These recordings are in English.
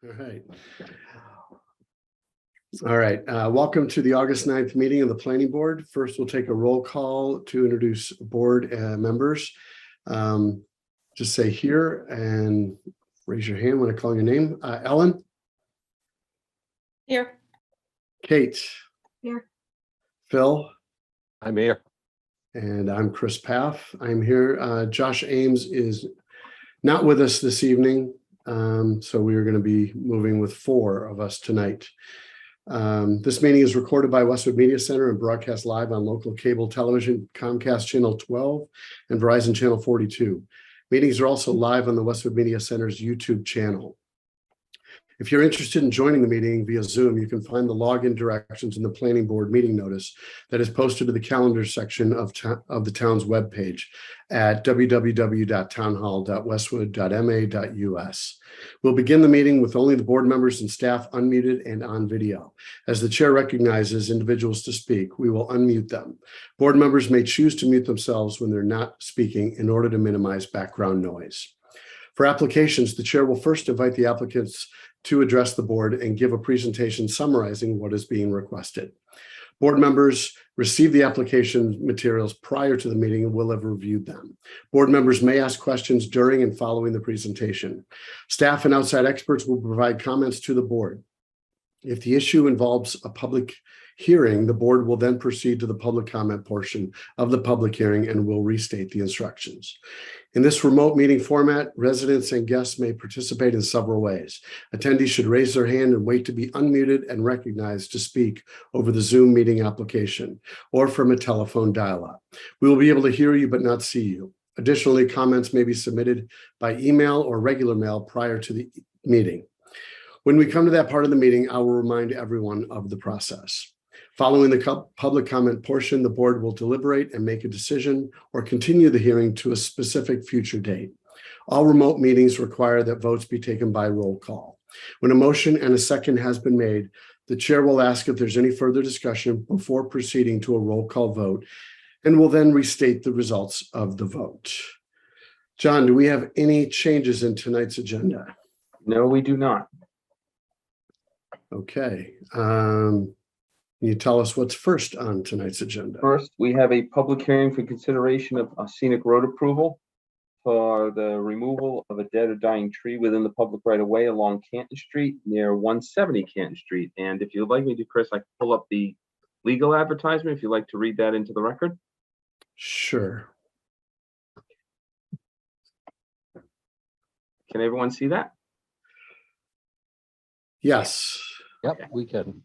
All right. All right. Welcome to the August 9th meeting of the Planning Board. First, we'll take a roll call to introduce board members. Just say here and raise your hand when I call your name. Ellen? Here. Kate? Here. Phil? I'm here. And I'm Chris Paff. I'm here. Josh Ames is not with us this evening. So we are going to be moving with 4 of us tonight. This meeting is recorded by Westwood Media Center and broadcast live on local cable television, Comcast Channel 12 and Verizon Channel 42. Meetings are also live on the Westwood Media Center's YouTube channel. If you're interested in joining the meeting via Zoom, you can find the login directions in the Planning Board meeting notice that is posted to the calendar section of the town's webpage at www.townhall.westwood.ma.us. We'll begin the meeting with only the board members and staff unmuted and on video. As the chair recognizes individuals to speak, we will unmute them. Board members may choose to mute themselves when they're not speaking in order to minimize background noise. For applications, the chair will first invite the applicants to address the board and give a presentation summarizing what is being requested. Board members receive the application materials prior to the meeting and will have reviewed them. Board members may ask questions during and following the presentation. Staff and outside experts will provide comments to the board. If the issue involves a public hearing, the board will then proceed to the public comment portion of the public hearing and will restate the instructions. In this remote meeting format, residents and guests may participate in several ways. Attendees should raise their hand and wait to be unmuted and recognized to speak over the Zoom meeting application or from a telephone dial-up. We will be able to hear you but not see you. Additionally, comments may be submitted by email or regular mail prior to the meeting. When we come to that part of the meeting, I will remind everyone of the process. Following the public comment portion, the board will deliberate and make a decision or continue the hearing to a specific future date. All remote meetings require that votes be taken by roll call. When a motion and a second has been made, the chair will ask if there's any further discussion before proceeding to a roll call vote and will then restate the results of the vote. John, do we have any changes in tonight's agenda? No, we do not. Okay. Can you tell us what's first on tonight's agenda? First, we have a public hearing for consideration of a scenic road approval for the removal of a dead or dying tree within the public right of way along Canton Street near 170 Canton Street. And if you'd like me to, Chris, I can pull up the legal advertisement if you'd like to read that into the record. Sure. Can everyone see that? Yes. Yep, we can.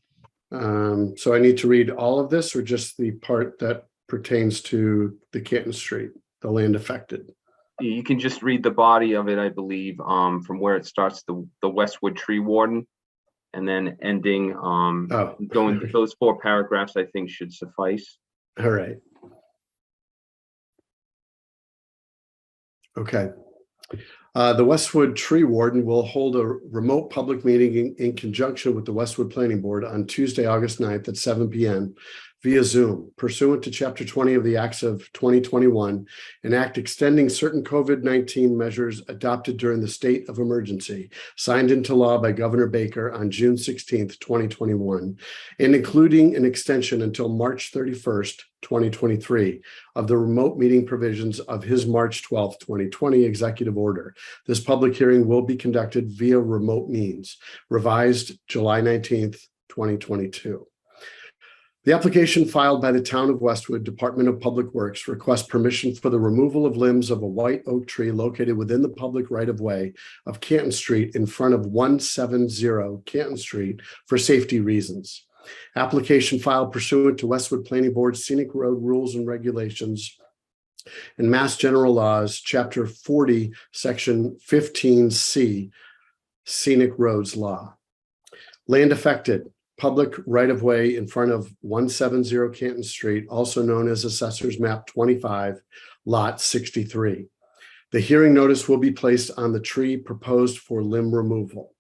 So I need to read all of this or just the part that pertains to the Canton Street, the land affected? You can just read the body of it, I believe, from where it starts, the Westwood Tree Warden, and then ending, going to those 4 paragraphs, I think should suffice. All right. Okay. The Westwood Tree Warden will hold a remote public meeting in conjunction with the Westwood Planning Board on Tuesday, August 9th at 7 p.m. via Zoom, pursuant to Chapter 20 of the Acts of 2021, an act extending certain COVID-19 measures adopted during the state of emergency, signed into law by Governor Baker on June 16th, 2021, and including an extension until March 31st, 2023 of the remote meeting provisions of his March 12th, 2020 executive order. This public hearing will be conducted via remote means, revised July 19th, 2022. The application filed by the Town of Westwood Department of Public Works requests permission for the removal of limbs of a white oak tree located within the public right-of-way of Canton Street in front of 170 Canton Street for safety reasons. Application filed pursuant to Westwood Planning Board Scenic Road Rules and Regulations and Mass General Laws, Chapter 40, Section 15C, Scenic Roads Law. Land affected. Public right-of-way in front of 170 Canton Street, also known as Assessor's Map 25, Lot 63. The hearing notice will be placed on the tree proposed for limb removal.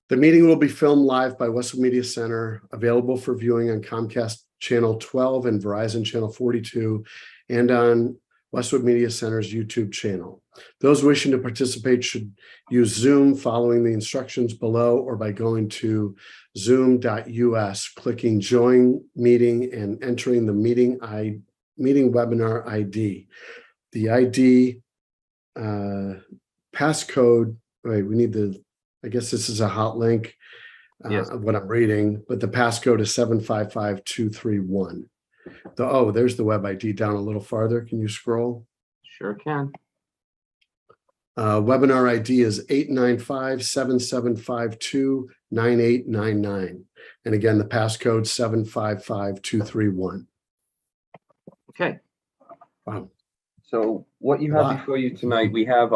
The meeting will be filmed live by Westwood Media Center, available for viewing on Comcast Channel 12 and Verizon Channel 42, and on Westwood Media Center's YouTube channel. Those wishing to participate should use Zoom following the instructions below or by going to zoom.us, clicking join meeting and entering the meeting webinar ID. The ID passcode, right, we need I guess this is a hot link Yes. of what I'm reading, but the passcode is 755231. There's the web ID down a little farther. Can you scroll? Sure can. Webinar ID is 895-7752-9899. And again, the passcode 755231. Okay. Wow. So what you have before you tonight, we have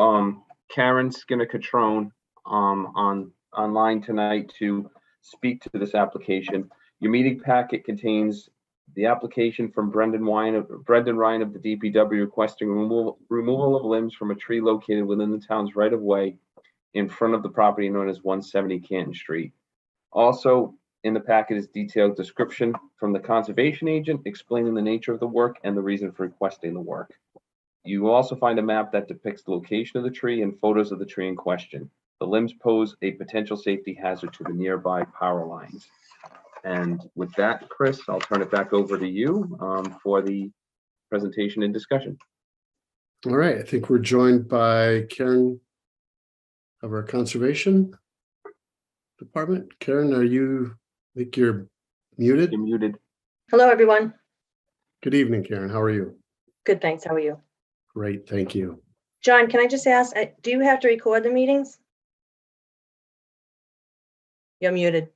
Karen Skinner-Catrone online tonight to speak to this application. Your meeting packet contains the application from Brendan Ryan of the DPW requesting removal of limbs from a tree located within the town's right-of-way in front of the property known as 170 Canton Street. Also in the packet is detailed description from the conservation agent explaining the nature of the work and the reason for requesting the work. You will also find a map that depicts the location of the tree and photos of the tree in question. The limbs pose a potential safety hazard to the nearby power lines. And with that, Chris, I'll turn it back over to you for the presentation and discussion. All right. I think we're joined by Karen of our conservation department. Karen, I think you're muted? You're muted. Hello, everyone. Good evening, Karen. How are you? Good, thanks. How are you? Great. Thank you. John, can I just ask, do you have to record the meetings? You're muted.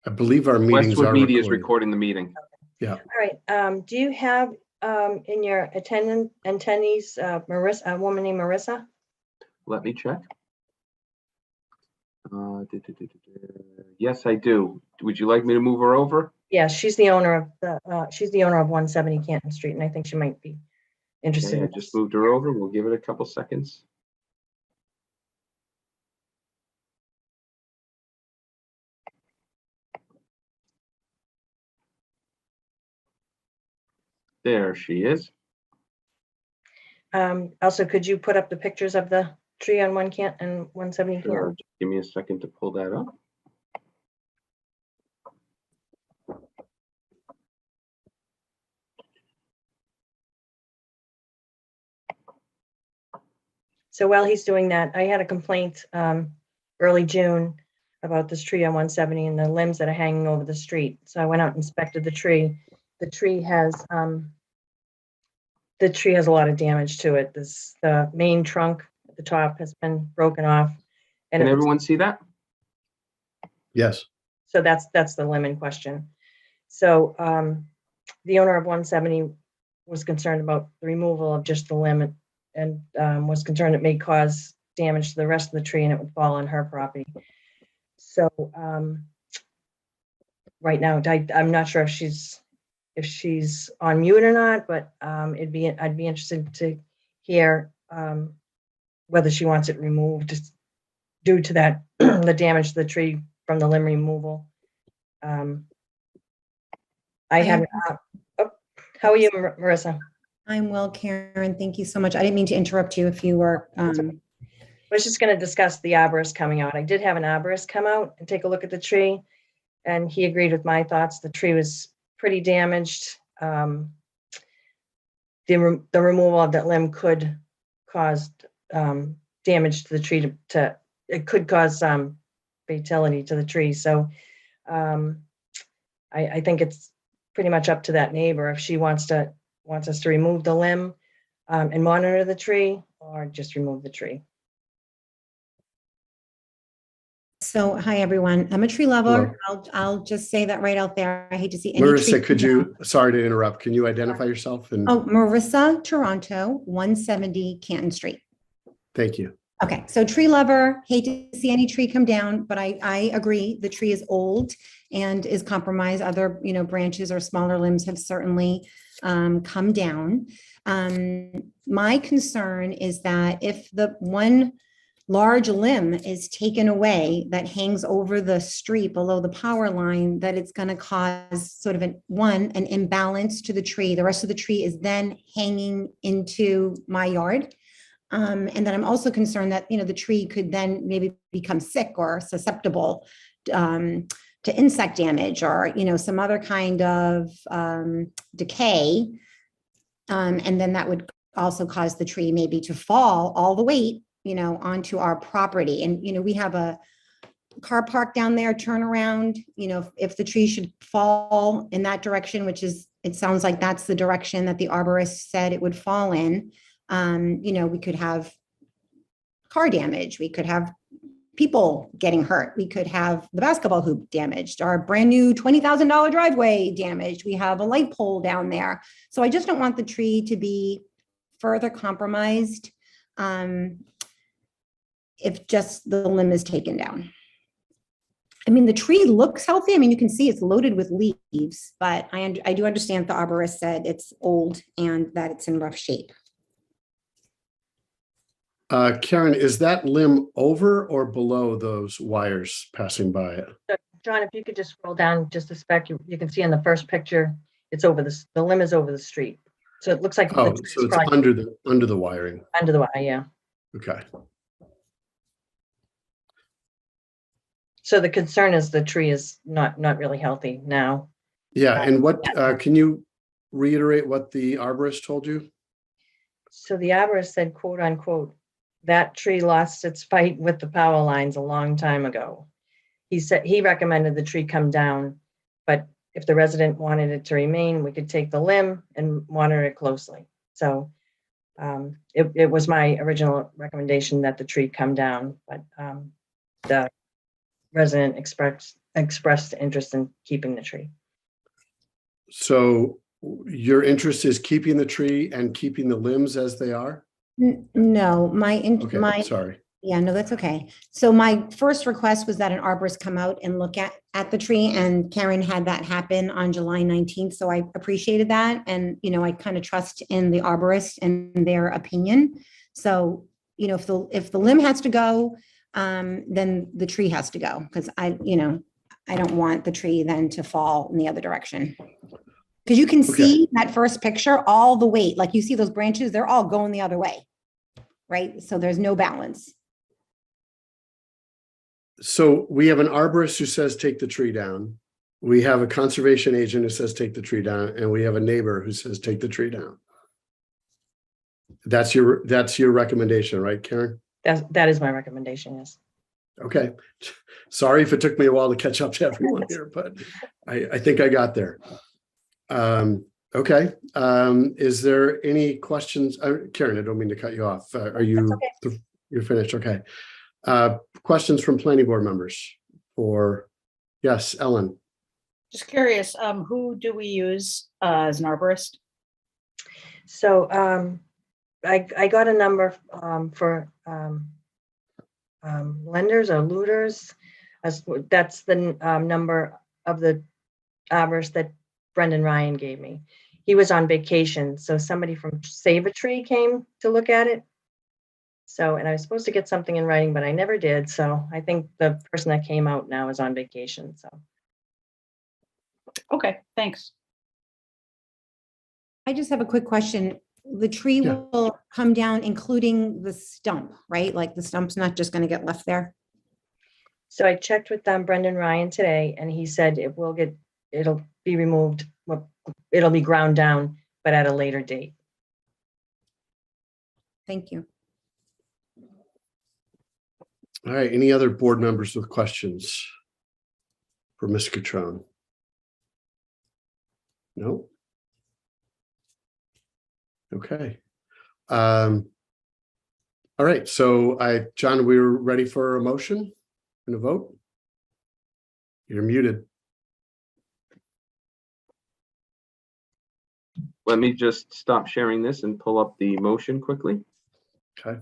I believe our meetings Westwood are Media is recorded. recording the meeting. Yeah. All right. Do you have in your attendees Marissa, a woman named Marissa? Let me check. Yes, I do. Would you like me to move her over? Yeah, she's the owner of 170 Canton Street, and I think she might be interested. Okay, I in just this. moved her over. We'll give it a couple seconds. There she is. Also, could you put up the pictures of the tree on 170 Sure. Canton? Just give me a second to pull that up. So while he's doing that, I had a complaint early June about this tree on 170 and the limbs that are hanging over the street. So I went out and inspected the tree. The tree has a lot of damage to it. The main trunk at the top has been broken off. And Can everyone see that? Yes. so that's the limb in question. So the owner of 170 was concerned about the removal of just the limb and was concerned it may cause damage to the rest of the tree and it would fall on her property. So right now, I'm not sure if she's on mute or not, but I'd be interested to hear whether she wants it removed due to that the damage to the tree from the limb removal. I have. How are you, Marissa? I'm well, Karen. Thank you so much. I didn't mean to interrupt you if you were. I was just going to discuss the arborist coming out. I did have an arborist come out and take a look at the tree, and he agreed with my thoughts. The tree was pretty damaged. The removal of that limb could cause damage to the tree. It could cause fatality to the tree. So I think it's pretty much up to that neighbor if she wants us to remove the limb and monitor the tree, or just remove the tree. So, hi, everyone. I'm a tree lover. I'll just say that right out there. I hate to see any Marissa, tree sorry to interrupt. Can you identify yourself? Marissa Toronto, 170 Canton Street. Thank you. Okay, so tree lover, hate to see any tree come down, but I agree the tree is old and is compromised. Other, branches or smaller limbs have certainly come down. My concern is that if the one large limb is taken away that hangs over the street below the power line, that it's going to cause sort of an imbalance to the tree. The rest of the tree is then hanging into my yard. And then I'm also concerned that, the tree could then maybe become sick or susceptible to insect damage or, some other kind of decay. And then that would also cause the tree maybe to fall all the weight, onto our property. And, we have a car park down there, turn around, if the tree should fall in that direction, which is, it sounds like that's the direction that the arborist said it would fall in. We could have car damage. We could have people getting hurt. We could have the basketball hoop damaged, our brand new $20,000 driveway damaged. We have a light pole down there. So I just don't want the tree to be further compromised if just the limb is taken down. I mean, the tree looks healthy. I mean, you can see it's loaded with leaves, but I do understand the arborist said it's old and that it's in rough shape. Karen, is that limb over or below those wires passing by it? So, John, if you could just scroll down just a speck, you can see in the first picture, it's over the limb is over the street. So it looks like the Oh, tree is so it's probably under the wiring. under the wire, yeah. Okay. So the concern is the tree is not really healthy now. Yeah, and what can you reiterate what the arborist told you? So the arborist said, quote unquote, that tree lost its fight with the power lines a long time ago. He said he recommended the tree come down, but if the resident wanted it to remain, we could take the limb and monitor it closely. So it was my original recommendation that the tree come down, but the resident expressed interest in keeping the tree. So your interest is keeping the tree and keeping the limbs as they are? No, Okay, sorry. Yeah, no, that's okay. So my first request was that an arborist come out and look at the tree, and Karen had that happen on July 19th. So I appreciated that. And, I kind of trust in the arborist and their opinion. So, if the limb has to go, then the tree has to go, because I don't want the tree then to fall in the other direction. Because you can see that first picture, all the weight, like you see those branches, they're all going the other way, right? So there's no balance. So we have an arborist who says, take the tree down. We have a conservation agent who says, take the tree down. And we have a neighbor who says, take the tree down. That's your recommendation, right, Karen? That is my recommendation, yes. Okay. Sorry if it took me a while to catch up to everyone here, but I think I got there. Okay. Is there any questions? Karen, I don't mean to cut you off. Are you, you're finished? Okay. Questions from planning board members yes, Ellen. Just curious, who do we use as an arborist? So I got a number for lenders or looters. That's the number of the arborist that Brendan Ryan gave me. He was on vacation, so somebody from Save a Tree came to look at it. So, and I was supposed to get something in writing, but I never did. So I think the person that came out now is on vacation. So. Okay, thanks. I just have a quick question. The tree will come down, including the stump, right? Like the stump's not just going to get left there. So I checked with Brendan Ryan today, and he said it'll be removed. Well, it'll be ground down, but at a later date. Thank you. All right. Any other board members with questions for Ms. Catrone? No? Okay. All right. So John, we're ready for a motion and a vote. You're muted. Let me just stop sharing this and pull up the motion quickly. Okay.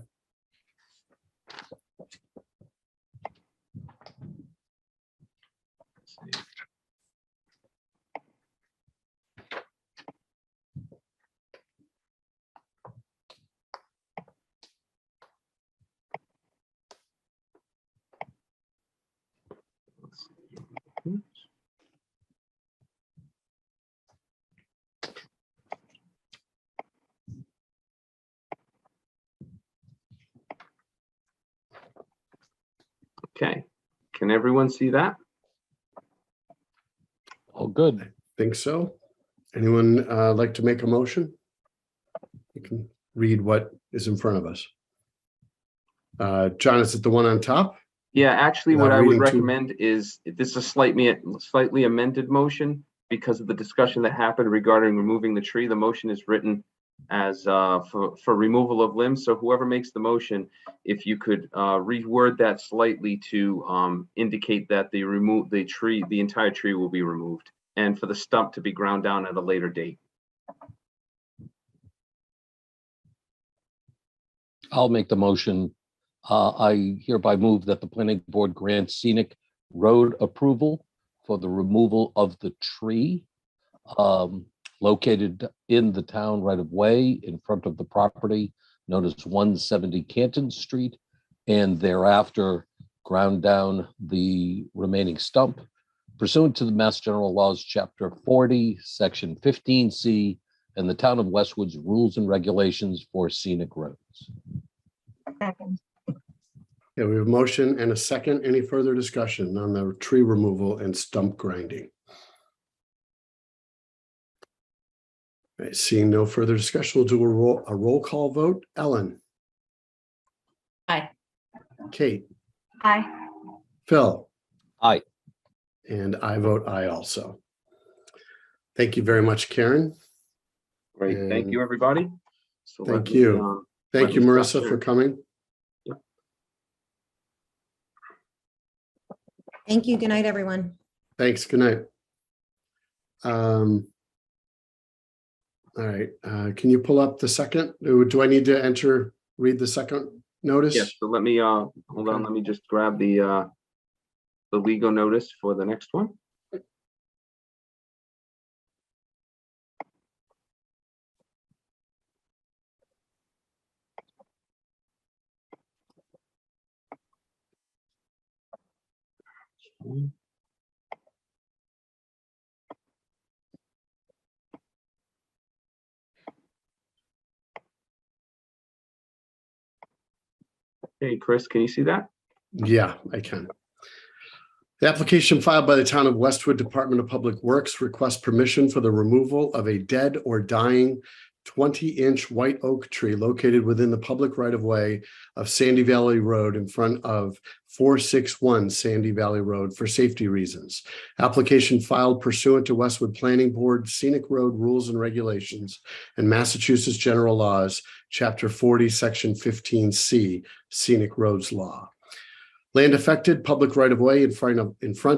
Okay, can everyone see that? Oh, good. Think so. Anyone like to make a motion? You can read what is in front of us. John, is it the one on top? Yeah, actually, what Without I would reading too- recommend is, this is a slightly amended motion because of the discussion that happened regarding removing the tree. The motion is written as for removal of limbs. So whoever makes the motion, if you could reword that slightly to indicate that the entire tree will be removed, and for the stump to be ground down at a later date. I'll make the motion. I hereby move that the planning board grant scenic road approval for the removal of the tree located in the town right of way in front of the property known as 170 Canton Street, and thereafter ground down the remaining stump pursuant to the Mass General Laws, Chapter 40, Section 15C, and the Town of Westwood's rules and regulations for scenic roads. Second. Yeah, we have a motion and a second. Any further discussion on the tree removal and stump grinding? All right, seeing no further discussion, we'll do a roll call vote. Ellen? Aye. Kate? Aye. Phil? Aye. And I vote aye also. Thank you very much, Karen. Great, thank And you, everybody. So thank let me, you. Thank let you, me stop Marissa, there. for coming. Thank you. Good night, everyone. Thanks. Good night. All right. Can you pull up the second? Do I need to read the second notice? Yes, so let me hold on, Okay. let me just grab the legal notice for the next one. Hey, Chris, can you see that? Yeah, I can. The application filed by the Town of Westwood Department of Public Works requests permission for the removal of a dead or dying 20-inch white oak tree located within the public right-of-way of Sandy Valley Road in front of 461 Sandy Valley Road for safety reasons. Application filed pursuant to Westwood Planning Board Scenic Road Rules and Regulations and Massachusetts General Laws, Chapter 40, Section 15C, Scenic Roads Law. Land affected, public right-of-way in front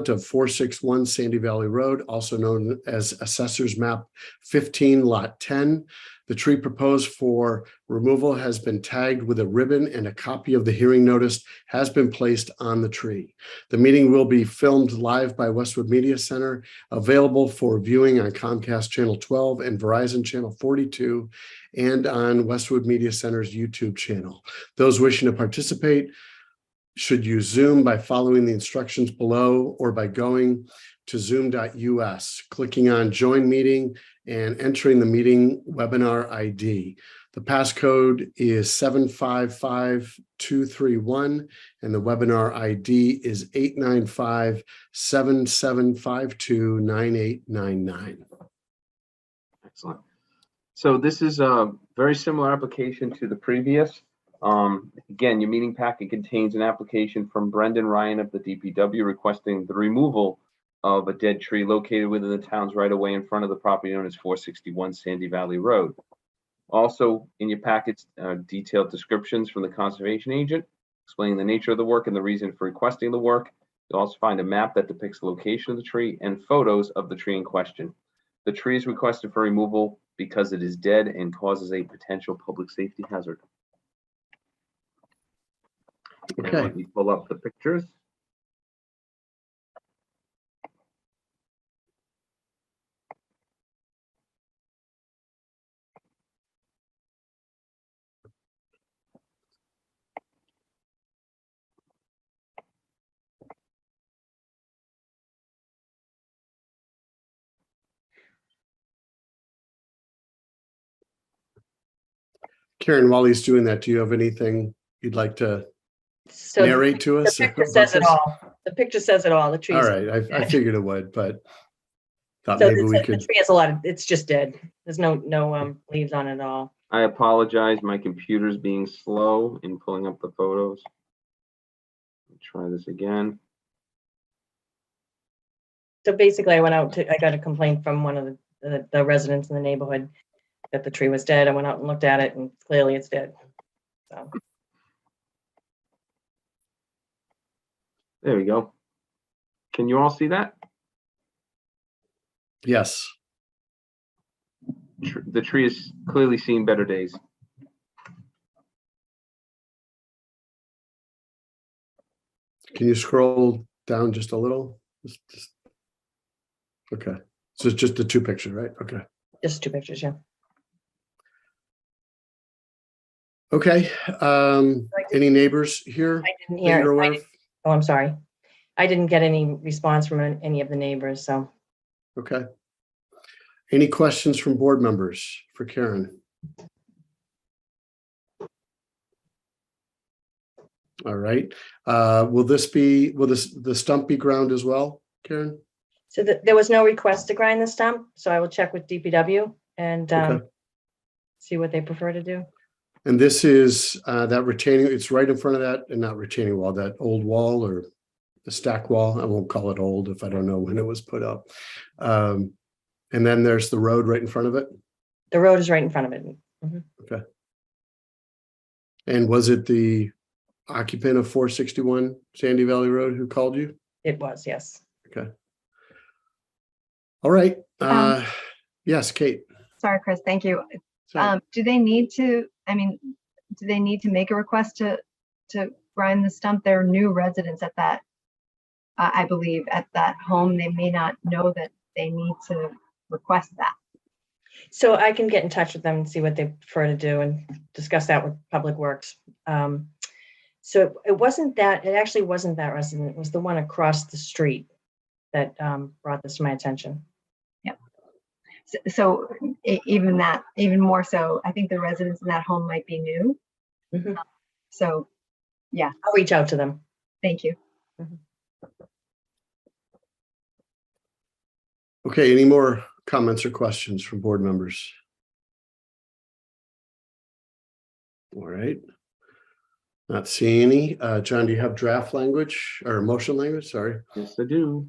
of 461 Sandy Valley Road, also known as Assessor's Map 15, Lot 10. The tree proposed for removal has been tagged with a ribbon, and a copy of the hearing notice has been placed on the tree. The meeting will be filmed live by Westwood Media Center, available for viewing on Comcast Channel 12 and Verizon Channel 42, and on Westwood Media Center's YouTube channel. Those wishing to participate should use Zoom by following the instructions below or by going to zoom.us, clicking on join meeting and entering the meeting webinar ID. The passcode is 755231 and the webinar ID is 895-7752-9899. Excellent. So this is a very similar application to the previous. Again, your meeting packet contains an application from Brendan Ryan of the DPW requesting the removal of a dead tree located within the town's right-of-way in front of the property known as 461 Sandy Valley Road. Also in your packets, detailed descriptions from the conservation agent explaining the nature of the work and the reason for requesting the work. You'll also find a map that depicts the location of the tree and photos of the tree in question. The tree is requested for removal because it is dead and causes a potential public safety hazard. And Okay. let me pull up the pictures. Karen, while he's doing that, do you have anything you'd like to So narrate to the us? picture about says it this? all. The picture says it all. The trees. All right, I figured it would, but thought So maybe we the could, tree has a lot of, it's just dead. There's no leaves on it at all. I apologize. My computer's being slow in pulling up the photos. Try this again. So basically, I got a complaint from one of the residents in the neighborhood that the tree was dead. I went out and looked at it, and clearly it's dead. So There we go. Can you all see that? yes. The tree has clearly seen better days. Can you scroll down just a little? Okay, so it's just the two pictures, right? Okay. just two pictures, yeah. Okay, any neighbors here? I didn't that you're hear. aware of? Oh, I'm sorry. I didn't get any response from any of the neighbors, so. Okay. Any questions from board members for Karen? All right, will the stump be ground as well, Karen? So there was no request to grind the stump, so I will check with DPW and Okay. see what they prefer to do. And this is that retaining, it's right in front of that, and not retaining wall, that old wall or the stack wall. I won't call it old if I don't know when it was put up. And then there's the road right in front of it. The road is right in front of it. Mhm. And was it the occupant of 461 Sandy Valley Road who called you? It was, yes. Okay. All right. Yes, Kate. Sorry, Chris, thank you. So, Do they need to, do they need to make a request to grind the stump? There are new residents at that, I believe, at that home. They may not know that they need to request that. So I can get in touch with them and see what they prefer to do and discuss that with Public Works. So it actually wasn't that resident. It was the one across the street that brought this to my attention. So even more so, I think the residents in that home might be new. Mhm. So, I'll reach out to them. thank you. okay, any more comments or questions from board members? All right. Not seeing any. John, do you have draft language or motion language? Sorry. Yes, I do.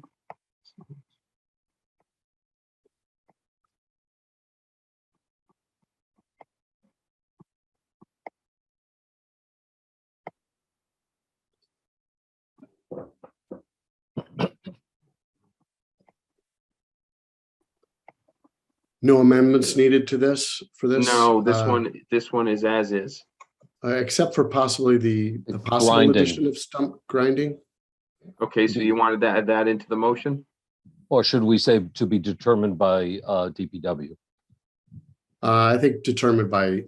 No amendments needed to this for this? No, this one is as is. Except for possibly the possible Grinding. addition of stump grinding. Okay, so you wanted to add that into the motion? Or should we say to be determined by DPW, I think determined by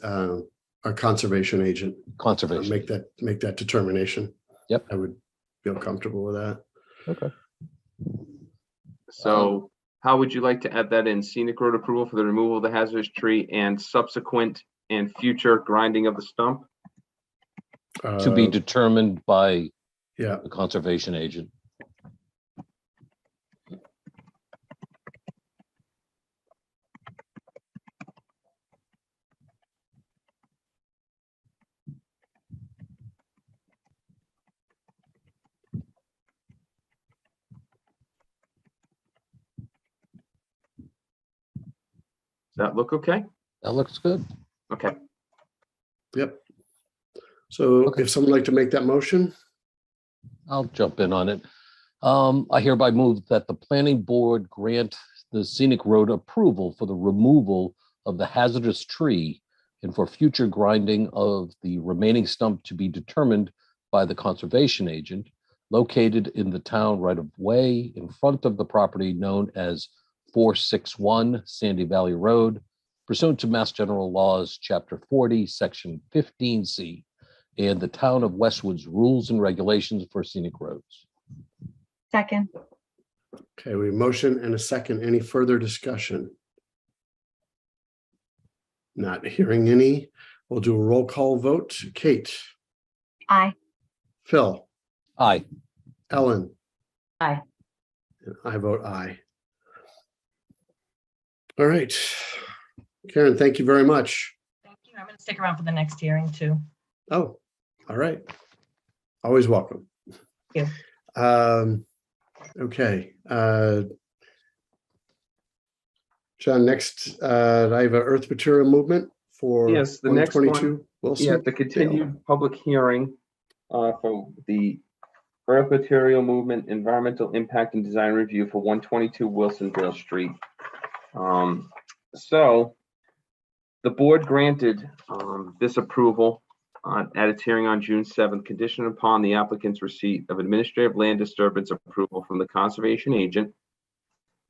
a conservation agent. conservation? Make that determination. Yep. I would feel comfortable with that. Okay. So how would you like to add that in? Scenic road approval for the removal of the hazardous tree and subsequent and future grinding of the stump? To be determined by Yeah, the conservation agent. Does that look okay? That looks good. Okay. yep. So Okay. if someone would like to make that motion, I'll jump in on it. I hereby move that the planning board grant the scenic road approval for the removal of the hazardous tree and for future grinding of the remaining stump to be determined by the conservation agent located in the town right of way in front of the property known as 461 Sandy Valley Road, pursuant to Mass General Laws, Chapter 40, Section 15C, and the town of Westwood's rules and regulations for scenic roads. Second, okay, we have motion and a second. Any further discussion? Not hearing any. We'll do a roll call vote. Kate, aye. Phil, Aye. Ellen. Aye. And I vote aye. All right. Karen, thank you very much. Thank you. I'm going to stick around for the next hearing too. Oh, all right. Always welcome. Thank Okay. John, next, I have an earth material movement for Yes, the next one. 122 Wilson. Yeah, the continued public hearing for the earth material movement, environmental impact and design review for 122 Wilsondale Street. So the board granted this approval at its hearing on June 7th, conditioned upon the applicant's receipt of administrative land disturbance approval from the conservation agent.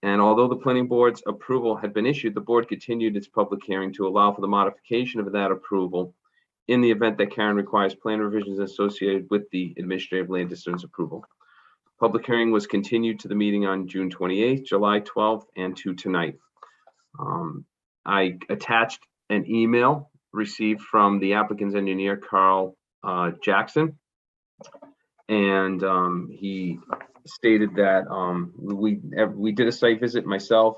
And although the planning board's approval had been issued, the board continued its public hearing to allow for the modification of that approval in the event that Karen requires plan revisions associated with the administrative land disturbance approval. Public hearing was continued to the meeting on June 28th, July 12th, and to tonight. I attached an email received from the applicant's engineer, Carl Jackson. And he stated that we did a site visit, myself,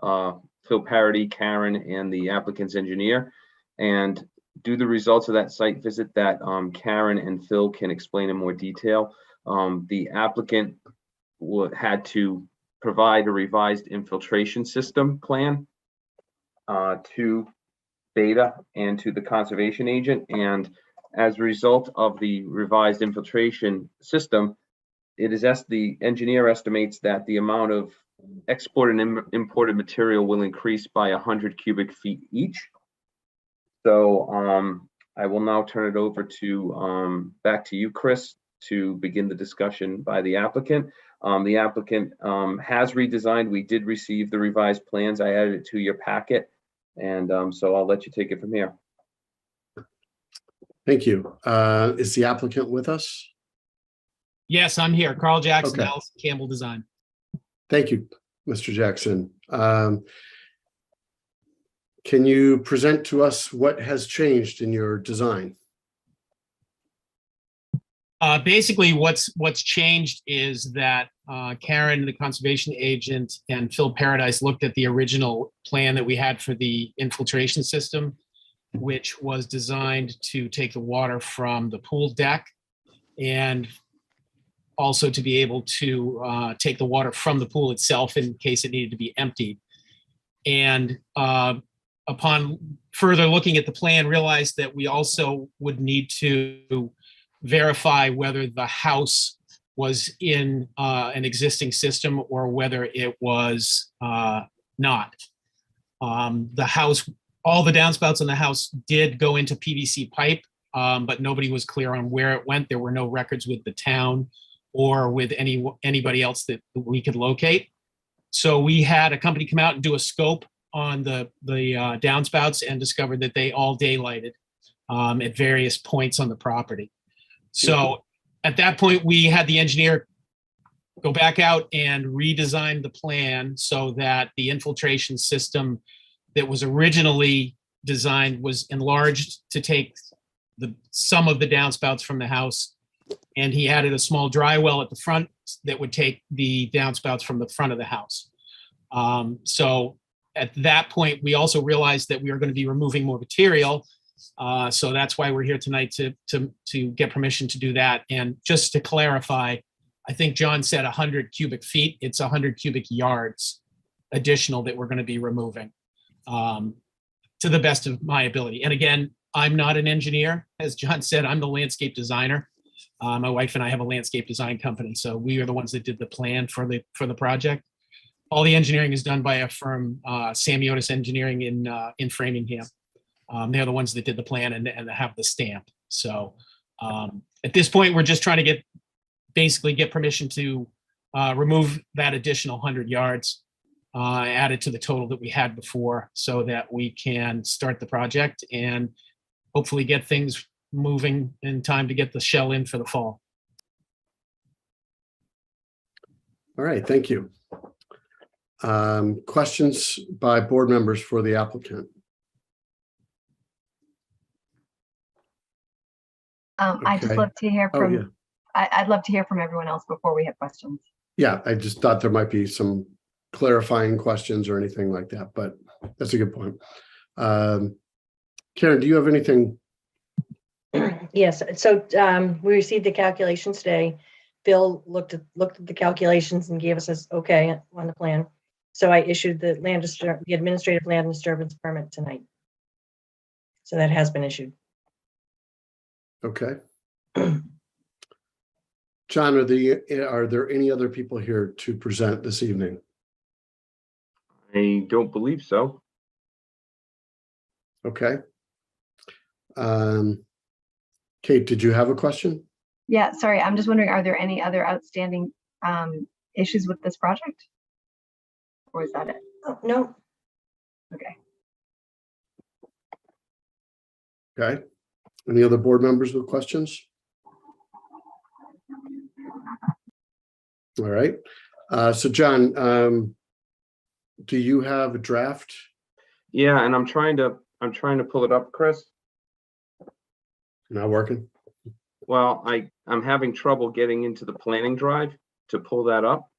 Phil Parody, Karen, and the applicant's engineer. And due to the results of that site visit that Karen and Phil can explain in more detail, the applicant had to provide a revised infiltration system plan to Beta and to the conservation agent. And as a result of the revised infiltration system, the engineer estimates that the amount of exported and imported material will increase by 100 cubic feet each. So I will now turn it over to back to you, Chris, to begin the discussion by the applicant. The applicant has redesigned. We did receive the revised plans. I added it to your packet. And so I'll let you take it from here. Thank you. Is the applicant with us? Yes, I'm here. Carl Jackson, Okay. Allison Campbell Design. Thank you, Mr. Jackson. Can you present to us what has changed in your design? Basically, what's changed is that Karen, the conservation agent, and Phil Paradise looked at the original plan that we had for the infiltration system, which was designed to take the water from the pool deck and also to be able to take the water from the pool itself in case it needed to be emptied. And upon further looking at the plan, realized that we also would need to verify whether the house was in an existing system or whether it was not. The house, all the downspouts in the house did go into PVC pipe, but nobody was clear on where it went. There were no records with the town or with anybody else that we could locate. So we had a company come out and do a scope on the downspouts and discovered that they all daylighted at various points on the property. So at that point, we had the engineer go back out and redesign the plan so that the infiltration system that was originally designed was enlarged to take some of the downspouts from the house. And he added a small dry well at the front that would take the downspouts from the front of the house. So at that point, we also realized that we were going to be removing more material. So that's why we're here tonight to get permission to do that. And just to clarify, I think John said 100 cubic feet. It's 100 cubic yards additional that we're going to be removing to the best of my ability. And again, I'm not an engineer. As John said, I'm the landscape designer. My wife and I have a landscape design company. So we are the ones that did the plan for the project. All the engineering is done by a firm, Samiotis Engineering in Framingham. They're the ones that did the plan and have the stamp. So at this point, we're just trying to basically get permission to remove that additional 100 yards added to the total that we had before so that we can start the project and hopefully get things moving in time to get the shell in for the fall. All right, thank you. Questions by board members for the applicant? I'd just Okay. love to hear Oh, from yeah. I'd love to hear from everyone else before we have questions. Yeah, I just thought there might be some clarifying questions or anything like that, but that's a good point. Karen, do you have anything? Yes, so we received the calculations today. Phil looked at the calculations and gave us his okay on the plan. So I issued the administrative land disturbance permit tonight. So that has been issued. Okay. John, are there any other people here to present this evening? I don't believe so. Okay. Kate, did you have a question? Yeah, sorry, I'm just wondering, are there any other outstanding issues with this project? Or is that it? Oh, no. Okay. Okay. Any other board members with questions? All right. So John, do you have a draft? Yeah, and I'm trying to pull it up, Chris. Not working? Well, I'm having trouble getting into the planning drive to pull that up.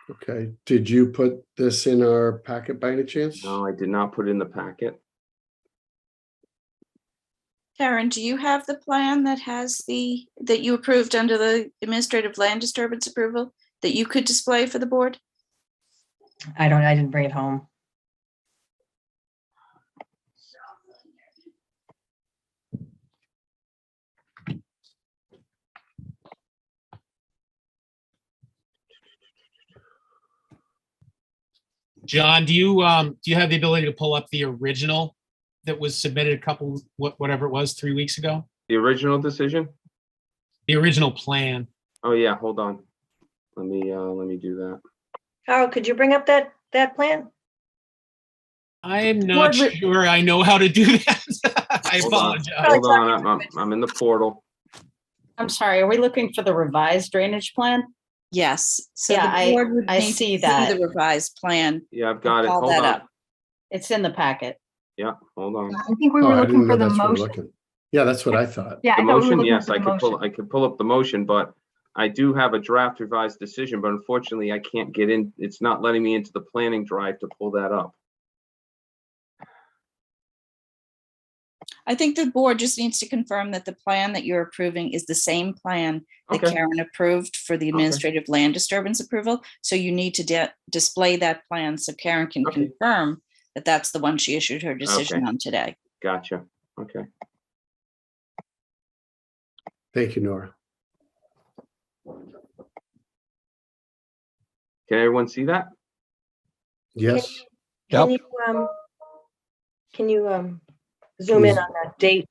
Okay. Did you put this in our packet by any chance? No, I did not put it in the packet. Karen, do you have the plan that that you approved under the administrative land disturbance approval that you could display for the board? I didn't bring it home. John, do you have the ability to pull up the original that was submitted whatever it was, 3 weeks ago? The original decision? The original plan. Oh yeah, hold on. Let me do that. Carl, could you bring up that plan? I'm not sure I know how to do that. I Hold on. apologize. Hold on. I'm in the portal. I'm sorry, are we looking for the revised drainage plan? Yes, so Yeah, the board would I need to see see that. the revised plan. Yeah, I've got it. Call Hold that on. up. It's in the packet. Yeah, hold on. I think we Oh, were I looking didn't know for the that's what we're motion. looking. Yeah, that's what I thought. Yeah, The I thought we were motion, looking yes, for I the could motion. pull up the motion, but I do have a draft revised decision, but unfortunately I can't get in. It's not letting me into the planning drive to pull that up. I think the board just needs to confirm that the plan that you're approving is the same plan that Okay. Karen approved for the administrative land disturbance approval. So you need to display that plan so Karen can Okay. confirm that that's the one she issued her decision Okay. on today. Gotcha. Okay. Thank you, Nora. Can everyone see that? Yes. Can Yep. you zoom in on that date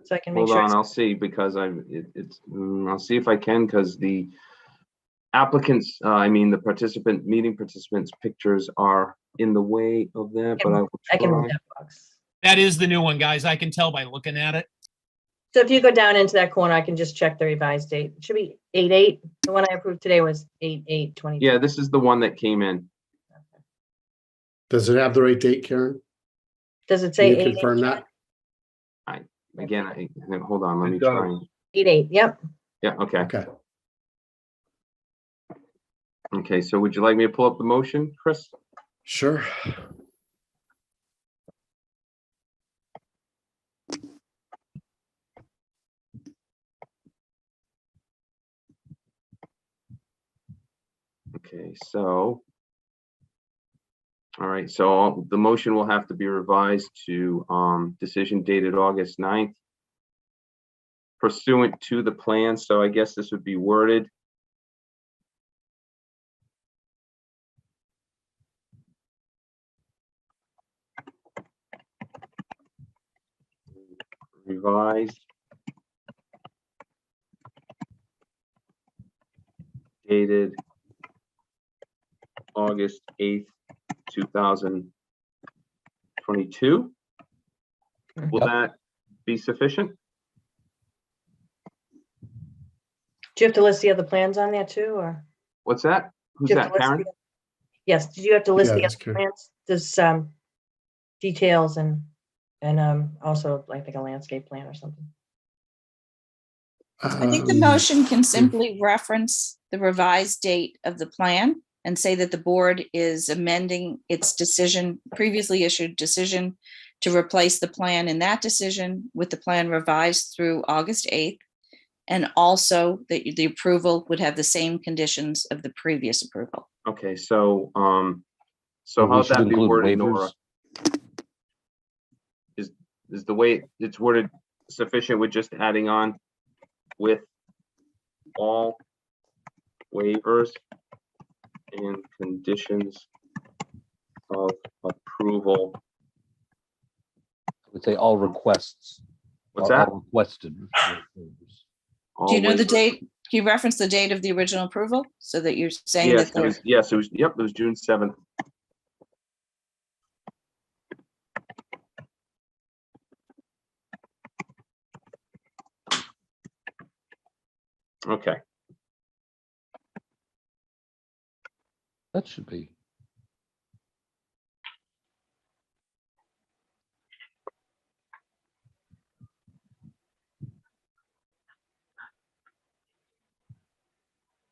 so I can make Hold sure? on, I'll see because I'll see if I can because the applicants, the meeting participants' pictures are in the way of that, but I will I can move try. that box. That is the new one, guys. I can tell by looking at it. So if you go down into that corner, I can just check the revised date. It should be 8/8. The one I approved today was 8/8/20. Yeah, this is the one that came in. Does it have the right date, Karen? Does it Can say you 8/8? confirm that? Again, hold on, let me try. 8/8, yep. Yeah, okay. Okay. Okay, so would you like me to pull up the motion, Chris? Sure. Okay, so. All right, so the motion will have to be revised to decision dated August 9th. Pursuant to the plan, so I guess this would be worded. Revised. Dated August 8th, 2022. Will Yep. that be sufficient? Do you have to list the other plans on there too, or? What's that? Who's do you have that, to list Karen? Yes, did you have to list Yeah, the that's other Karen. plans? There's details and also I think a landscape plan or something. I think the motion can simply reference the revised date of the plan and say that the board is amending its decision, previously issued decision, to replace the plan in that decision with the plan revised through August 8th. And also that the approval would have the same conditions of the previous approval. Okay, so, so And we how'd should that be include worded, waivers. Nora? Is the way it's worded sufficient with just adding on with all waivers and conditions of approval? I would say all requests. What's are that? all requested. Do you know the waivers. date? Can you reference the date of the original approval so that you're saying Yes, that it was, yes, it was, yep, it was June 7th. Okay, That should be.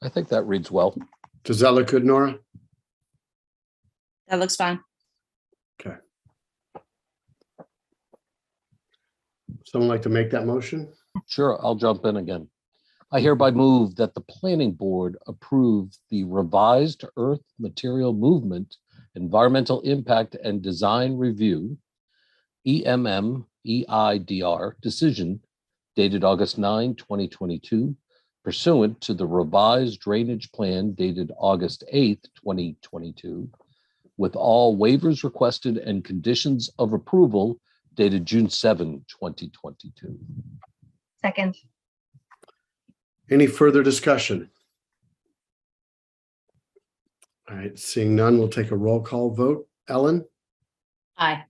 I think that reads well. Does that look good, Nora? that looks fine. Okay. Someone like to make that motion? Sure, I'll jump in again. I hereby move that the planning board approve the revised earth material movement, environmental impact and design review, EMM-EIDR decision dated August 9, 2022, pursuant to the revised drainage plan dated August 8, 2022, with all waivers requested and conditions of approval dated June 7, 2022. Second, Any further discussion? All right, seeing none, we'll take a roll call vote. Ellen, Aye.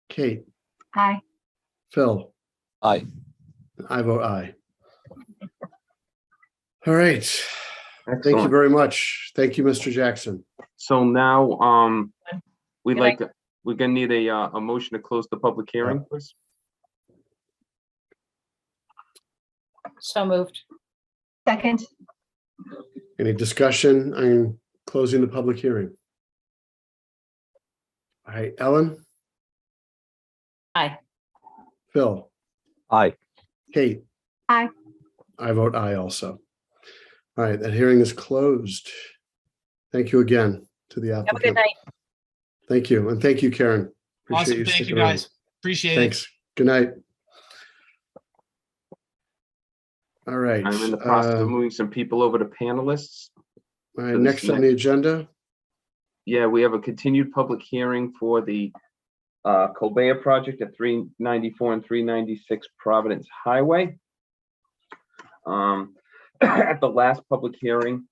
Kate, aye. Phil, Aye. I vote aye. All right, thank you excellent. very much. Thank you, Mr. Jackson. So now, we'd Good like to, we're gonna need a motion to close the public hearing, please. So moved. Second, Any discussion on closing the public hearing? All right, Ellen, Aye. Phil, Aye. Kate. Aye. I vote aye also. All right, that hearing is closed. Thank you again to the Have a good applicant. night. Thank you, and thank you, Karen. Appreciate Awesome. Thank you, sticking around. guys. Appreciate it. Thanks. Good night. All right. I'm in the process of moving some people over to panelists. All right, for this next on the agenda, Yeah, we have a continued public hearing for the Colbea project at 394 and 396 Providence Highway. At the last public hearing,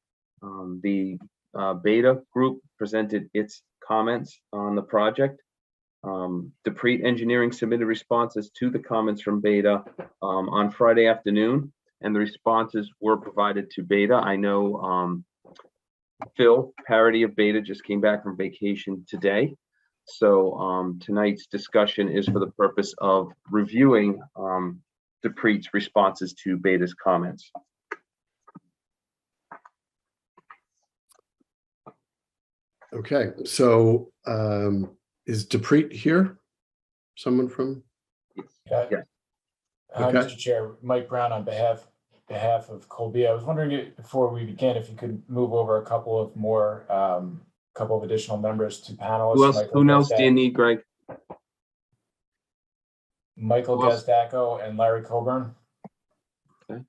the Beta Group presented its comments on the project. Deprete Engineering submitted responses to the comments from Beta on Friday afternoon, and the responses were provided to Beta. I know Phil Parody of Beta just came back from vacation today. So tonight's discussion is for the purpose of reviewing Deprete's responses to Beta's comments. okay, so is Deprete here? Someone from, Yeah. Yes. Hi, Okay. Mr. Chair, Mike Brown on behalf of Colby. I was wondering before we begin, if you could move over a couple of more, couple of additional members to panelists. Who else do you need, Greg? Michael who else? Gazdaco and Larry Coburn. Okay.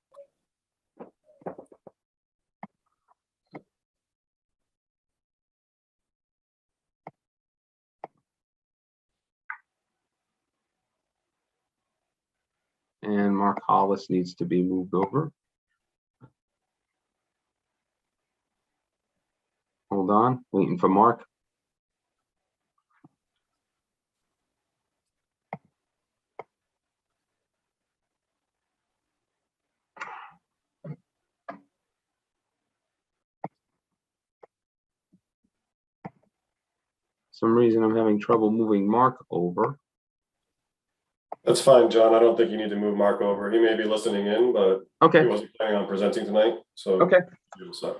And Mark Hollis needs to be moved over. Hold on, waiting for Mark. Some reason I'm having trouble moving Mark over. That's fine, John. I don't think you need to move Mark over. He may be listening in, but he Okay, wasn't planning on presenting tonight, so. okay. you're all set.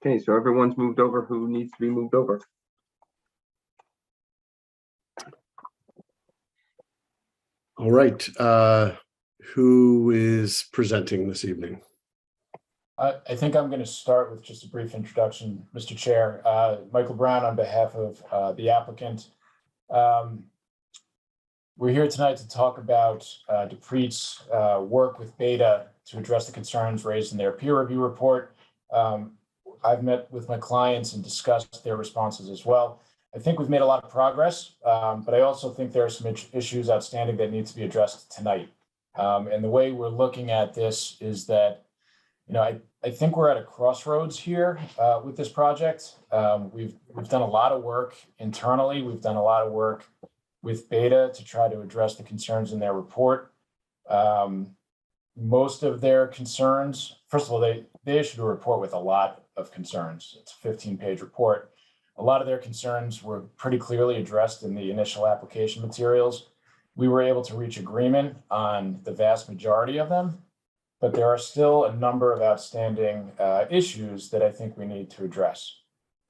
Okay, so everyone's moved over who needs to be moved over. All right. Who is presenting this evening? I think I'm going to start with just a brief introduction, Mr. Chair. Michael Brown on behalf of the applicant. We're here tonight to talk about Dupreet's work with Beta to address the concerns raised in their peer review report. I've met with my clients and discussed their responses as well. I think we've made a lot of progress, but I also think there are some issues outstanding that need to be addressed tonight. And the way we're looking at this is that, you know, I think we're at a crossroads here with this project. We've done a lot of work internally. We've done a lot of work with Beta to try to address the concerns in their report. Most of their concerns, first of all, they issued a report with a lot of concerns. It's a 15-page report. A lot of their concerns were pretty clearly addressed in the initial application materials. We were able to reach agreement on the vast majority of them, but there are still a number of outstanding issues that I think we need to address.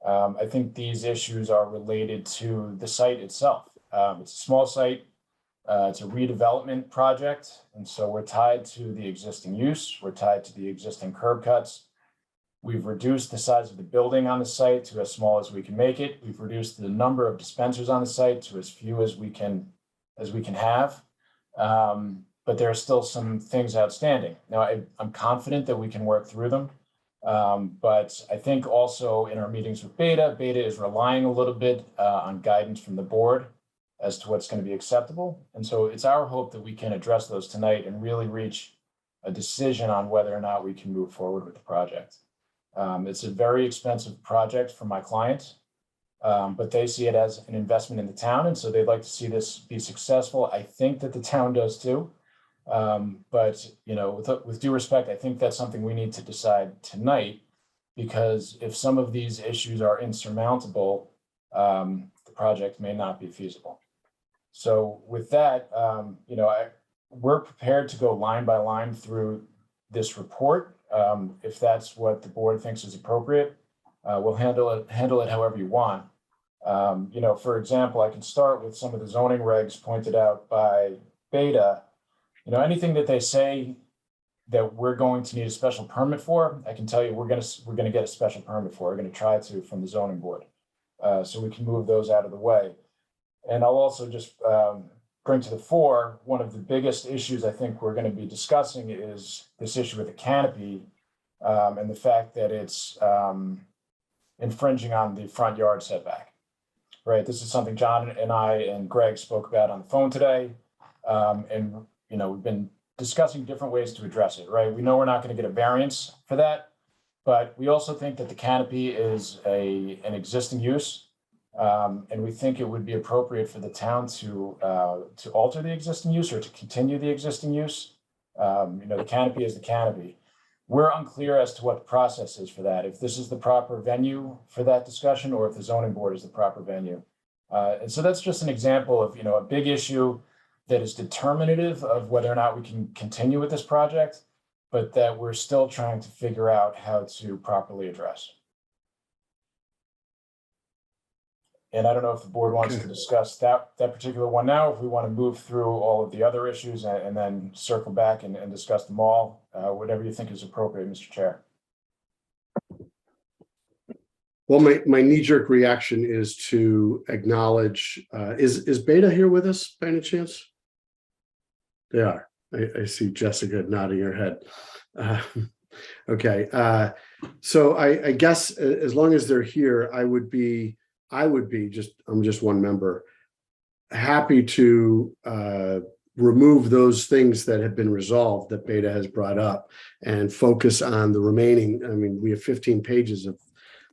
I think these issues are related to the site itself. It's a small site. It's a redevelopment project. And so we're tied to the existing use. We're tied to the existing curb cuts. We've reduced the size of the building on the site to as small as we can make it. We've reduced the number of dispensers on the site to as few as we can have. But there are still some things outstanding. Now, I'm confident that we can work through them. But I think also in our meetings with Beta is relying a little bit on guidance from the board as to what's going to be acceptable. And so it's our hope that we can address those tonight and really reach a decision on whether or not we can move forward with the project. It's a very expensive project for my clients, but they see it as an investment in the town. And so they'd like to see this be successful. I think that the town does too. But, you know, with due respect, I think that's something we need to decide tonight, because if some of these issues are insurmountable, the project may not be feasible. So with that, you know, we're prepared to go line by line through this report. If that's what the board thinks is appropriate, we'll handle it however you want. You know, for example, I can start with some of the zoning regs pointed out by Beta. You know, anything that they say that we're going to need a special permit for, I can tell you we're going to get a special permit for. We're going to try to from the zoning board, so we can move those out of the way. And I'll also just bring to the fore one of the biggest issues I think we're going to be discussing is this issue with the canopy and the fact that it's infringing on the front yard setback. Right. This is something John and I and Greg spoke about on the phone today, and you know, we've been discussing different ways to address it, right? We know we're not going to get a variance for that, but we also think that the canopy is an existing use, and we think it would be appropriate for the town to alter the existing use or to continue the existing use. You know, the canopy is the canopy. We're unclear as to what the process is for that, if this is the proper venue for that discussion or if the zoning board is the proper venue. And so that's just an example of, you know, a big issue that is determinative of whether or not we can continue with this project, but that we're still trying to figure out how to properly address. And I don't know if the board wants to discuss that particular one now, if we want to move through all of the other issues and then circle back and discuss them all, whatever you think is appropriate, Mr. Chair. Well, my knee-jerk reaction is to acknowledge, is Beta here with us by any chance? They are. I see Jessica nodding her head. Okay. So I guess as long as they're here, I would be I'm just one member, happy to remove those things that have been resolved that Beta has brought up and focus on the remaining. I mean, we have 15 pages of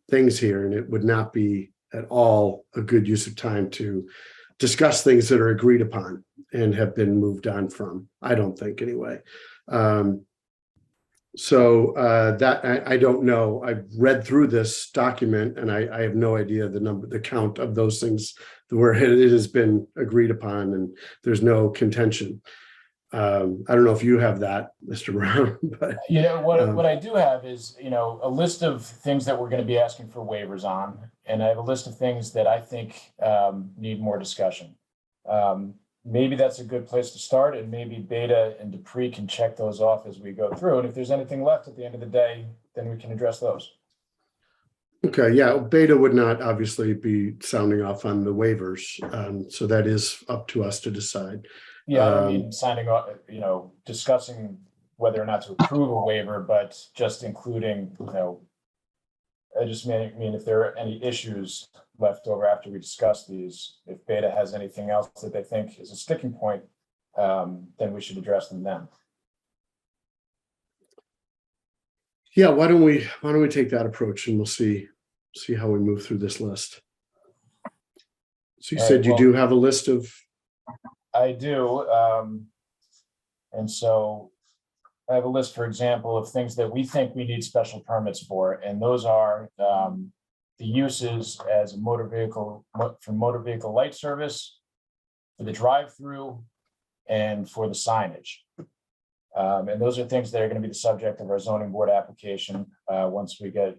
things here, and it would not be at all a good use of time to discuss things that are agreed upon and have been moved on from. I don't think anyway. That I don't know. I've read through this document and I have no idea the count of those things where it has been agreed upon and there's no contention. I don't know if you have that, Mr. Brown, but what I do have is, a list of things that we're going to be asking for waivers on. And I have a list of things that I think need more discussion. Maybe that's a good place to start, and maybe Beta and Dupree can check those off as we go through. And if there's anything left at the end of the day, then we can address those. Okay, yeah, Beta would not obviously be sounding off on the waivers. So that is up to us to decide. Yeah, I mean, signing off, discussing whether or not to approve a waiver, but just including, I just mean if there are any issues left over after we discuss these, if Beta has anything else that they think is a sticking point, then we should address them then. Yeah, why don't we take that approach and we'll see how we move through this list. So you said you do have a list of. I do. And so I have a list, for example, of things that we think we need special permits for. And those are the uses as a motor vehicle light service, for the drive-through, and for the signage. And those are things that are going to be the subject of our zoning board application once we get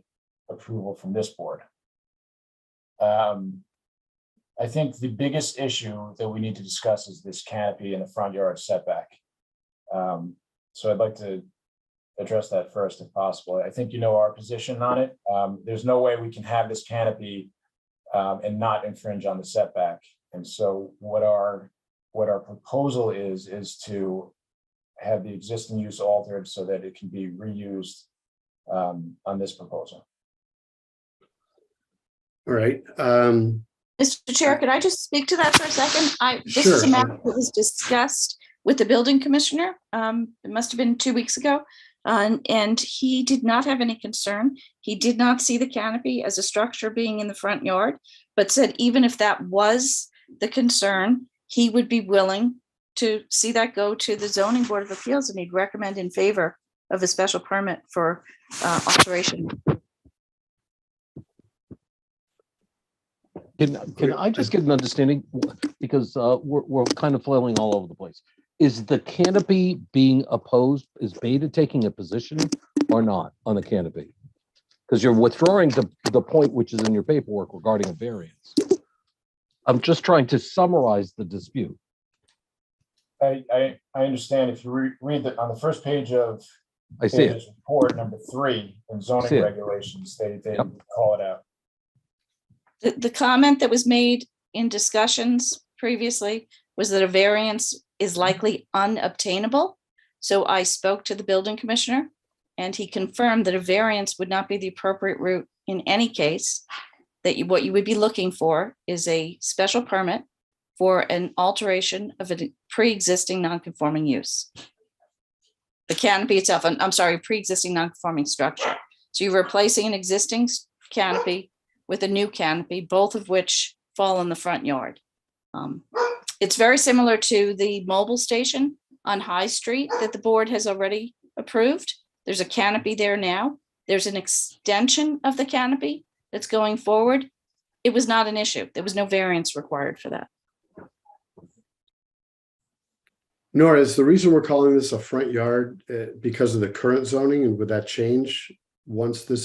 approval from this board. I think the biggest issue that we need to discuss is this canopy in the front yard setback. So I'd like to address that first if possible. I think our position on it. There's no way we can have this canopy and not infringe on the setback. And so what our proposal is to have the existing use altered so that it can be reused on this proposal. All right. Mr. Chair, could I just speak to that for a second? This Sure. is a matter that was discussed with the building commissioner. It must have been 2 weeks ago. And he did not have any concern. He did not see the canopy as a structure being in the front yard, but said even if that was the concern, he would be willing to see that go to the zoning board of appeals, and he'd recommend in favor of a special permit for alteration. Can I just get an understanding, because we're kind of flailing all over the place. Is the canopy being opposed? Is Beta taking a position or not on the canopy? Because you're withdrawing the point which is in your paperwork regarding a variance. I'm just trying to summarize the dispute. I understand. If you read on the first page of I see it. Beta's report, number 3 in zoning regulations, they Yep. call it out. The comment that was made in discussions previously was that a variance is likely unobtainable. So I spoke to the building commissioner and he confirmed that a variance would not be the appropriate route in any case, that what you would be looking for is a special permit for an alteration of a pre-existing non-conforming use. The canopy itself, I'm sorry, pre-existing non-conforming structure. So you're replacing an existing canopy with a new canopy, both of which fall in the front yard. It's very similar to the mobile station on High Street that the board has already approved. There's a canopy there now. There's an extension of the canopy that's going forward. It was not an issue. There was no variance required for that. Nora, is the reason we're calling this a front yard because of the current zoning, and would that change once the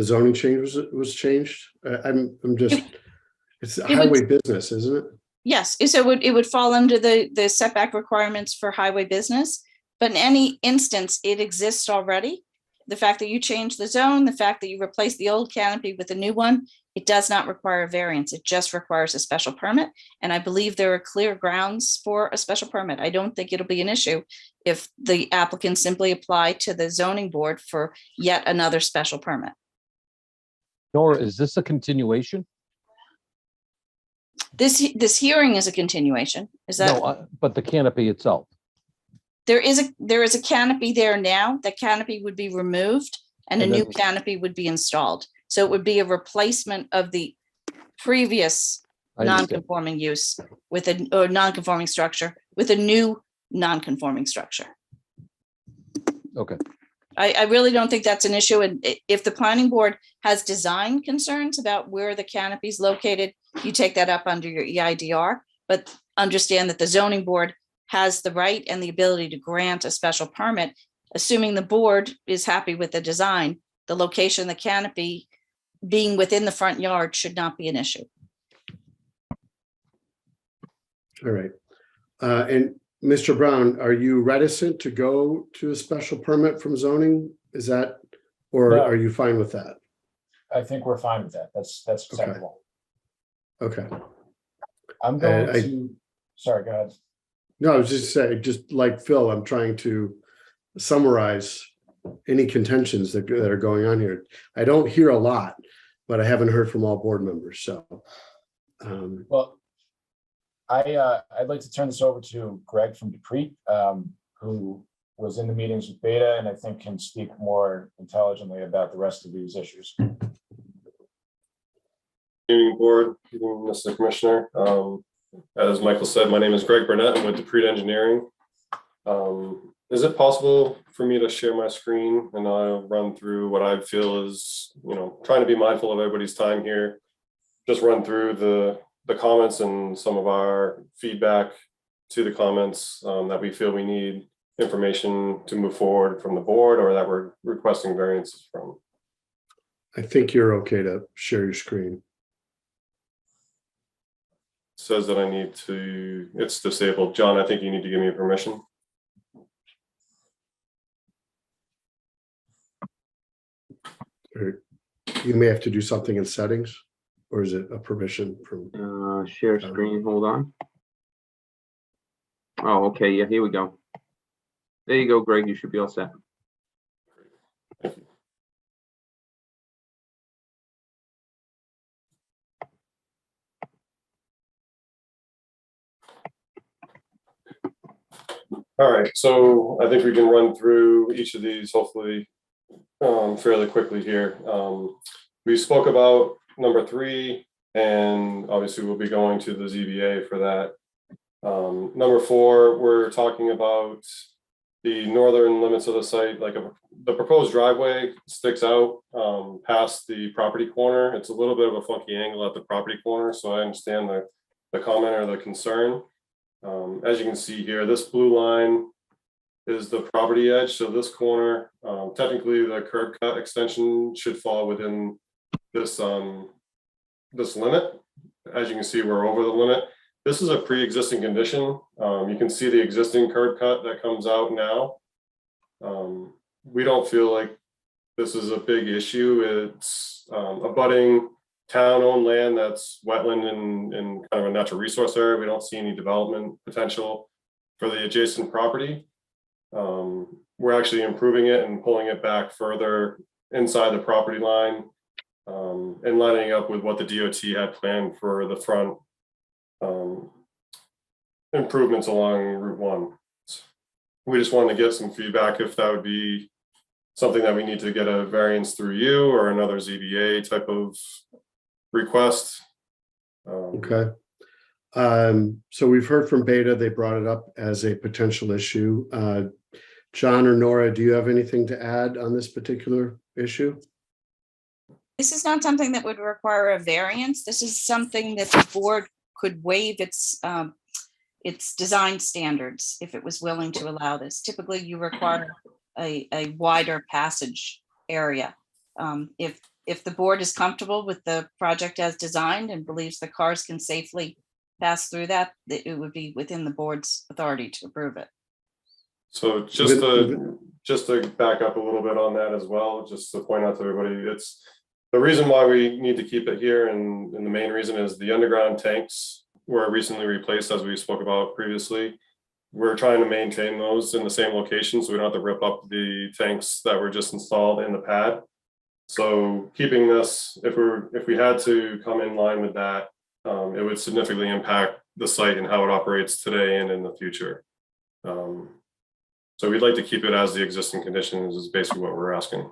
zoning change was changed? It's a highway business, isn't it? Yes, so it would fall under the setback requirements for highway business, but in any instance, it exists already. The fact that you change the zone, the fact that you replace the old canopy with a new one, it does not require a variance. It just requires a special permit. And I believe there are clear grounds for a special permit. I don't think it'll be an issue if the applicants simply apply to the zoning board for yet another special permit. Nora, is this a continuation? This hearing is a continuation. Is that? No, but the canopy itself. There is a canopy there now. The canopy would be removed and a new canopy would be installed. So it would be a replacement of the previous I understand. non-conforming use with or non-conforming structure with a new non-conforming structure. Okay, I really don't think that's an issue. And if the planning board has design concerns about where the canopy is located, you take that up under your EIDR, but understand that the zoning board has the right and the ability to grant a special permit, assuming the board is happy with the design. The location of the canopy being within the front yard should not be an issue. All right. And Mr. Brown, are you reticent to go to a special permit from zoning? Is that, or No. are you fine with that? I think we're fine with that. That's acceptable. Okay. I'm going I- to, sorry, go ahead. No, I was just saying, just like Phil, I'm trying to summarize any contentions that are going on here. I don't hear a lot, but I haven't heard from all board members, so. Well, I'd like to turn this over to Greg from Dupree, who was in the meetings with Beta and I think can speak more intelligently about the rest of these issues. Evening board, evening, Mr. Commissioner. As Michael said, my name is Greg Burnett. I'm with Dupree Engineering. Is it possible for me to share my screen and I'll run through what I feel is, trying to be mindful of everybody's time here. Just run through the comments and some of our feedback to the comments that we feel we need information to move forward from the board or that we're requesting variances from. I think you're okay to share your screen. Says that I need to, it's disabled. John, I think you need to give me permission. Or you may have to do something in settings, or is it a permission from? Share screen, hold on. Oh, okay, yeah, here we go. There you go, Greg, you should be all set. All right, so I think we can run through each of these hopefully fairly quickly here. We spoke about number 3, and obviously we'll be going to the ZBA for that. Number 4, we're talking about the northern limits of the site, like the proposed driveway sticks out past the property corner. It's a little bit of a funky angle at the property corner, so I understand the comment or the concern. As you can see here, this blue line is the property edge. So this corner, technically the curb cut extension should fall within this, this limit. As you can see, we're over the limit. This is a pre-existing condition. You can see the existing curb cut that comes out now. We don't feel like this is a big issue. It's abutting town-owned land that's wetland and kind of a natural resource area. We don't see any development potential for the adjacent property. We're actually improving it and pulling it back further inside the property line and lining up with what the DOT had planned for the front improvements along Route 1. We just wanted to get some feedback if that would be something that we need to get a variance through you or another ZBA type of request. Okay. So we've heard from Beta, they brought it up as a potential issue. John or Nora, do you have anything to add on this particular issue? This is not something that would require a variance. This is something that the board could waive its design standards if it was willing to allow this. Typically, you require a wider passage area. If the board is comfortable with the project as designed and believes the cars can safely pass through that, it would be within the board's authority to approve it. So just to back up a little bit on that as well, just to point out to everybody, it's the reason why we need to keep it here, and the main reason is the underground tanks were recently replaced, as we spoke about previously. We're trying to maintain those in the same location so we don't have to rip up the tanks that were just installed in the pad. So keeping this, if we had to come in line with that, it would significantly impact the site and how it operates today and in the future. So we'd like to keep it as the existing conditions is basically what we're asking.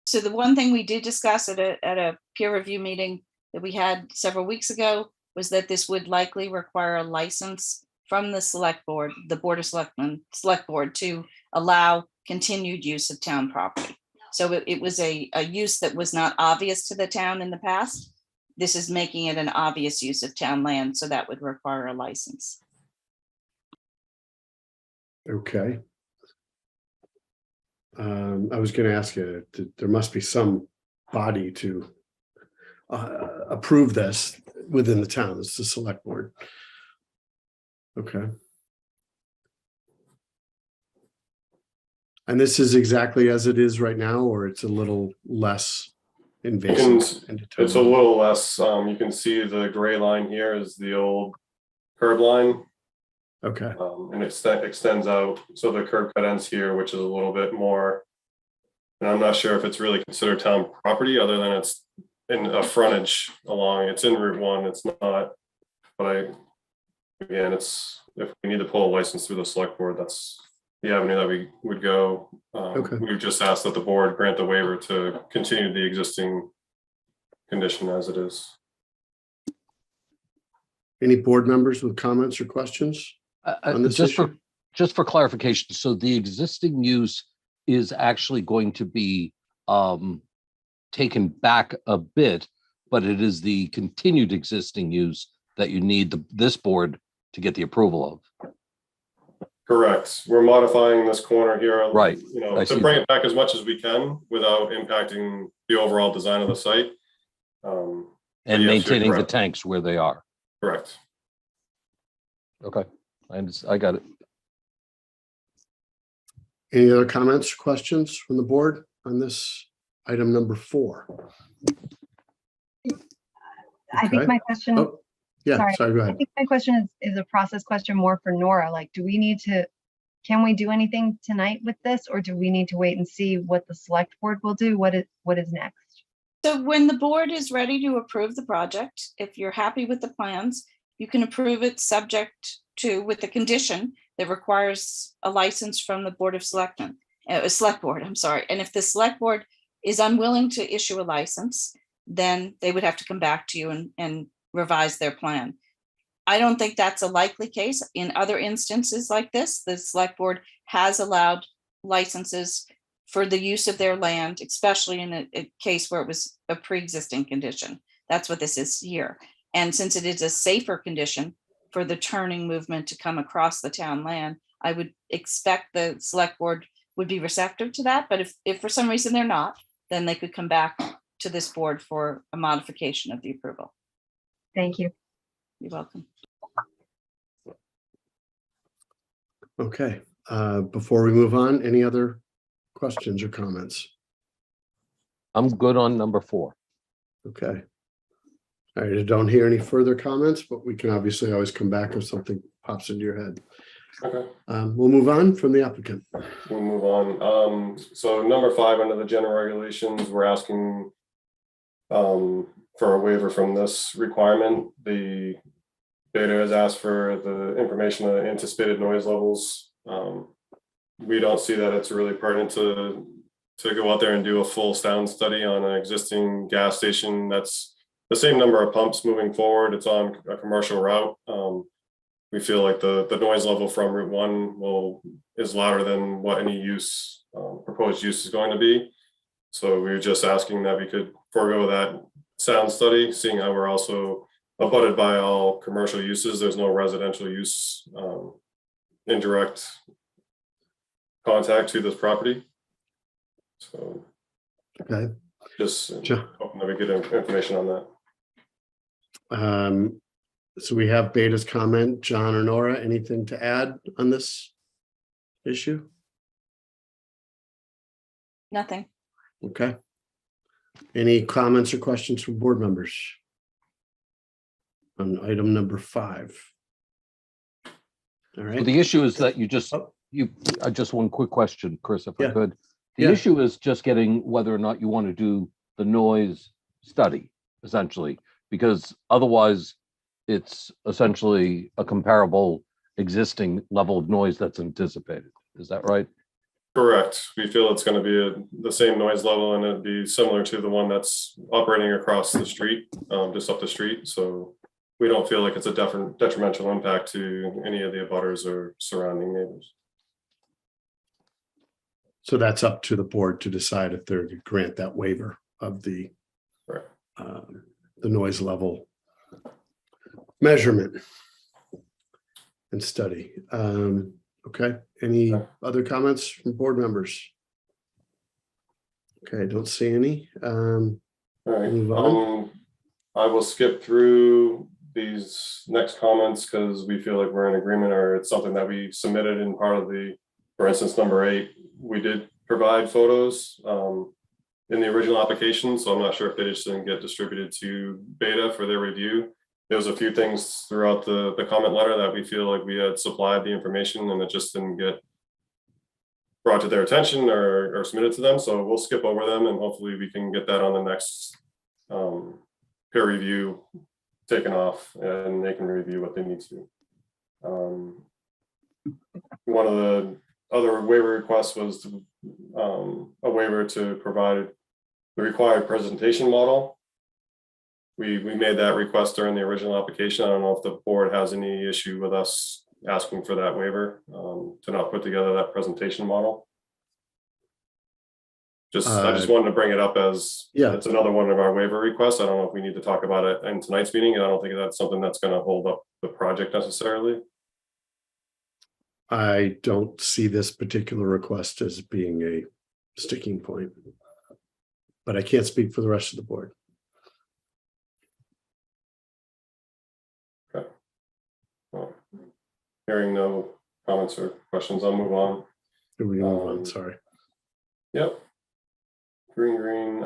So the one thing we did discuss at a peer review meeting that we had several weeks ago was that this would likely require a license from the select board, the Board of Selectmen, select board, to allow continued use of town property. So it was a use that was not obvious to the town in the past. This is making it an obvious use of town land, so that would require a license. Okay. I was going to ask you, there must be some body to approve this within the town. It's the select board. Okay. And this is exactly as it is right now, or it's a little less invasive? It's a little less, you can see the gray line here is the old curb line. Okay. And it extends out. So the curb cut ends here, which is a little bit more, and I'm not sure if it's really considered town property other than it's in a frontage along, it's in Route 1, it's not, but again, it's, if we need to pull a license through the select board, that's the avenue that we would go. Okay. We've just asked that the board grant the waiver to continue the existing condition as it is. Any board members with comments or questions on this issue? Just for clarification, so the existing use is actually going to be taken back a bit, but it is the continued existing use that you need this board to get the approval of. Correct. We're modifying this corner here, Right. To bring it back as much as we can without impacting the overall design of the site. And yes, you're maintaining the correct. tanks where they are. Correct. Okay, I got it. Any other comments or questions from the board on this item number 4? I think Okay. my question, Oh, yeah, sorry, go I ahead. think my question is a process question more for Nora. Like, can we do anything tonight with this, or do we need to wait and see what the select board will do? What is next? So when the board is ready to approve the project, if you're happy with the plans, you can approve it subject to, with the condition that requires a license from the Board of Selectmen, Select Board, I'm sorry. And if the Select Board is unwilling to issue a license, then they would have to come back to you and revise their plan. I don't think that's a likely case. In other instances like this, the Select Board has allowed licenses for the use of their land, especially in a case where it was a pre-existing condition. That's what this is here. And since it is a safer condition for the turning movement to come across the town land, I would expect the Select Board would be receptive to that. But if for some reason they're not, then they could come back to this board for a modification of the approval. Thank you. You're welcome. Okay, before we move on, any other questions or comments? I'm good on number 4. Okay. All right, I don't hear any further comments, but we can obviously always come back if something pops into your head. Okay. We'll move on from the applicant. We'll move on. So number 5 under the general regulations, we're asking for a waiver from this requirement. The bidder has asked for the information on anticipated noise levels. We don't see that it's really pertinent to go out there and do a full sound study on an existing gas station. That's the same number of pumps moving forward. It's on a commercial route. We feel like the noise level from Route 1 is louder than what any use, proposed use is going to be. So we were just asking that we could forego that sound study, seeing how we're also abutted by all commercial uses. There's no residential use, indirect contact to this property. So Okay. just Sure. hoping that we get information on that. So we have Beta's comment. John or Nora, anything to add on this issue? Nothing. Okay. Any comments or questions from board members on item number 5? All So right. the issue is that just one quick question, Chris, if I Yeah. could. The Yeah. issue is just getting whether or not you want to do the noise study, essentially, because otherwise it's essentially a comparable existing level of noise that's anticipated. Is that right? Correct. We feel it's going to be the same noise level, and it'd be similar to the one that's operating across the street, just up the street. So we don't feel like it's a detrimental impact to any of the abutters or surrounding neighbors. So that's up to the board to decide if they're to grant that waiver of the Right. the noise level measurement and study. Okay, any other comments from board members? Okay, I don't see any. All right, Move on. I will skip through these next comments because we feel like we're in agreement, or it's something that we submitted in part of the, for instance, number 8, we did provide photos in the original application. So I'm not sure if they just didn't get distributed to Beta for their review. There was a few things throughout the comment letter that we feel like we had supplied the information and it just didn't get brought to their attention or submitted to them. So we'll skip over them and hopefully we can get that on the next peer review taken off and they can review what they need to. One of the other waiver requests was a waiver to provide the required presentation model. We made that request during the original application. I don't know if the board has any issue with us asking for that waiver to not put together that presentation model. I just wanted to bring it up as it's another one of our waiver requests. I don't know if we need to talk about it in tonight's meeting. I don't think that's something that's going to hold up the project necessarily. I don't see this particular request as being a sticking point, but I can't speak for the rest of the board. Okay. Well, hearing no comments or questions, I'll move on. Here we go. Sorry. Yep. Green.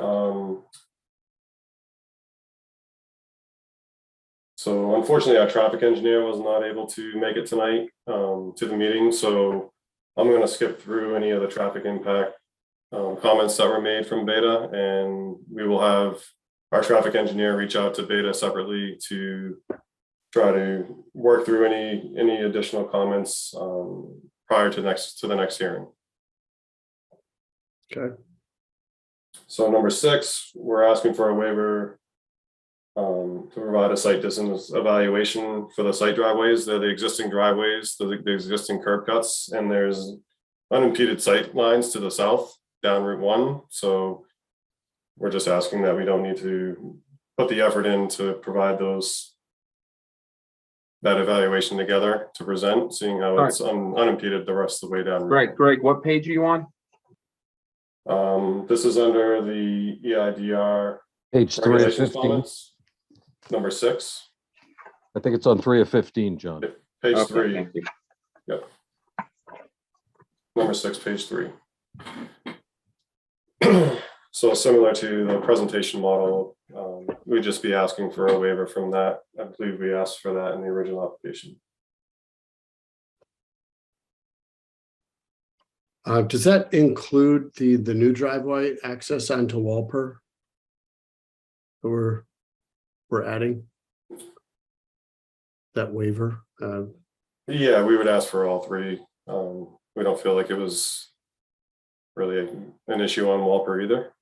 So unfortunately, our traffic engineer was not able to make it tonight to the meeting. So I'm going to skip through any of the traffic impact comments that were made from Beta, and we will have our traffic engineer reach out to Beta separately to try to work through any additional comments prior to the next hearing. Okay. So number 6, we're asking for a waiver to provide a site distance evaluation for the site driveways. They're the existing driveways, the existing curb cuts, and there's unimpeded sight lines to the south down Route 1. So we're just asking that we don't need to put the effort in to provide that evaluation together to present, seeing how it's unimpeded the rest of the way down. Greg, what page are you on? This is under the EIDR Page 3 of regulations 15. comments, number 6. I think it's on 3 of 15, John. Page Okay, 3. thank you. Yep. Number 6, page 3. So similar to the presentation model, we'd just be asking for a waiver from that. I believe we asked for that in the original application. Does that include the new driveway access onto Walper that we're adding that waiver? Yeah, we would ask for all 3. We don't feel like it was really an issue on Walper either.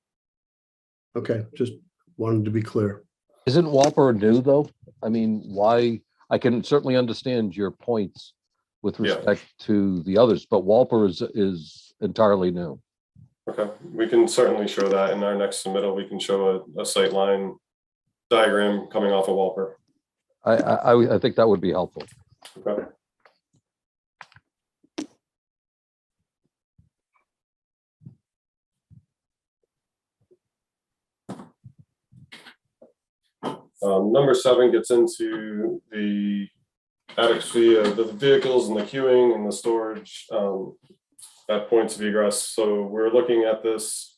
Okay, just wanted to be clear. Isn't Walper new though? I mean, why? I can certainly understand your points with respect to the others, but Walper is entirely new. Okay, we can certainly show that in our next submittal. We can show a sight line diagram coming off of Walper. I think that would be helpful. Okay. Number 7 gets into the attic fee of the vehicles and the queuing and the storage at points of egress. So we're looking at this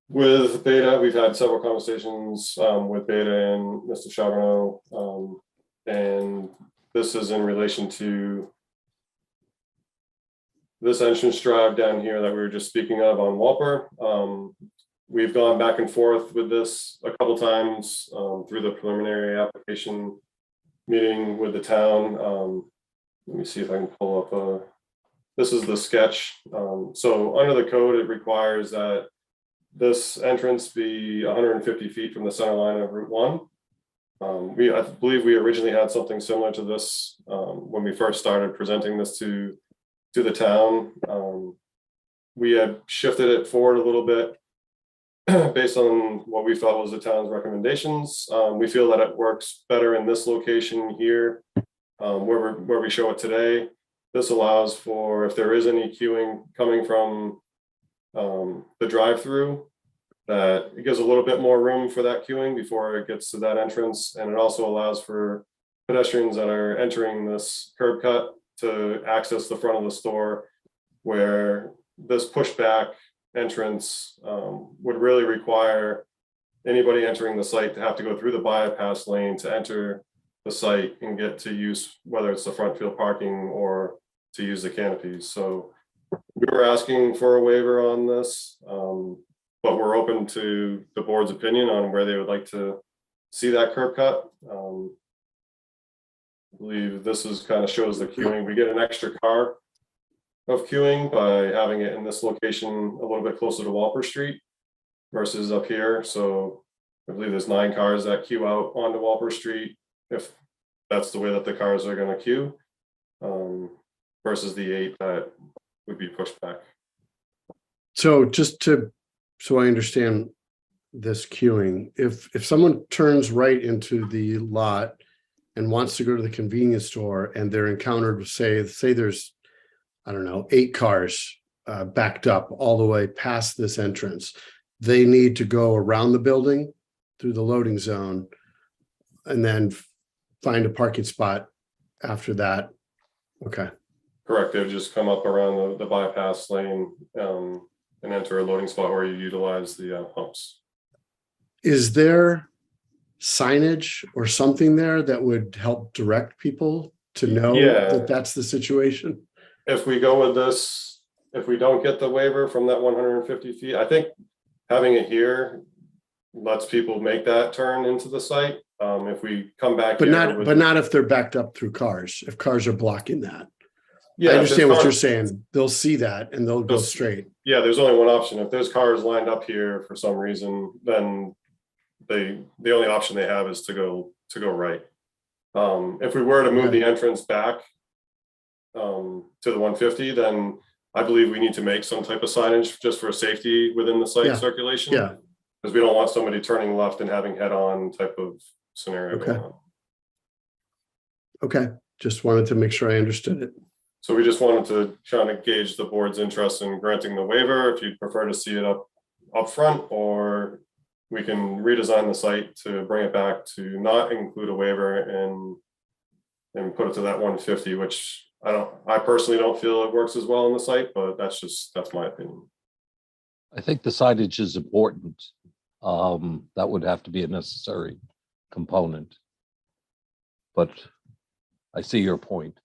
with Beta. We've had several conversations with Beta and Mr. Charbonneau, and this is in relation to this entrance drive down here that we were just speaking of on Walper. We've gone back and forth with this a couple times through the preliminary application meeting with the town. Let me see if I can pull up this is the sketch. So under the code, it requires that this entrance be 150 feet from the center line of Route 1. I believe we originally had something similar to this when we first started presenting this to the town. We had shifted it forward a little bit based on what we felt was the town's recommendations. We feel that it works better in this location here, where we show it today. This allows for, if there is any queuing coming from the drive-through, that it gives a little bit more room for that queuing before it gets to that entrance. And it also allows for pedestrians that are entering this curb cut to access the front of the store, where this pushback entrance would really require anybody entering the site to have to go through the bypass lane to enter the site and get to use, whether it's the front field parking or to use the canopies. So we were asking for a waiver on this, but we're open to the board's opinion on where they would like to see that curb cut. I believe this is kind of shows the queuing. We get an extra car of queuing by having it in this location a little bit closer to Walper Street versus up here. So I believe there's 9 cars that queue out onto Walper Street, if that's the way that the cars are going to queue, versus the 8 that would be pushed back. So so I understand this queuing, if someone turns right into the lot and wants to go to the convenience store and they're encountered with, say there's, I don't know, 8 cars backed up all the way past this entrance, they need to go around the building through the loading zone and then find a parking spot after that. Okay. Correct. They would just come up around the bypass lane and enter a loading spot where you utilize the humps. Is there signage or something there that would help direct people to know that that's the situation? If we go with this, if we don't get the waiver from that 150 feet, I think having it here lets people make that turn into the site. If we come back, but not if they're backed up through cars. If cars are blocking that. Yeah, I understand what you're saying. They'll see that and they'll go straight. Yeah, there's only one option. If there's cars lined up here for some reason, then the only option they have is to go right. If we were to move the entrance back to the 150, then I believe we need to make some type of signage just for safety within the site circulation. Yeah. Because we don't want somebody turning left and having head-on type of scenario going on. Okay. Just wanted to make sure I understood it. So we just wanted to try to gauge the board's interest in granting the waiver, if you'd prefer to see it up front, or we can redesign the site to bring it back to not include a waiver and put it to that 150, which I personally don't feel it works as well on the site, but that's my opinion. I think the signage is important. That would have to be a necessary component. But I see your point.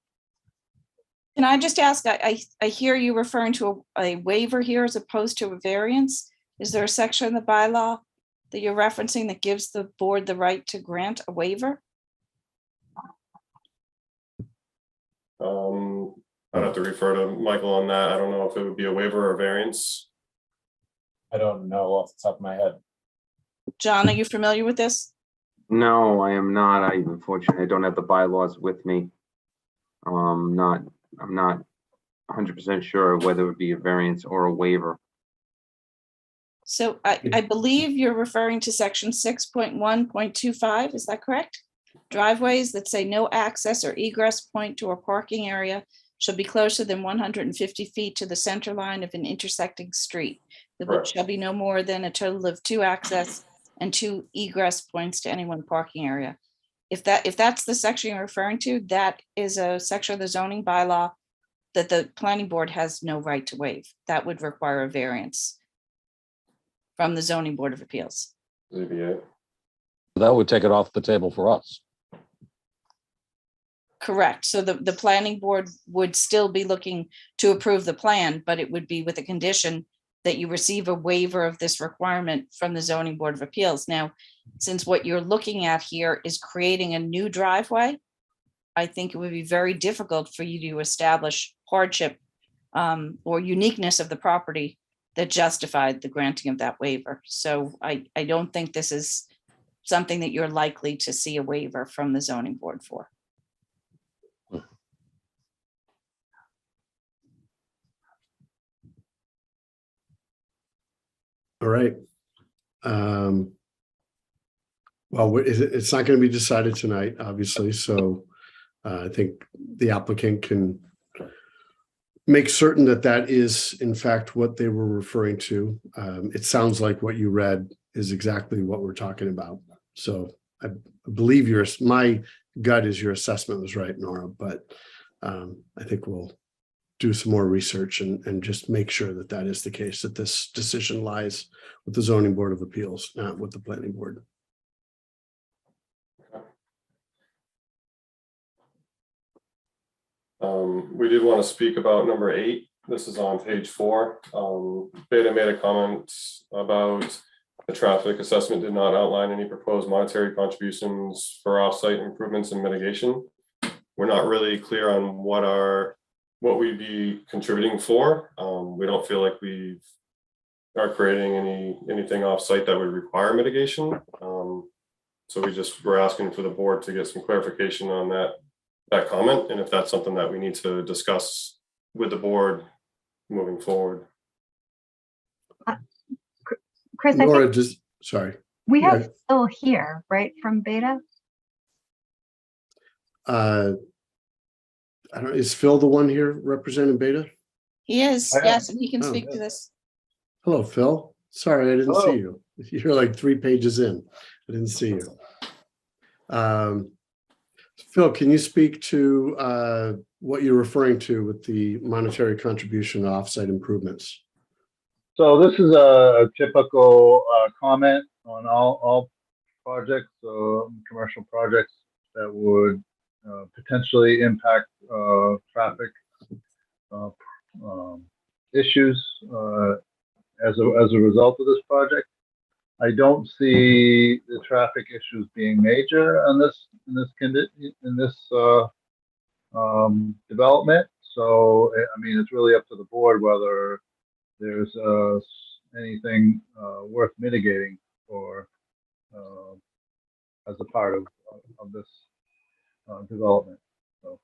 Can I just ask, I hear you referring to a waiver here as opposed to a variance. Is there a section in the bylaw that you're referencing that gives the board the right to grant a waiver? I'd have to refer to Michael on that. I don't know if it would be a waiver or variance. I don't know off the top of my head. John, are you familiar with this? No, I am not. Unfortunately, I don't have the bylaws with me. I'm not 100% sure whether it would be a variance or a waiver. So I believe you're referring to section 6.1.25, is that correct? Driveways that say no access or egress point to a parking area shall be closer than 150 feet to the center line of an intersecting street. The Correct. which shall be no more than a total of 2 access and 2 egress points to any one parking area. If that's the section you're referring to, that is a section of the zoning bylaw that the planning board has no right to waive. That would require a variance from the zoning board of appeals. ZBA. That would take it off the table for us. Correct. So the planning board would still be looking to approve the plan, but it would be with a condition that you receive a waiver of this requirement from the zoning board of appeals. Now, since what you're looking at here is creating a new driveway, I think it would be very difficult for you to establish hardship or uniqueness of the property that justified the granting of that waiver. So I don't think this is something that you're likely to see a waiver from the zoning board for. All right. Well, it's not going to be decided tonight, obviously, so I think the applicant can make certain that that is in fact what they were referring to. It sounds like what you read is exactly what we're talking about. So I believe my gut is your assessment was right, Nora, but I think we'll do some more research and just make sure that that is the case, that this decision lies with the Zoning Board of Appeals, not with the Planning Board. We did want to speak about number 8. This is on page 4. Beta made a comment about the traffic assessment did not outline any proposed monetary contributions for offsite improvements and mitigation. We're not really clear on what we'd be contributing for. We don't feel like we are creating anything offsite that would require mitigation. So we're asking for the board to get some clarification on that comment, and if that's something that we need to discuss with the board moving forward. Chris, Nora, I think sorry. we have Phil here, right, from Beta? I don't, is Phil the one here representing Beta? He is, I am. yes, and he can Oh, speak to yeah. this. Hello, Phil. Sorry, I didn't Hello. see you. You're like 3 pages in. I didn't see you. Phil, can you speak to what you're referring to with the monetary contribution to offsite improvements? So this is a typical comment on all projects, commercial projects that would potentially impact traffic issues as a result of this project. I don't see the traffic issues being major on in this development. So I mean, it's really up to the board whether there's anything worth mitigating or as a part of this development. So.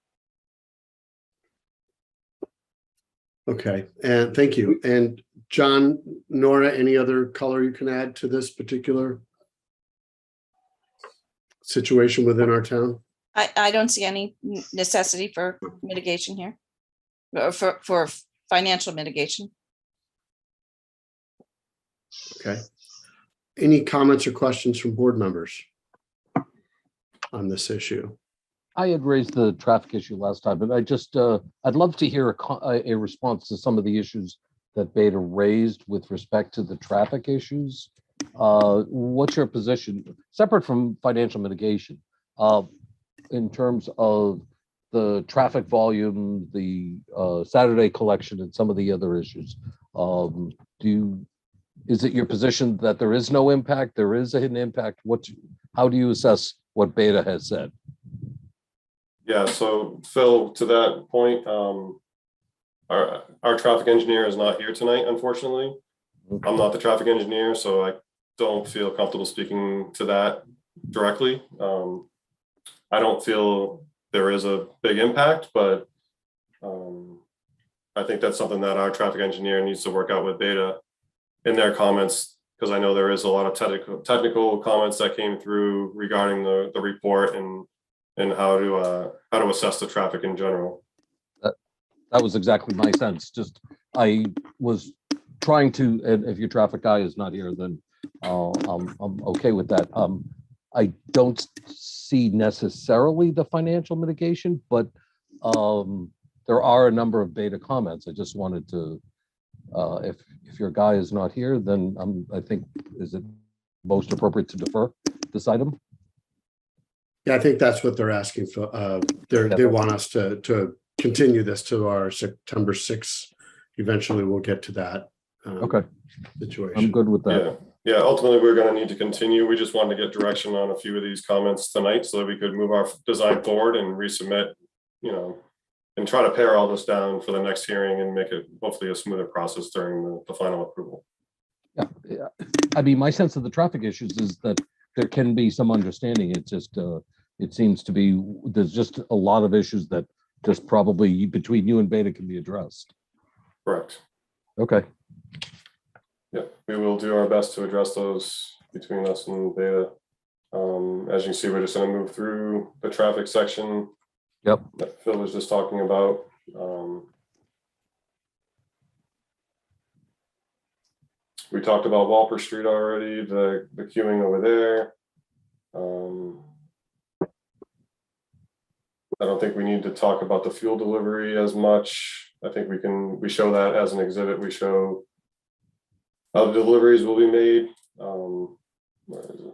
Okay, and thank you. And John, Nora, any other color you can add to this particular situation within our town? I don't see any necessity for mitigation here, or for financial mitigation. Okay. Any comments or questions from board members on this issue? I had raised the traffic issue last time, but I'd love to hear a response to some of the issues that Beta raised with respect to the traffic issues. What's your position, separate from financial mitigation, in terms of the traffic volume, the Saturday collection, and some of the other issues? Is it your position that there is no impact? There is an impact. How do you assess what Beta has said? Yeah, so Phil, to that point, our traffic engineer is not here tonight, unfortunately. I'm not the traffic engineer, so I don't feel comfortable speaking to that directly. I don't feel there is a big impact, but I think that's something that our traffic engineer needs to work out with Beta in their comments, because I know there is a lot of technical comments that came through regarding the report and how to assess the traffic in general. That was exactly my sense. Just I was trying to, and if your traffic guy is not here, then I'm okay with that. I don't see necessarily the financial mitigation, but there are a number of Beta comments. I just wanted to, if your guy is not here, then I think, is it most appropriate to defer this item? Yeah, I think that's what they're asking for. They want us to continue this to our September 6th. Eventually, we'll get to that Okay, situation. I'm good with that. Yeah. Ultimately, we're going to need to continue. We just wanted to get direction on a few of these comments tonight so that we could move our design forward and resubmit, and try to pare all this down for the next hearing and make it hopefully a smoother process during the final approval. Yeah. I mean, my sense of the traffic issues is that there can be some understanding. It's just, it seems to be, there's just a lot of issues that just probably between you and Beta can be addressed. Correct. Okay. Yeah, we will do our best to address those between us and Beta. As you can see, we're just going to move through the traffic section. Yep. That Phil was just talking about. We talked about Walper Street already, the queuing over there. I don't think we need to talk about the fuel delivery as much. I think we show that as an exhibit. We show how the deliveries will be made. Where is it?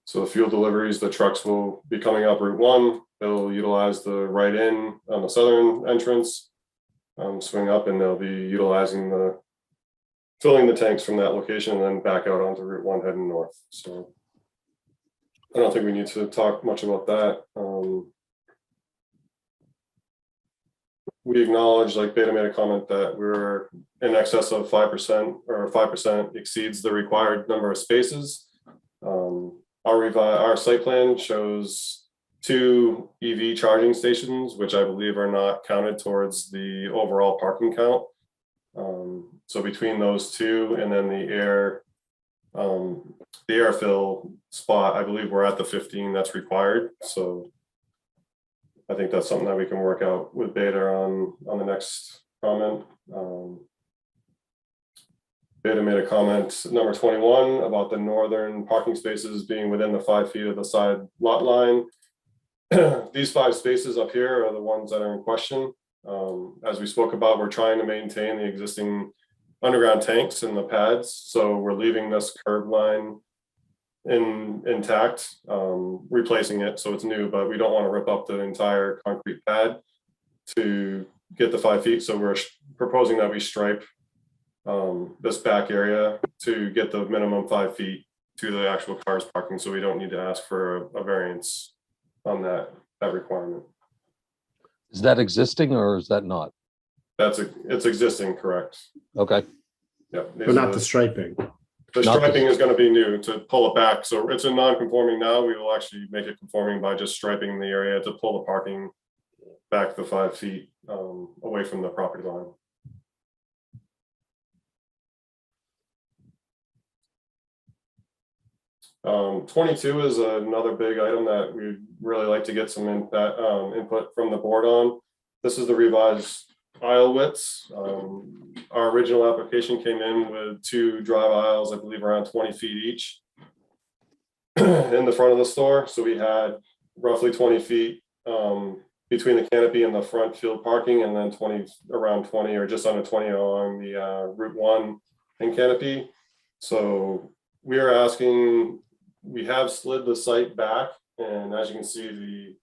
So the fuel deliveries, the trucks will be coming up Route 1. They'll utilize the right in on the southern entrance, swing up, and they'll be utilizing filling the tanks from that location and then back out onto Route 1 heading north. So I don't think we need to talk much about that. We acknowledge, like Beta made a comment, that we're in excess of 5% or 5% exceeds the required number of spaces. Our site plan shows 2 EV charging stations, which I believe are not counted towards the overall parking count. So between those 2 and then the air fill spot, I believe we're at the 15 that's required. So I think that's something that we can work out with Beta on the next comment. Beta made a comment, number 21, about the northern parking spaces being within the 5 feet of the side lot line. These 5 spaces up here are the ones that are in question. As we spoke about, we're trying to maintain the existing underground tanks in the pads. So we're leaving this curb line intact, replacing it so it's new, but we don't want to rip up the entire concrete pad to get the 5 feet. So we're proposing that we stripe this back area to get the minimum 5 feet to the actual cars parking. So we don't need to ask for a variance on that requirement. Is that existing or is that not? It's existing, correct. Okay. Yeah. But not the striping. The striping is going to be new to pull it back. So it's a non-conforming now. We will actually make it conforming by just striping the area to pull the parking back the 5 feet away from the property line. Um, 22 is another big item that we'd really like to get some input from the board on. This is the revised aisle widths. Our original application came in with 2 drive aisles, I believe around 20 feet each in the front of the store. So we had roughly 20 feet between the canopy and the front field parking, and then around 20 or just under 20 along the Route 1 and canopy. So we are asking, we have slid the site back, and as you can see,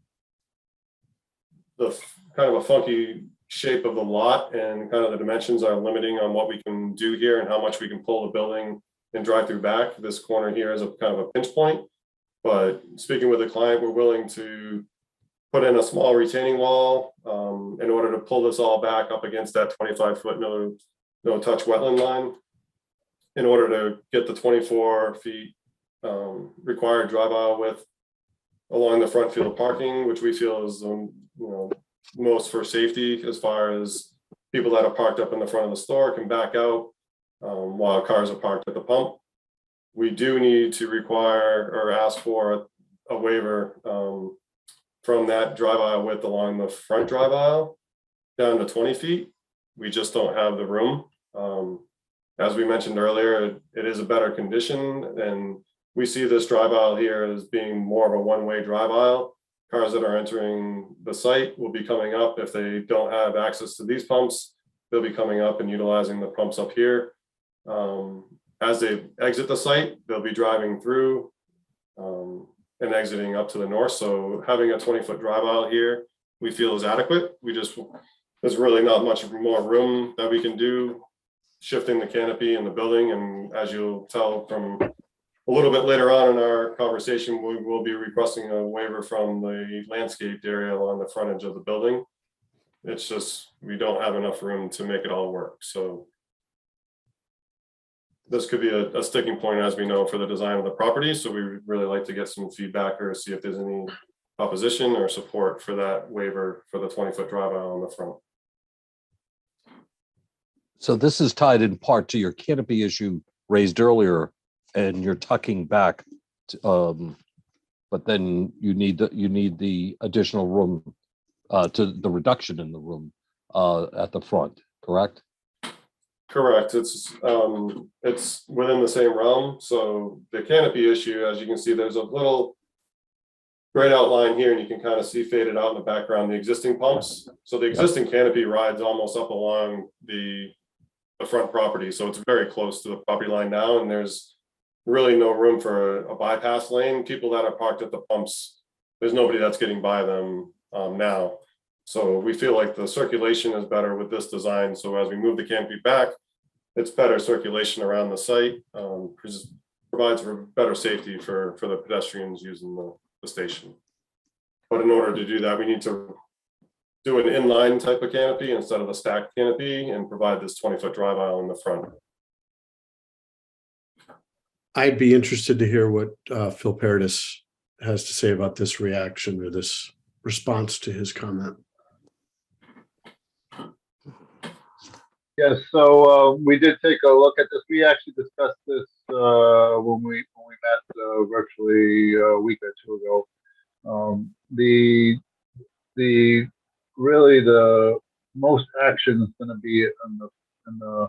the kind of a funky shape of the lot and kind of the dimensions are limiting on what we can do here and how much we can pull the building and drive through back. This corner here is a kind of a pinch point, but speaking with the client, we're willing to put in a small retaining wall in order to pull this all back up against that 25-foot no touch wetland line in order to get the 24 feet required drive aisle width along the front field parking, which we feel is most for safety, as far as people that are parked up in the front of the store can back out while cars are parked at the pump. We do need to require or ask for a waiver from that drive aisle width along the front drive aisle down to 20 feet. We just don't have the room. As we mentioned earlier, it is a better condition, and we see this drive aisle here as being more of a one-way drive aisle. Cars that are entering the site will be coming up. If they don't have access to these pumps, they'll be coming up and utilizing the pumps up here. As they exit the site, they'll be driving through and exiting up to the north. So having a 20-foot drive aisle here, we feel is adequate. There's really not much more room that we can do shifting the canopy in the building. And as you'll tell from a little bit later on in our conversation, we will be requesting a waiver from the landscaped area along the front edge of the building. It's just, we don't have enough room to make it all work. So this could be a sticking point, as we know, for the design of the property. So we would really like to get some feedback or see if there's any opposition or support for that waiver for the 20-foot drive aisle on the front. So this is tied in part to your canopy issue raised earlier, and you're tucking back, but then you need the additional room to the reduction in the room at the front, correct? Correct. It's within the same realm. So the canopy issue, as you can see, there's a little gray outline here, and you can kind of see faded out in the background the existing pumps. So the existing canopy rides almost up along the front property. So it's very close to the property line now, and there's really no room for a bypass lane. People that are parked at the pumps, there's nobody that's getting by them now. So we feel like the circulation is better with this design. So as we move the canopy back, it's better circulation around the site, provides for better safety for the pedestrians using the station. But in order to do that, we need to do an inline type of canopy instead of a stacked canopy and provide this 20-foot drive aisle in the front. I'd be interested to hear what Phil Paradis has to say about this reaction or this response to his comment. Yes, so we did take a look at this. We actually discussed this when we met virtually a week or two ago. Really the most action is going to be in the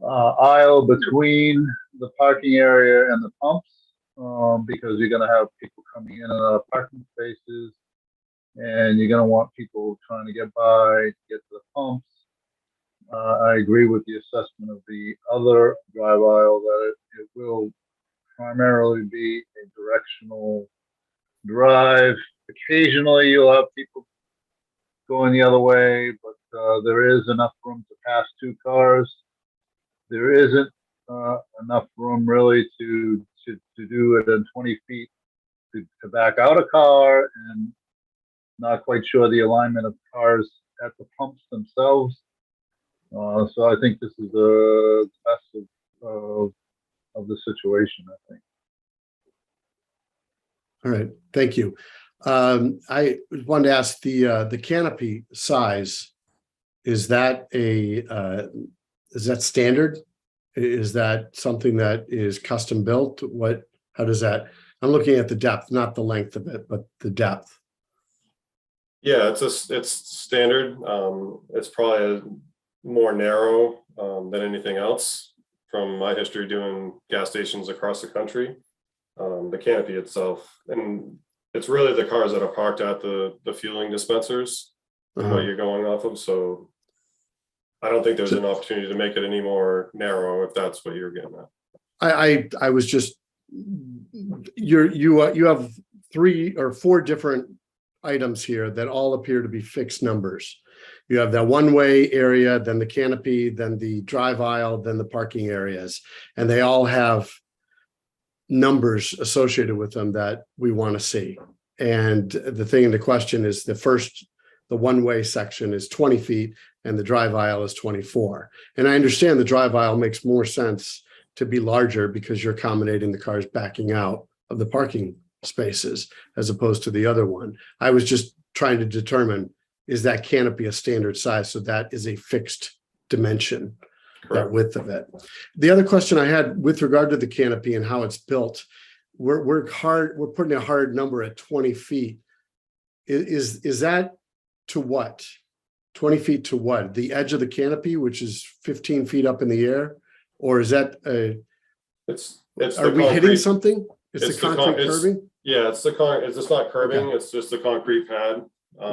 aisle between the parking area and the pumps, because you're going to have people coming in and out of parking spaces, and you're going to want people trying to get by to get to the pumps. I agree with the assessment of the other drive aisle that it will primarily be a directional drive. Occasionally you'll have people going the other way, but there is enough room to pass two cars. There isn't enough room really to do it in 20 feet to back out a car, and not quite sure the alignment of cars at the pumps themselves. So I think this is the best of the situation, I think. All right, thank you. I wanted to ask the canopy size. Is that standard? Is that something that is custom built? How does that? I'm looking at the depth, not the length of it, but the depth. Yeah, it's standard. It's probably more narrow than anything else from my history doing gas stations across the country. The canopy itself, and it's really the cars that are parked at the fueling dispensers what you're going off of. So I don't think there's an opportunity to make it any more narrow, if that's what you're getting at. I was just, you have 3 or 4 different items here that all appear to be fixed numbers. You have that one-way area, then the canopy, then the drive aisle, then the parking areas, and they all have numbers associated with them that we want to see. And the thing in the question is the one-way section is 20 feet and the drive aisle is 24. And I understand the drive aisle makes more sense to be larger because you're accommodating the cars backing out of the parking spaces as opposed to the other one. I was just trying to determine, is that canopy a standard size? So that is a fixed dimension, that width of it. The other question I had with regard to the canopy and how it's built, we're putting a hard number at 20 feet. Is that to what? 20 feet to what? The edge of the canopy, which is 15 feet up in the air? Or is that are we hitting something? It's the concrete curbing? Yeah, it's just not curbing, it's just the concrete pad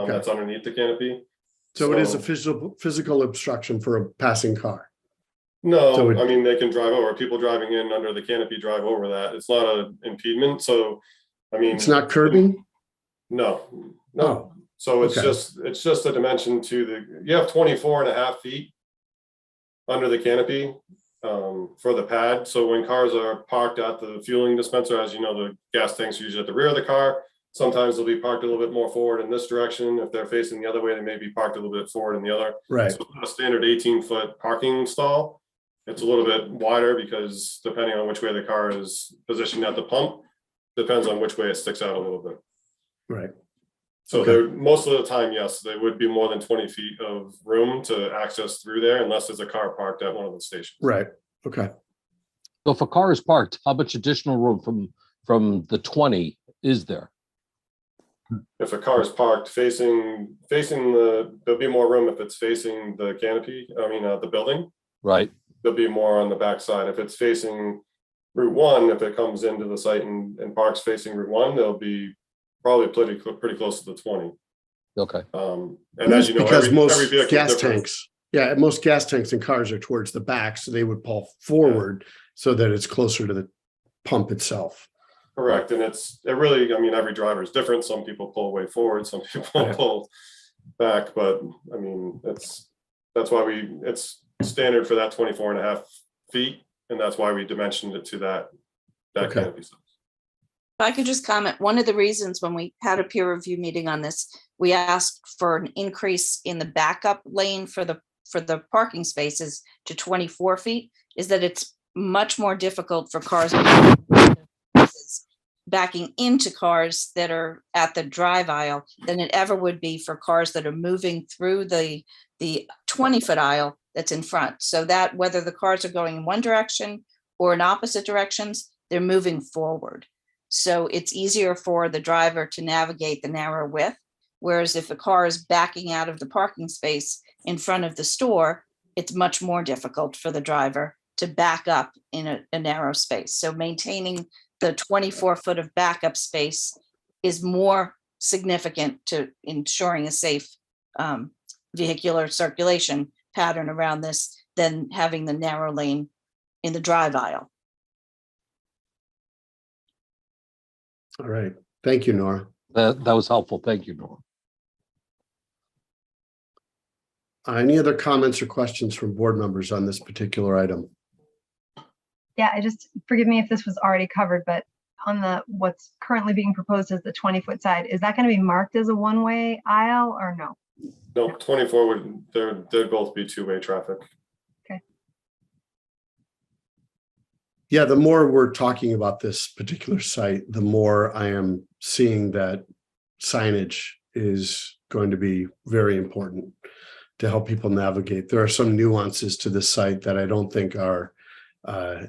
that's underneath the canopy. So it is a physical obstruction for a passing car. No, so I mean, they can drive over. People driving in under the canopy drive over that. It's not an impediment. So, I mean, it's not curbing. No. Oh, so it's just a dimension you have 24.5 feet under the canopy for the pad. So when cars are parked at the fueling dispenser, as you know, the gas tanks are usually at the rear of the car. Sometimes they'll be parked a little bit more forward in this direction. If they're facing the other way, they may be parked a little bit forward in the other. Right. So a standard 18-foot parking stall. It's a little bit wider because depending on which way the car is positioned at the pump, depends on which way it sticks out a little bit. Right. So Okay. there, most of the time, yes, there would be more than 20 feet of room to access through there unless there's a car parked at one of the stations. Right. Okay. So if a car is parked, how much additional room from the 20 is there? If a car is parked facing there'll be more room if it's facing the canopy, the building. Right. There'll be more on the backside. If it's facing Route 1, if it comes into the site and parks facing Route 1, there'll be probably pretty close to the 20. Okay. And as you know, because every most vehicle is gas different. tanks, yeah, most gas tanks and cars are towards the back, so they would pull forward so that it's closer to the pump itself. Correct. And it really, every driver is different. Some people pull way forward, some people pull back, but that's why it's standard for that 24.5 feet. And that's why we dimensioned it to that Okay. canopy size. If I could just comment, one of the reasons when we had a peer review meeting on this, we asked for an increase in the backup lane for the parking spaces to 24 feet, is that it's much more difficult for cars backing into cars that are at the drive aisle than it ever would be for cars that are moving through the 20-foot aisle that's in front. So that whether the cars are going in one direction or in opposite directions, they're moving forward. So it's easier for the driver to navigate the narrow width. Whereas if the car is backing out of the parking space in front of the store, it's much more difficult for the driver to back up in a narrow space. So maintaining the 24-foot of backup space is more significant to ensuring a safe vehicular circulation pattern around this than having the narrow lane in the drive aisle. All right. Thank you, Nora. That was helpful. Thank you, Norm. Any other comments or questions from board members on this particular item? Yeah, forgive me if this was already covered, but on what's currently being proposed as the 20-foot side, is that going to be marked as a one-way aisle or no? No, 24 they'd both be two-way traffic. Okay. Yeah, the more we're talking about this particular site, the more I am seeing that signage is going to be very important to help people navigate. There are some nuances to this site that I don't think are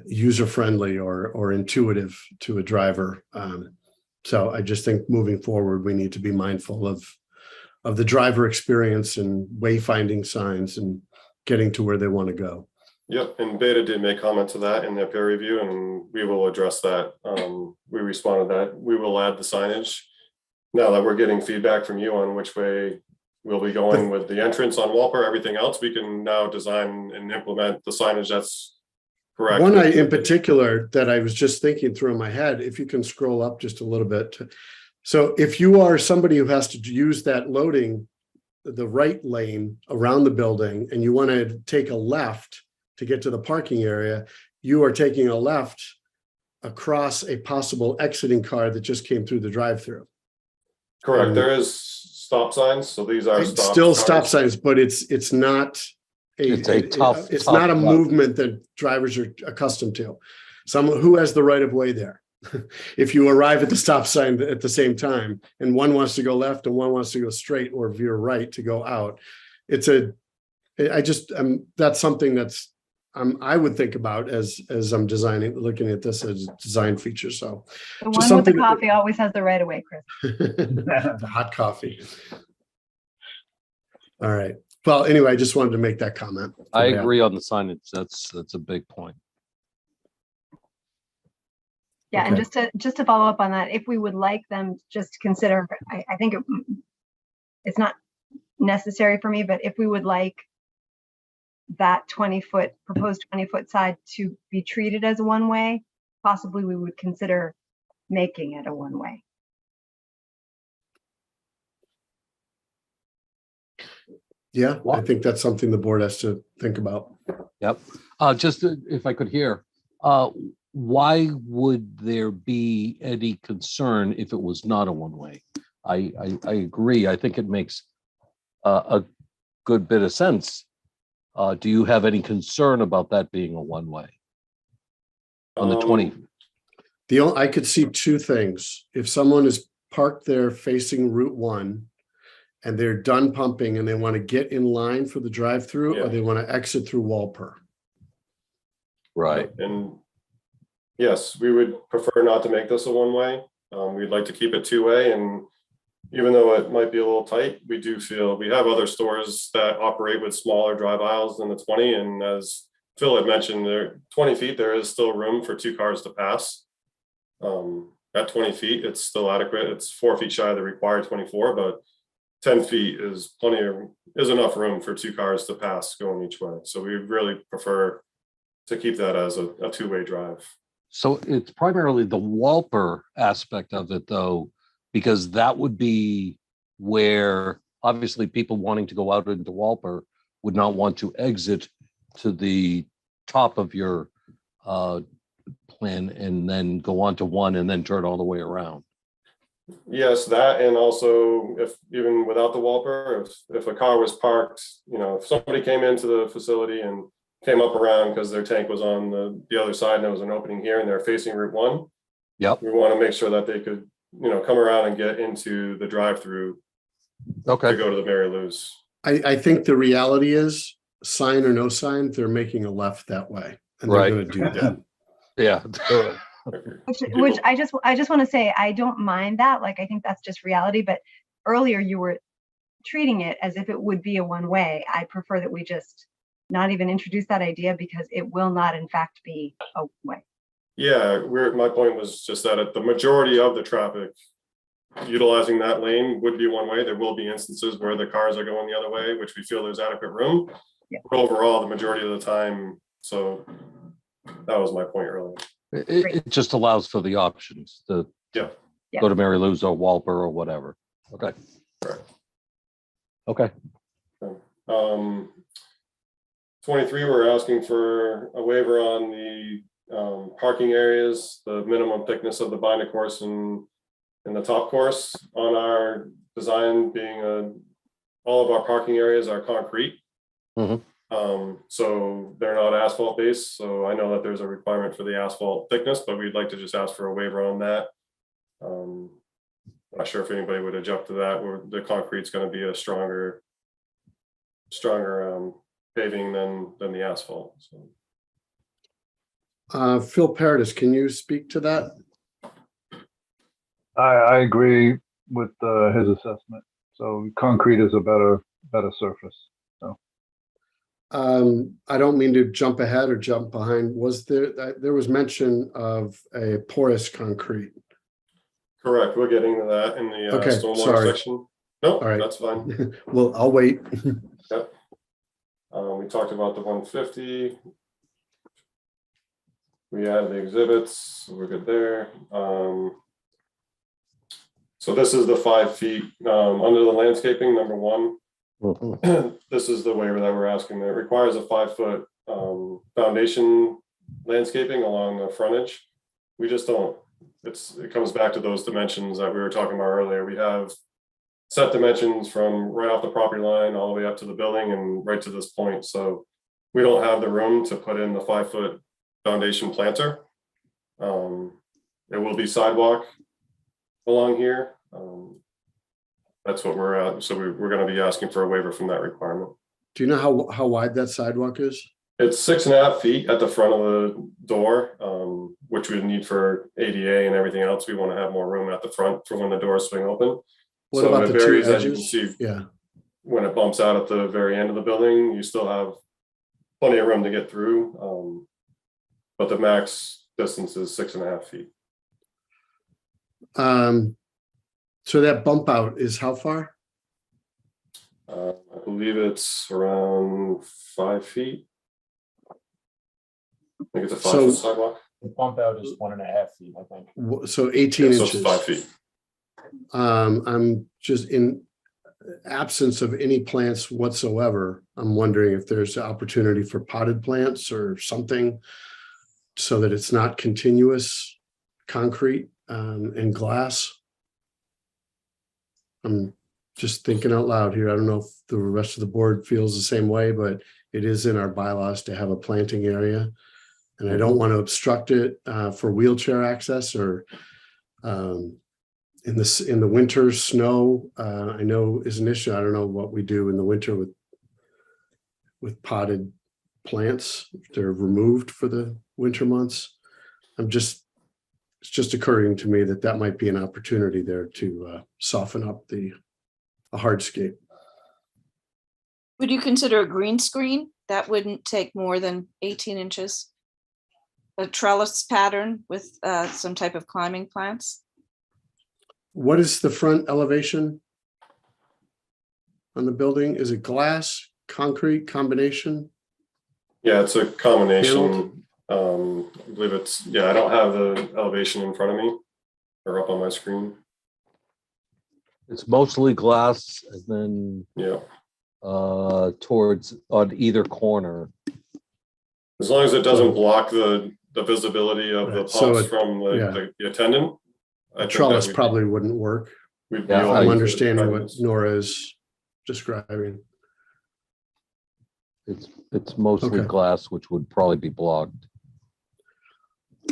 user-friendly or intuitive to a driver. So I just think moving forward, we need to be mindful of the driver experience and wayfinding signs and getting to where they want to go. Yep, and Beta did make comment to that in their peer review, and we will address that. We responded that we will add the signage. Now that we're getting feedback from you on which way we'll be going with the entrance on Walper, everything else, we can now design and implement the signage that's correct. One in particular that I was just thinking through in my head, if you can scroll up just a little bit. So if you are somebody who has to use that loading, the right lane around the building, and you want to take a left to get to the parking area, you are taking a left across a possible exiting car that just came through the drive-through. Correct. There is stop signs, so these are stop signs, but it's not it's not a movement that drivers are accustomed to. Someone who has the right of way there. If you arrive at the stop sign at the same time and one wants to go left and one wants to go straight or veer right to go out, that's something that's I would think about as I'm looking at this as a design feature. So the one with the coffee always has the right of way, Chris. The hot coffee. All right. Well, anyway, I just wanted to make that comment. I agree on the signage. That's a big point. Yeah, Okay. And just to follow up on that, if we would like them just to consider, I think it's not necessary for me, but if we would like that proposed 20-foot side to be treated as a one-way, possibly we would consider making it a one-way. Yeah, I think that's something the board has to think about. Yep. Just if I could hear, why would there be any concern if it was not a one-way? I agree. I think it makes a good bit of sense. Do you have any concern about that being a one-way on the 20? I could see two things. If someone is parked there facing Route 1 and they're done pumping and they want to get in line for the drive-through, or Yeah. they want to exit through Walper. Right. And yes, we would prefer not to make this a one-way. We'd like to keep it two-way, and even though it might be a little tight, we do feel we have other stores that operate with smaller drive aisles than the 20. And as Phil had mentioned, there 20 feet, there is still room for 2 cars to pass. At 20 feet, it's still adequate. It's 4 feet shy of the required 24, but 10 feet is enough room for 2 cars to pass going each way. So we really prefer to keep that as a two-way drive. So it's primarily the Walper aspect of it, though, because that would be where obviously people wanting to go out into Walper would not want to exit to the top of your plan and then go on to 1 and then turn all the way around. Yes, that, and also if even without the Walper, if a car was parked, if somebody came into the facility and came up around because their tank was on the other side and there was an opening here and they're facing Route 1. Yep. We want to make sure that they could, come around and get into the drive-through Okay. to go to the Mary Lou's. I think the reality is, sign or no sign, they're making a left that way, and they're Right. going to do that. Yeah. Which I just want to say, I don't mind that. Like, I think that's just reality. But earlier you were treating it as if it would be a one-way. I prefer that we just not even introduce that idea, because it will not in fact be a one-way. Yeah, my point was just that the majority of the traffic utilizing that lane would be one way. There will be instances where the cars are going the other way, which we feel there's adequate room. Yeah. But overall, the majority of the time, so that was my point earlier. It just allows for the options to Yeah. go to Mary Lou's or Walper or whatever. Okay. Correct. Okay. 23, we're asking for a waiver on the parking areas, the minimum thickness of the binder course and the top course on our design being all of our parking areas are concrete. Mhm. So they're not asphalt based. So I know that there's a requirement for the asphalt thickness, but we'd like to just ask for a waiver on that. Not sure if anybody would object to that, where the concrete's going to be a stronger paving than the asphalt. So. Phil Paradis, can you speak to that? I agree with his assessment. So concrete is a better surface. So I don't mean to jump ahead or jump behind. There was mention of a porous concrete? Correct. We're getting to that in the Okay, stormwater sorry. section. No, All right. That's fine. Well, I'll wait. Yep. We talked about the 150. We added the exhibits, so we're good there. So this is the 5 feet under the landscaping, number 1. Mhm. This is the waiver that we're asking. That requires a 5-foot foundation landscaping along the frontage. We just don't. It comes back to those dimensions that we were talking about earlier. We have set dimensions from right off the property line all the way up to the building and right to this point. So we don't have the room to put in the 5-foot foundation planter. There will be sidewalk along here. That's what we're at. So we're going to be asking for a waiver from that requirement. Do you know how wide that sidewalk is? It's 6.5 feet at the front of the door, which we need for ADA and everything else. We want to have more room at the front for when the doors swing open. What So about it the two varies, as you can edges? see. Yeah. When it bumps out at the very end of the building, you still have plenty of room to get through. But the max distance is 6.5 feet. So that bump out is how far? I believe it's around 5 feet. I think it's a 5-foot sidewalk. The bump out is 1.5 feet, I think. So 18 Yeah, so it's inches. 5 feet. I'm just in absence of any plants whatsoever. I'm wondering if there's an opportunity for potted plants or something so that it's not continuous concrete and glass. just thinking out loud here. I don't know if the rest of the board feels the same way, but it is in our bylaws to have a planting area. And I don't want to obstruct it for wheelchair access or in the winter, snow, I know is an issue. I don't know what we do in the winter with potted plants. If they're removed for the winter months. It's just occurring to me that might be an opportunity there to soften up a hardscape. Would you consider a green screen? That wouldn't take more than 18 inches. A trellis pattern with some type of climbing plants. What is the front elevation on the building? Is it glass, concrete, combination? Yeah, it's a combination. I believe I don't have the elevation in front of me or up on my screen. It's mostly glass, and then Yeah. towards on either corner. As long as it doesn't block the visibility of the Right, so pumps from the attendant. I think that Trellis probably wouldn't work. we'd be Yeah, open I'm to understanding what guidance. Nora is describing. It's mostly Okay. glass, which would probably be blocked.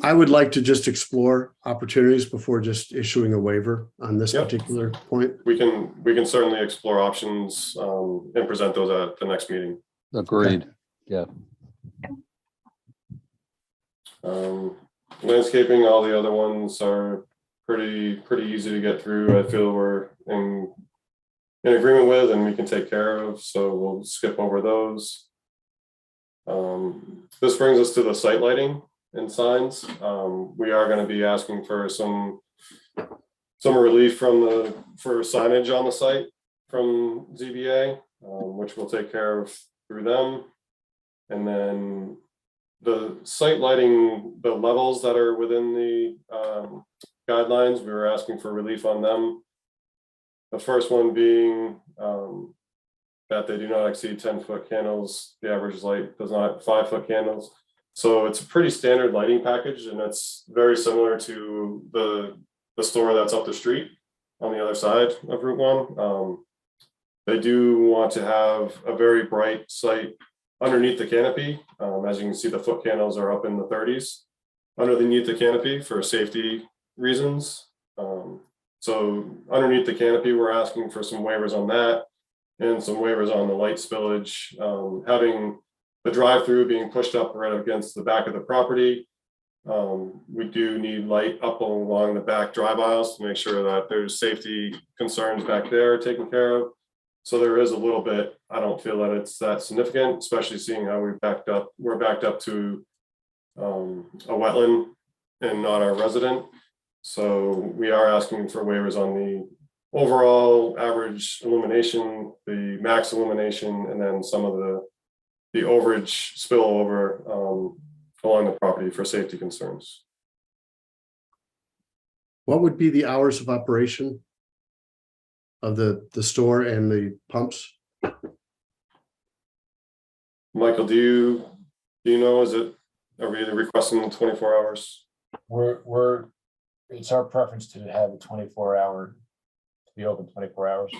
I would like to just explore opportunities before just issuing a waiver on this Yep. particular point. We can certainly explore options and present those at the next meeting. Agreed. Landscaping, all the other ones are pretty easy to get through. I feel we're in agreement with and we can take care of, so we'll skip over those. This brings us to the site lighting and signs. We are going to be asking for some relief for signage on the site from ZBA, which we'll take care of through them. And then the site lighting, the levels that are within the guidelines, we were asking for relief on them. The first one being that they do not exceed 10-foot candles. The average light does not 5-foot candles. So it's a pretty standard lighting package, and it's very similar to the store that's up the street on the other side of Route 1. They do want to have a very bright site underneath the canopy. As you can see, the foot candles are up in the 30s underneath the canopy for safety reasons. So underneath the canopy, we're asking for some waivers on that and some waivers on the light spillage. Having the drive-through being pushed up right against the back of the property. We do need light up along the back drive aisles to make sure that there's safety concerns back there taken care of. So there is a little bit, I don't feel that it's that significant, especially seeing how we're backed up to a wetland and not our resident. So we are asking for waivers on the overall average illumination, the max illumination, and then some of the overage spillover along the property for safety concerns. What would be the hours of operation of the store and the pumps? Michael, do you know, are we requesting 24 hours? It's our preference to have a 24-hour, to be open 24 hours.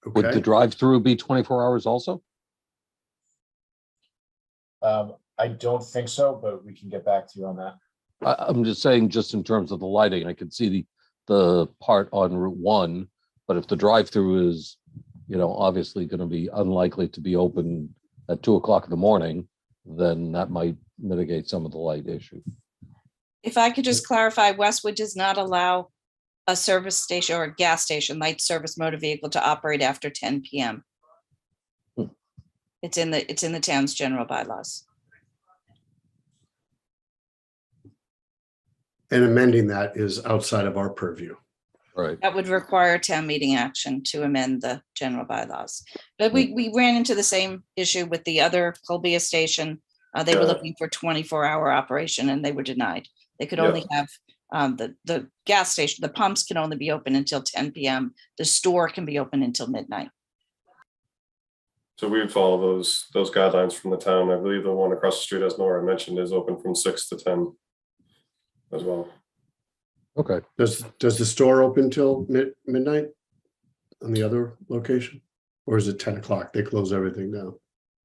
Would the Okay, drive-through be 24 hours also? I don't think so, but we can get back to you on that. I'm just saying, just in terms of the lighting, I could see the part on Route 1, but if the drive-through is, obviously going to be unlikely to be open at 2 o'clock in the morning, then that might mitigate some of the light issue. If I could just clarify, Westwood does not allow a service station or a gas station, light service motor vehicle to operate after 10 p.m. It's in the town's general bylaws. and amending that is outside of our purview. Right. That would require town meeting action to amend the general bylaws. But we ran into the same issue with the other Columbia station. They were Yeah. looking for 24-hour operation and they were denied. They could Yeah. only have the gas station, the pumps can only be open until 10 p.m. The store can be open until midnight. So we would follow those guidelines from the town. I believe the one across the street, as Nora mentioned, is open from 6 to 10 as well. Okay. Does the store open till midnight on the other location? Or is it 10 o'clock? They close everything down.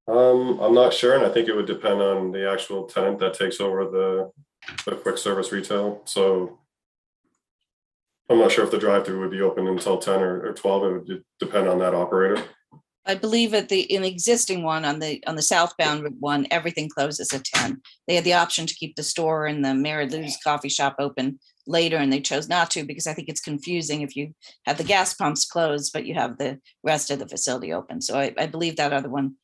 I'm not sure, and I think it would depend on the actual tenant that takes over the quick service retail. So I'm not sure if the drive-through would be open until 10 or 12. It would depend on that operator. I believe in the existing one on the southbound Route 1, everything closes at 10. They had the option to keep the store and the Mary Lou's coffee shop open later, and they chose not to because I think it's confusing if you have the gas pumps closed, but you have the rest of the facility open. So I believe that other one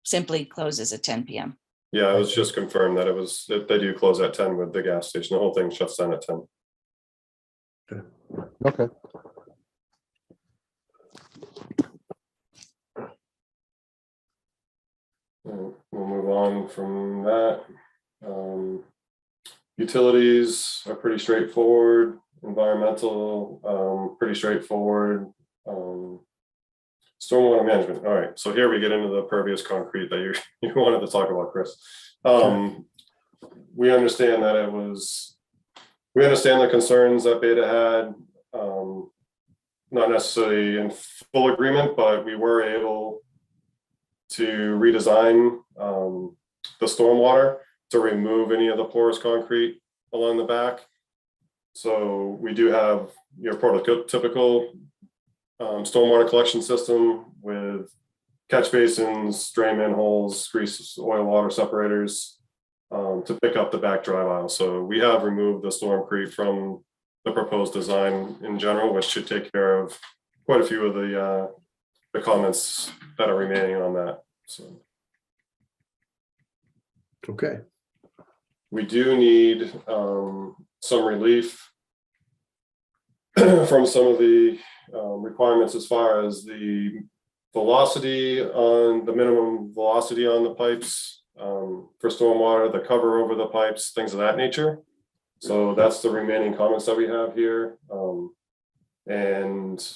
simply closes at 10 p.m. Yeah, it was just confirmed that they do close at 10 with the gas station. The whole thing shuts down at 10. Okay. We'll move on from that. Utilities are pretty straightforward. Environmental, pretty straightforward. Stormwater management. All right, so here we get into the pervious concrete that you wanted to talk about, Chris. We understand that we understand the concerns that Beta had. Not necessarily in full agreement, but we were able to redesign the stormwater to remove any of the porous concrete along the back. So we do have your prototypical stormwater collection system with catch basins, drain manholes, grease, oil, water separators to pick up the back drive aisle. So we have removed the stormcrete from the proposed design in general, which should take care of quite a few of the comments that are remaining on that. So. Okay. We do need some relief from some of the requirements as far as the velocity on the minimum velocity on the pipes for stormwater, the cover over the pipes, things of that nature. So that's the remaining comments that we have here. And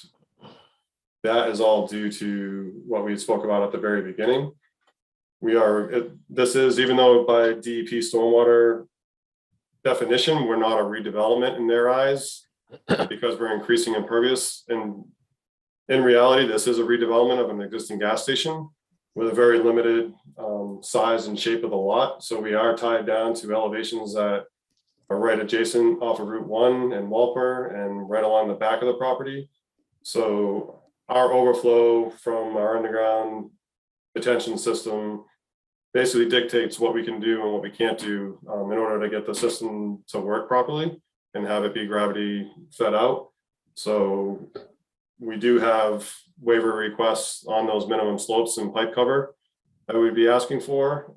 that is all due to what we spoke about at the very beginning. This is, even though by DEP stormwater definition, we're not a redevelopment in their eyes because we're increasing impervious. And in reality, this is a redevelopment of an existing gas station with a very limited size and shape of the lot. So we are tied down to elevations that are right adjacent off of Route 1 and Walper and right along the back of the property. So our overflow from our underground detention system basically dictates what we can do and what we can't do in order to get the system to work properly and have it be gravity fed out. So we do have waiver requests on those minimum slopes and pipe cover that we'd be asking for.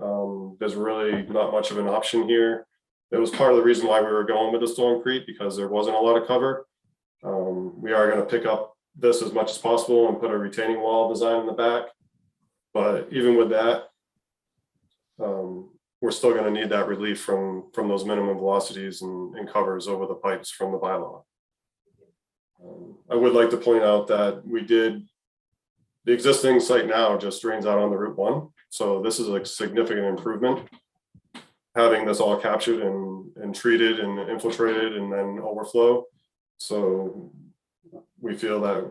There's really not much of an option here. It was part of the reason why we were going with the stormcrete, because there wasn't a lot of cover. We are going to pick up this as much as possible and put a retaining wall design in the back. But even with that, we're still going to need that relief from those minimum velocities and covers over the pipes from the bylaw. I would like to point out that the existing site now just drains out on the Route 1. So this is a significant improvement, having this all captured and treated and infiltrated and then overflow. So we feel that,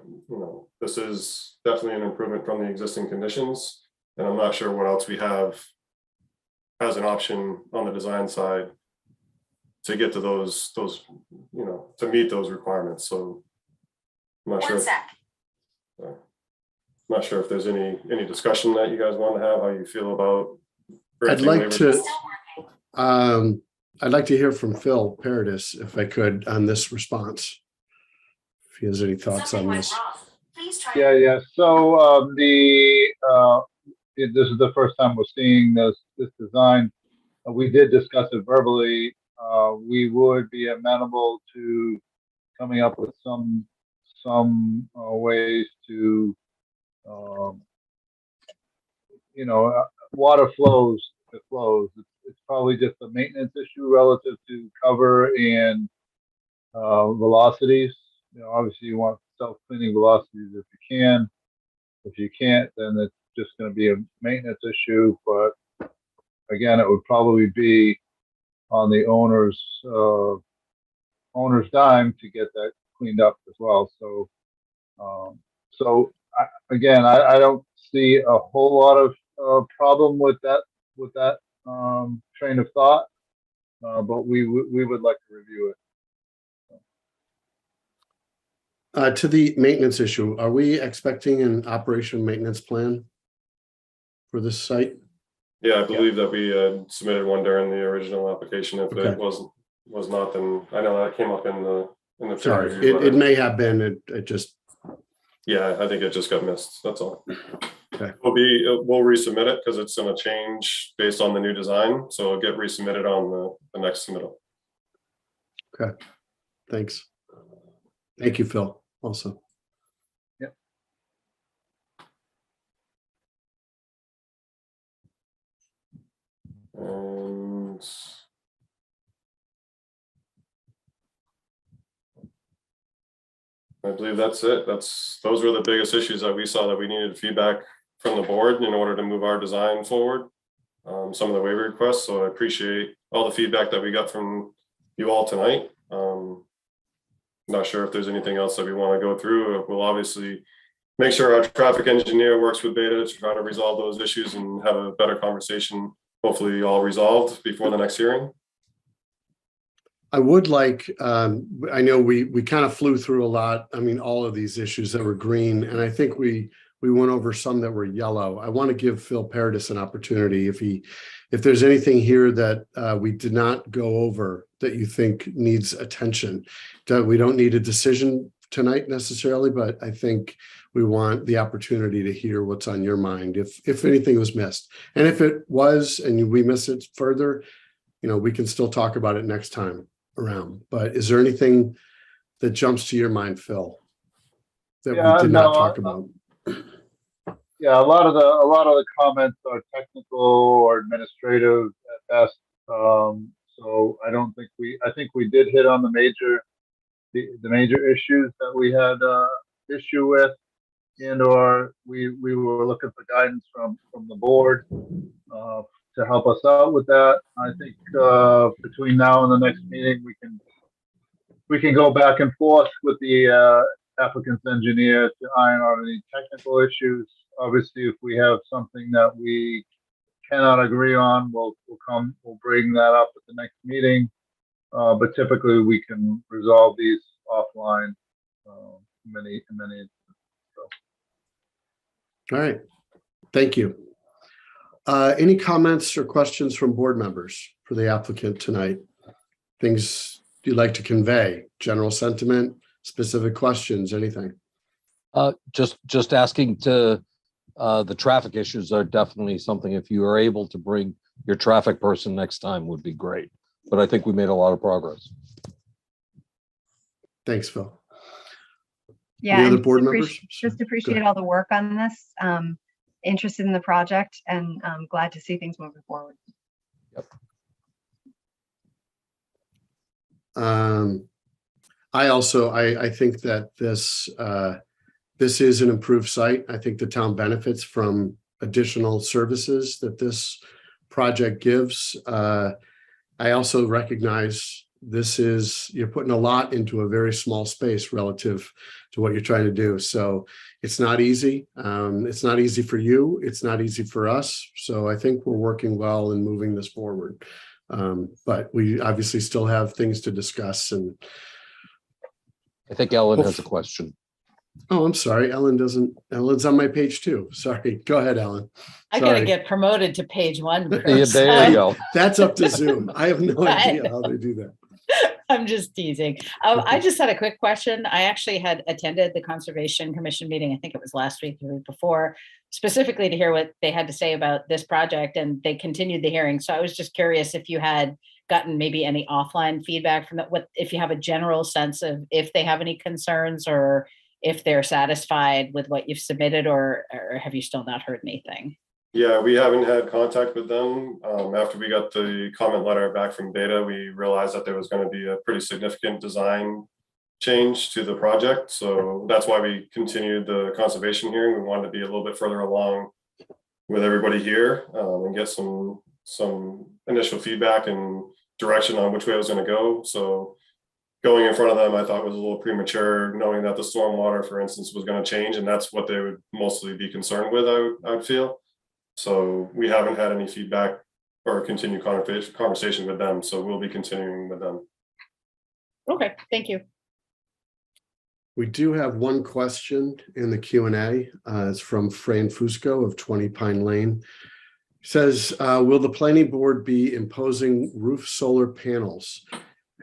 this is definitely an improvement from the existing conditions. And I'm not sure what else we have as an option on the design side to get to those, to meet those requirements. So I'm not sure. I'm not sure if there's any discussion that you guys want to have, how you feel about. I'd like to hear from Phil Paradis, if I could, on this response. If he has any thoughts on this. Yeah. So this is the first time we're seeing this design. We did discuss it verbally. We would be amenable to coming up with some ways to, water flows. It flows. It's probably just a maintenance issue relative to cover and velocities. Obviously you want self-cleaning velocities if you can. If you can't, then it's just going to be a maintenance issue. But again, it would probably be on the owner's owner's dime to get that cleaned up as well. So, again, I don't see a whole lot of problem with that train of thought, but we would like to review it. To the maintenance issue, are we expecting an operation maintenance plan for this site? Yeah, I believe that we submitted one during the original application. If Okay. it was not, then I know that came up in the peer Sorry, review it letter. may have been, it just, Yeah, I think it just got missed. That's all. Okay. We'll resubmit it because it's going to change based on the new design. So it'll get resubmitted on the next submittal. okay, thanks. Thank you, Phil, also. Yep. And I believe that's it. Those were the biggest issues that we saw that we needed feedback from the board in order to move our design forward. Some of the waiver requests. So I appreciate all the feedback that we got from you all tonight. Not sure if there's anything else that we want to go through. We'll obviously make sure our traffic engineer works with Beta to try to resolve those issues and have a better conversation, hopefully all resolved before the next hearing. I would like, I know we kind of flew through a lot. I mean, all of these issues that were green, and I think we went over some that were yellow. I want to give Phil Paradis an opportunity if there's anything here that we did not go over that you think needs attention. We don't need a decision tonight necessarily, but I think we want the opportunity to hear what's on your mind if anything was missed. And if it was and we miss it further, we can still talk about it next time around. But is there anything that jumps to your mind, Phil, that we did not talk about? Yeah, a lot of the comments are technical or administrative at best. So I think we did hit on the major issues that we had issue with, and/or we were looking for guidance from the board to help us out with that. I think between now and the next meeting, we can go back and forth with the applicant's engineer to iron out any technical issues. Obviously, if we have something that we cannot agree on, we'll bring that up at the next meeting. But typically, we can resolve these offline. Many. So. All right, thank you. Any comments or questions from board members for the applicant tonight? Things you'd like to convey, general sentiment, specific questions, anything? Just asking to, the traffic issues are definitely something, if you are able to bring your traffic person next time would be great. But I think we made a lot of progress. Thanks, Phil. Yeah, Any other and board members? just appreciate all the work on this. Interested in the project, and I'm glad to see things moving forward. Yep. I think that this is an improved site. I think the town benefits from additional services that this project gives. I also recognize you're putting a lot into a very small space relative to what you're trying to do. So it's not easy. It's not easy for you. It's not easy for us. So I think we're working well in moving this forward. But we obviously still have things to discuss. And I think Ellen has a question. oh, I'm sorry. Ellen's on my page too. Sorry. Go ahead, Ellen. I gotta get promoted to page one. Yeah, Chris. there you go. That's up to Zoom. I have no idea how they do that. I'm just teasing. I just had a quick question. I actually had attended the Conservation Commission meeting, I think it was last week or the week before, specifically to hear what they had to say about this project, and they continued the hearing. So I was just curious if you had gotten maybe any offline feedback from that, if you have a general sense of if they have any concerns or if they're satisfied with what you've submitted, or have you still not heard anything? Yeah, we haven't had contact with them. After we got the comment letter back from Beta, we realized that there was going to be a pretty significant design change to the project. So that's why we continued the conservation hearing. We wanted to be a little bit further along with everybody here and get some initial feedback and direction on which way it was going to go. So going in front of them, I thought was a little premature, knowing that the stormwater, for instance, was going to change, and that's what they would mostly be concerned with, I would feel. So we haven't had any feedback or continued conversation with them, so we'll be continuing with them. Okay, thank you. We do have one question in the Q&A. It's from Fran Fusco of 20 Pine Lane. Says, will the planning board be imposing roof solar panels?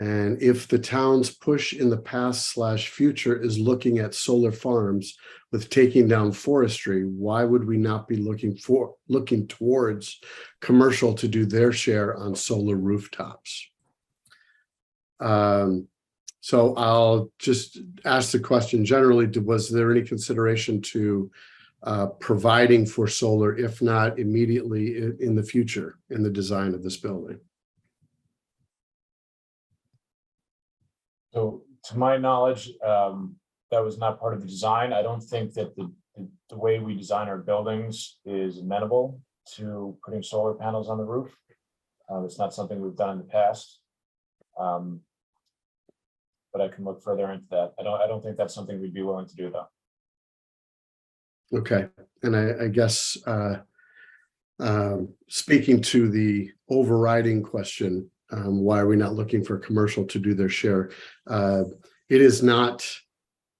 And if the town's push in the past/future is looking at solar farms with taking down forestry, why would we not be looking towards commercial to do their share on solar rooftops? So I'll just ask the question generally, was there any consideration to providing for solar, if not immediately in the future, in the design of this building? So to my knowledge, that was not part of the design. I don't think that the way we design our buildings is amenable to putting solar panels on the roof. It's not something we've done in the past. But I can look further into that. I don't think that's something we'd be willing to do, though. Okay, and I guess speaking to the overriding question, why are we not looking for commercial to do their share? It is not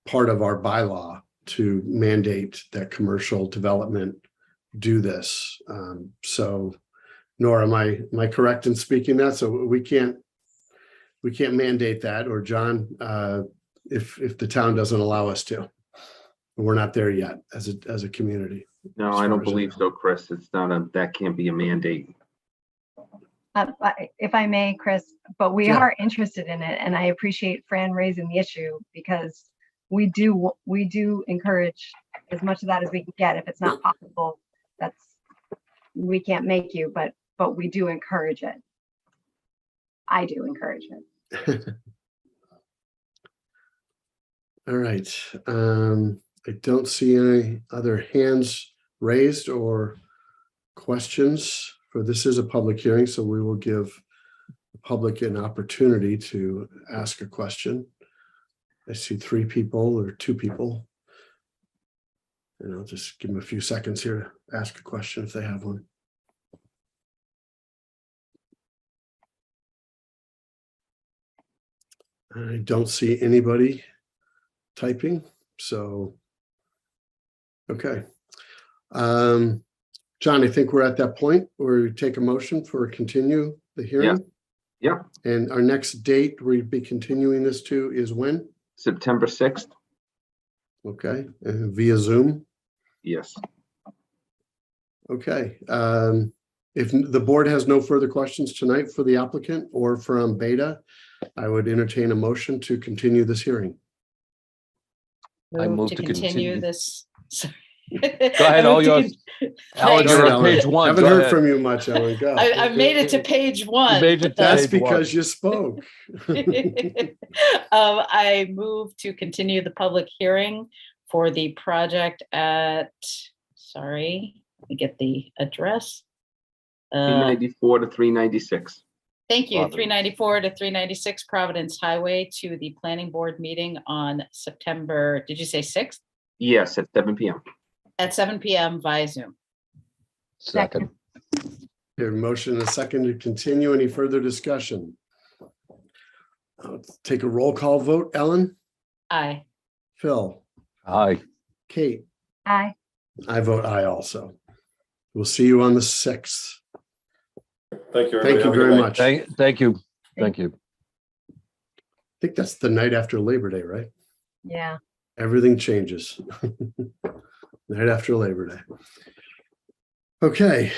part of our bylaw to mandate that commercial development do this. So, nor am I correct in speaking that? So we can't mandate that, or John, if the town doesn't allow us to. We're not there yet as a community. No, I don't believe so, Chris. It's not that can't be a mandate. If I may, Chris, but we Yeah. are interested in it, and I appreciate Fran raising the issue, because we do encourage as much of that as we can get. If it's not possible, we can't make you, but we do encourage it. I do encourage it. All right. I don't see any other hands raised or questions. For this is a public hearing, so we will give the public an opportunity to ask a question. I see 3 people or 2 people. And I'll just give them a few seconds here to ask a question if they have one. I don't see anybody typing, so, okay. John, I think we're at that point where we take a motion for continue the hearing. Yeah. And our next date we'd be continuing this to is when? September 6th. Okay, and via Zoom. Yes. Okay. If the board has no further questions tonight for the applicant or from Beta, I would entertain a motion to continue this hearing. I Move move to to continue continue. this. Sorry. Go ahead, all yours. Alan, Go you're ahead, on page Ellen. 1. Haven't Go heard ahead. from you much, Ellen. Go. I've made it to page 1. You made it to That's page 1. because you spoke. I move to continue the public hearing for the project at, sorry, let me get the address. 394 to 396. Thank you. Providence. 394 to 396 Providence Highway to the planning board meeting on September, did you say 6th? Yes, at 7 p.m. At 7 p.m. via Zoom. Second. Here, motion and a second to continue. Any further discussion? I'll take a roll call vote. Ellen, Aye. Phil, Aye. Kate, Aye. I vote aye also. We'll see you on the 6th. Thank you. Thank you very much. Thank you. Thank you. I think that's the night after Labor Day, right? Yeah. Everything changes. Night after Labor Day. Okay.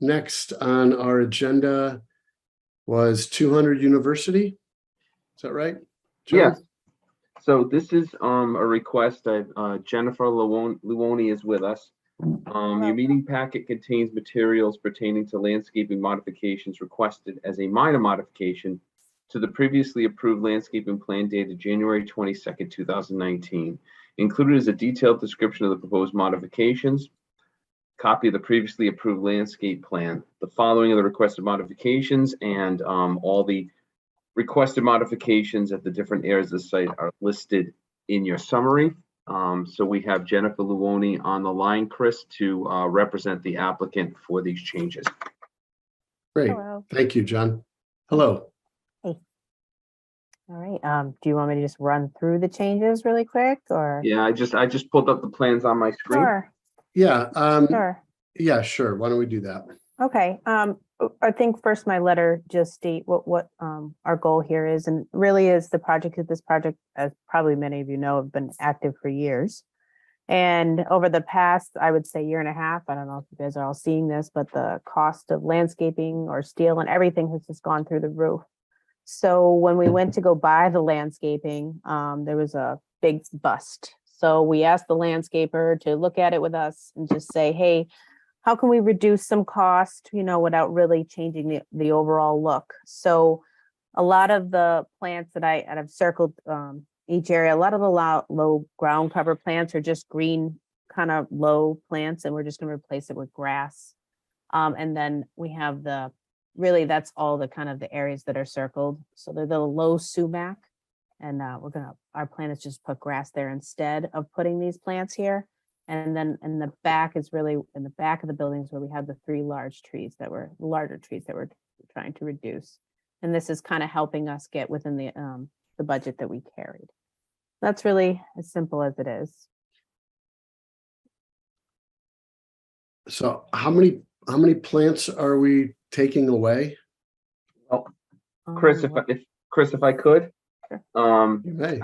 Next on our agenda was 200 University. Is that right? John? Yes. So this is a request that Jennifer Luoni is with us. Your meeting packet contains materials pertaining to landscaping modifications requested as a minor modification to the previously approved landscaping plan dated January 22nd, 2019. Included is a detailed description of the proposed modifications, copy of the previously approved landscape plan, the following of the requested modifications, and all the requested modifications at the different areas of the site are listed in your summary. So we have Jennifer Luoni on the line, Chris, to represent the applicant for these changes. Great. Hello. Thank you, John. Hello. All right, do you want me to just run through the changes really quick or? Yeah, I just pulled up the plans on my screen. Sure, Yeah. sure. Yeah, sure. Why don't we do that? Okay, I think first my letter just state what our goal here is, and really is this project, as probably many of you know, have been active for years. And over the past, I would say 1.5 years, I don't know if you guys are all seeing this, but the cost of landscaping or steel and everything has just gone through the roof. So when we went to go buy the landscaping, there was a big bust. So we asked the landscaper to look at it with us and just say, hey, how can we reduce some cost, without really changing the overall look? So a lot of the plants that I've circled each area, a lot of the low ground cover plants are just green, kind of low plants, and we're just going to replace it with grass. And then we have really that's all the kind of the areas that are circled. So they're the low sumac, and our plan is just put grass there instead of putting these plants here. And then in the back of the buildings where we have the 3 larger trees that we're trying to reduce. And this is kind of helping us get within the budget that we carried. That's really as simple as it is. So how many plants are we taking away? Well, Chris, if I could, You may.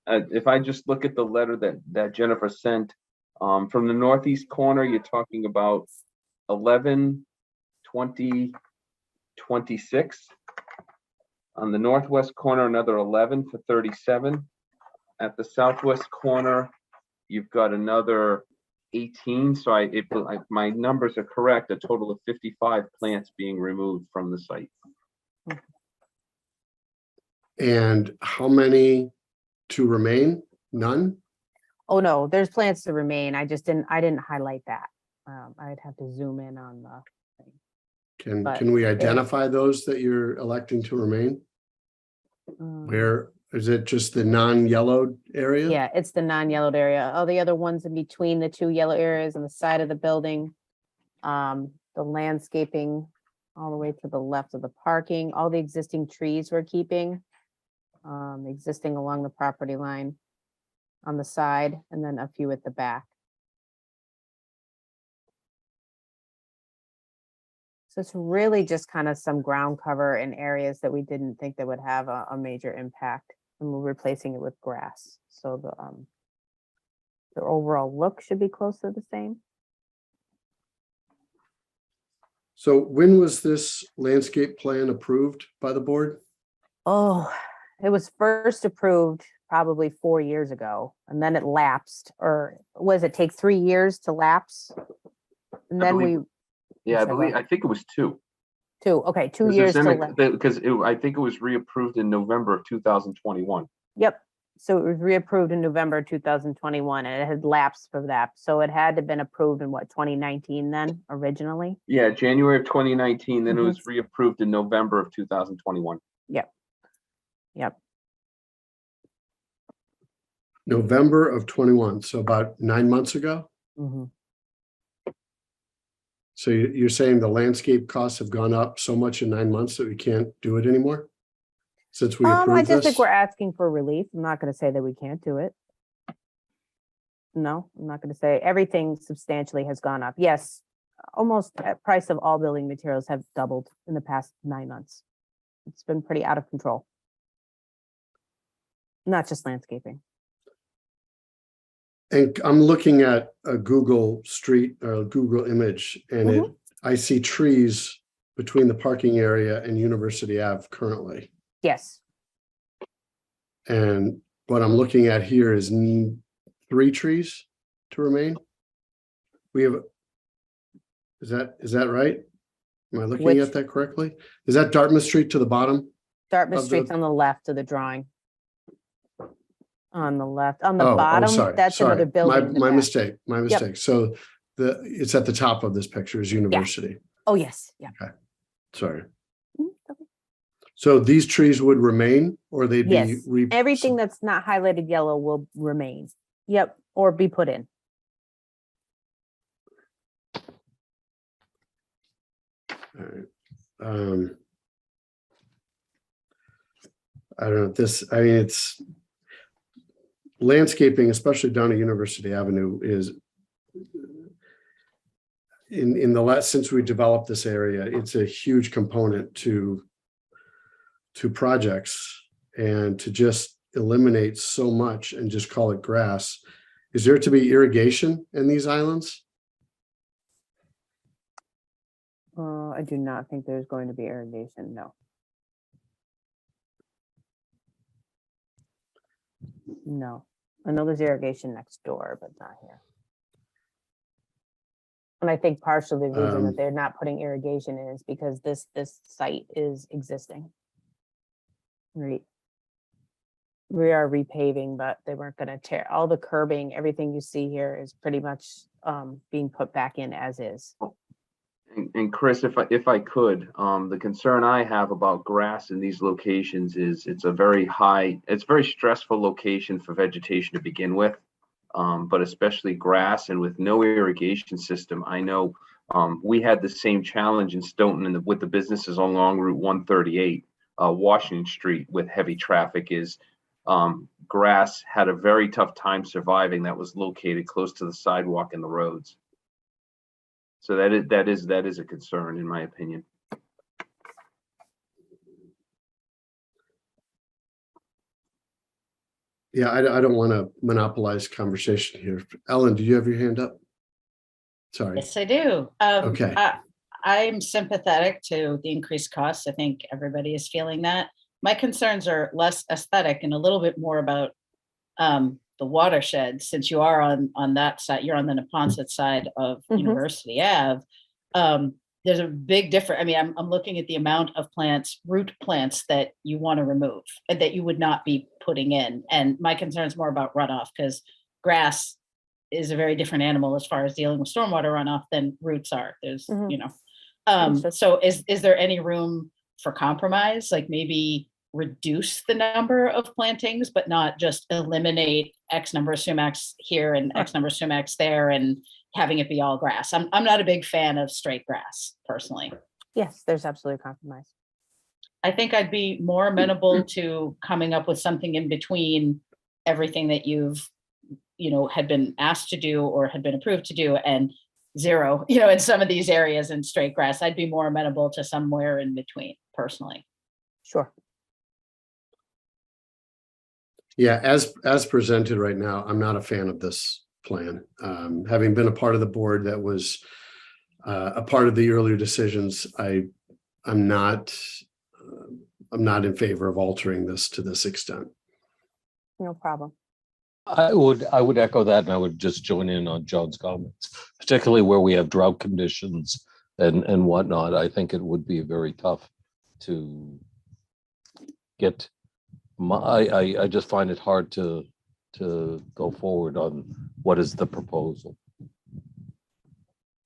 if I just look at the letter that Jennifer sent, from the northeast corner, you're talking about 11, 20, 26. On the northwest corner, another 11 for 37. At the southwest corner, you've got another 18. So if my numbers are correct, a total of 55 plants being removed from the site. And how many to remain? None? Oh, no, there's plants to remain. I didn't highlight that. I'd have to zoom in on the thing. But Can we identify those that you're electing to remain? Where is it? Just the non-yellowed area? Yeah, it's the non-yellowed area. All the other ones in between the 2 yellow areas on the side of the building. The landscaping all the way to the left of the parking, all the existing trees we're keeping, existing along the property line on the side, and then a few at the back. So it's really just kind of some ground cover in areas that we didn't think that would have a major impact, and we're replacing it with grass. So the overall look should be close to the same. So when was this landscape plan approved by the board? Oh, it was first approved probably 4 years ago, and then it lapsed, or it take 3 years to lapse? And then I think it was 2. 2, okay, 2 years to lapse. Because I think it was reapproved in November of 2021. Yep. So it was reapproved in November 2021, and it had lapsed for that. So it had to have been approved in 2019 then originally? Yeah, January of 2019, then it was reapproved in November of 2021. Yep. November of 21, so about 9 months ago? So you're saying the landscape costs have gone up so much in 9 months that we can't do it anymore? Since we approved I just this? think we're asking for relief. I'm not going to say that we can't do it. No, I'm not going to say everything substantially has gone up. Yes, almost the price of all building materials have doubled in the past 9 months. It's been pretty out of control. Not just landscaping. And I'm looking at a Google Street or Google image, and I see trees between the parking area and University Ave currently. Yes. And what I'm looking at here is 3 trees to remain. We have, is that right? Am I looking at that correctly? Is that Dartmouth Street to the bottom? Dartmouth Street's on the left of the drawing. On the left, on the Oh, bottom, sorry, that's another building. My mistake. So it's at the top of this picture is University. Oh, yes, yeah. Okay, sorry. So these trees would remain, or they'd be Yes, everything that's not highlighted yellow will remain. Yep, or be put in. All right. I don't know this. I mean, it's landscaping, especially down at University Avenue, is in the last since we developed this area. It's a huge component to projects, and to just eliminate so much and just call it grass. Is there to be irrigation in these islands? I do not think there's going to be irrigation, no. No, I know there's irrigation next door, but not here. And I think partially the reason that they're not putting irrigation in is because this site is existing. Right. We are repaving, but they weren't going to tear all the curbing. Everything you see here is pretty much being put back in as is. And Chris, if I could, the concern I have about grass in these locations is it's very stressful location for vegetation to begin with, but especially grass, and with no irrigation system. I know we had the same challenge in Stoughton with the businesses along Route 138, Washington Street, with heavy traffic. Is grass had a very tough time surviving that was located close to the sidewalk and the roads. So that is a concern, in my opinion. Yeah, I don't want to monopolize conversation here. Ellen, do you have your hand up? Sorry. Yes, I do. Okay. I'm sympathetic to the increased costs. I think everybody is feeling that. My concerns are less aesthetic and a little bit more about the watershed. Since you are on that side, you're on the Neponset side of University Ave. There's a big difference. I mean, I'm looking at the amount of plants, root plants, that you want to remove and that you would not be putting in. And my concern is more about runoff, because grass is a very different animal as far as dealing with stormwater runoff than roots are. There's, so is there any room for compromise? Like maybe reduce the number of plantings, but not just eliminate X number of sumacs here and X number of sumacs there and having it be all grass. I'm not a big fan of straight grass personally. Yes, there's absolutely compromise. I think I'd be more amenable to coming up with something in between everything that you've, had been asked to do or had been approved to do, and zero, in some of these areas in straight grass. I'd be more amenable to somewhere in between personally. Sure. Yeah, as presented right now, I'm not a fan of this plan. Having been a part of the board that was a part of the earlier decisions, I'm not in favor of altering this to this extent. No problem. I would echo that, and I would just join in on John's comments, particularly where we have drought conditions and whatnot. I think it would be very tough to get. I just find it hard to go forward on what is the proposal.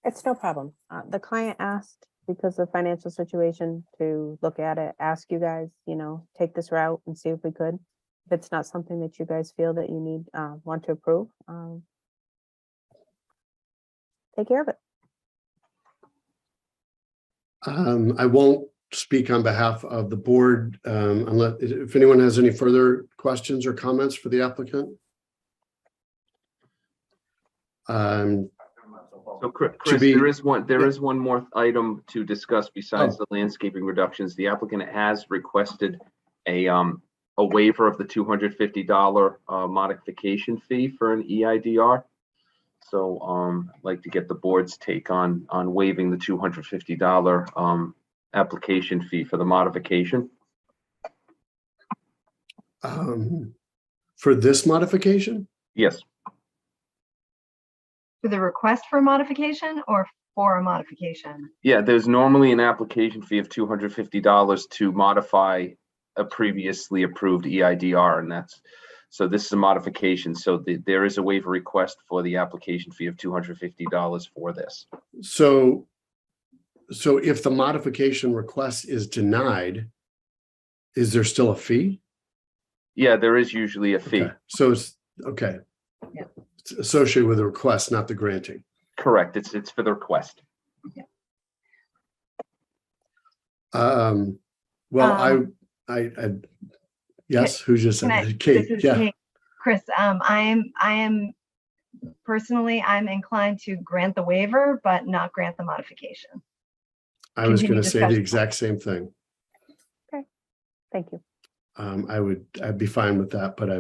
It's no problem. The client asked, because of financial situation, to look at it, ask you guys, take this route and see if we could. If it's not something that you guys feel that you want to approve, take care of it. I won't speak on behalf of the board unless if anyone has any further questions or comments for the applicant. So Chris, there is one more item to discuss besides the landscaping reductions. The applicant has requested a waiver of the $250 modification fee for an EIDR. So I'd like to get the board's take on waiving the $250 application fee for the modification. For this modification? Yes. For the request for a modification or for a modification? Yeah, there's normally an application fee of $250 to modify a previously approved EIDR, and so this is a modification. So there is a waiver request for the application fee of $250 for this. So if the modification request is denied, Is there still a fee? Yeah, there is usually a fee. Okay. So it's, okay. Yeah. It's associated with the request, not the granting. Correct. It's for the request. Well, yes, who just Can I- said, Kate, this is yeah. Kate. Chris, I am personally, I'm inclined to grant the waiver, but not grant the modification. I was going Continue to say the discussion. exact same thing. Thank you. I'd be fine with that, but I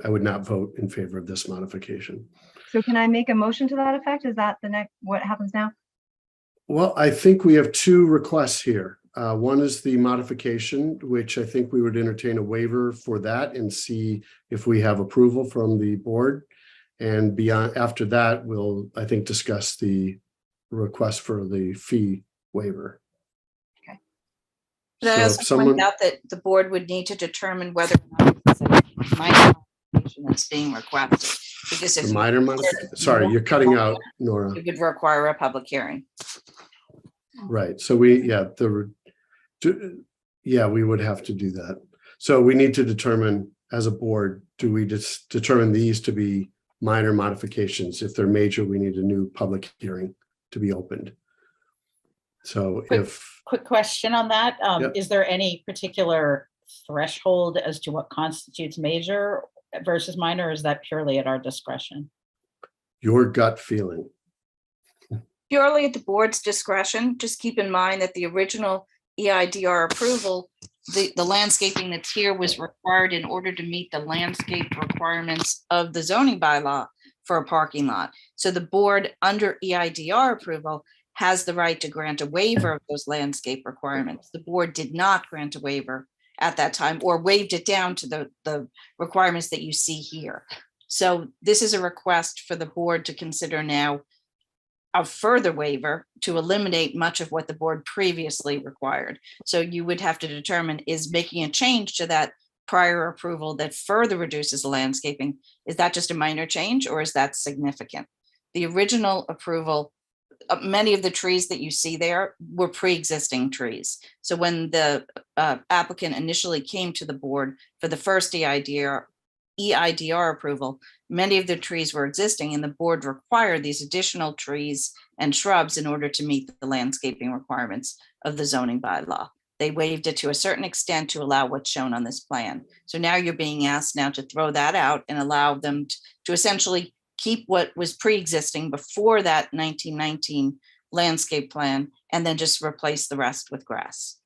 would not vote in favor of this modification. So can I make a motion to that effect? Is that the next, what happens now? Well, I think we have two requests here. One is the modification, which I think we would entertain a waiver for that and see if we have approval from the board. And beyond, after that, we'll, I think, discuss the request for the fee waiver. But I So also if someone, point out that the board would need to determine whether or not it's a minor modification that's being requested. Because if the minor modification, sorry, you're cutting out, Nora. it would require a public hearing. Right. So we, we would have to do that. So we need to determine as a board, do we just determine these to be minor modifications? If they're major, we need a new public hearing to be opened. So Quick question on that. Yep. Is there any particular threshold as to what constitutes major versus minor? Or is that purely at our discretion? your gut feeling. Purely at the board's discretion, just keep in mind that the original EIDR approval, the landscaping that's here was required in order to meet the landscape requirements of the zoning bylaw for a parking lot. So the board under EIDR approval has the right to grant a waiver of those landscape requirements. The board did not grant a waiver at that time or waived it down to the requirements that you see here. So this is a request for the board to consider now a further waiver to eliminate much of what the board previously required. So you would have to determine, is making a change to that prior approval that further reduces the landscaping, is that just a minor change or is that significant? The original approval, many of the trees that you see there were pre-existing trees. So when the applicant initially came to the board for the first EIDR approval, many of the trees were existing and the board required these additional trees and shrubs in order to meet the landscaping requirements of the zoning bylaw. They waived it to a certain extent to allow what's shown on this plan. So now you're being asked now to throw that out and allow them to essentially keep what was pre-existing before that 1919 landscape plan and then just replace the rest with grass.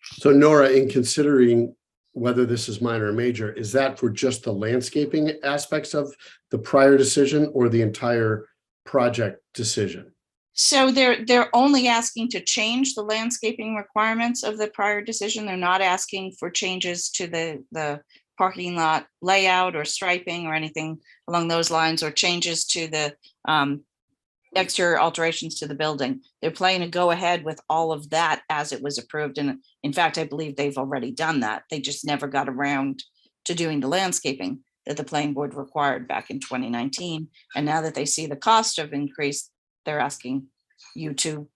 So Nora, in considering whether this is minor or major, is that for just the landscaping aspects of the prior decision or the entire project decision? So they're only asking to change the landscaping requirements of the prior decision. They're not asking for changes to the parking lot layout or striping or anything along those lines, or changes to the exterior alterations to the building. They're planning to go ahead with all of that as it was approved. And in fact, I believe they've already done that. They just never got around to doing the landscaping that the planning board required back in 2019. And now that they see the cost of increase, they're asking you to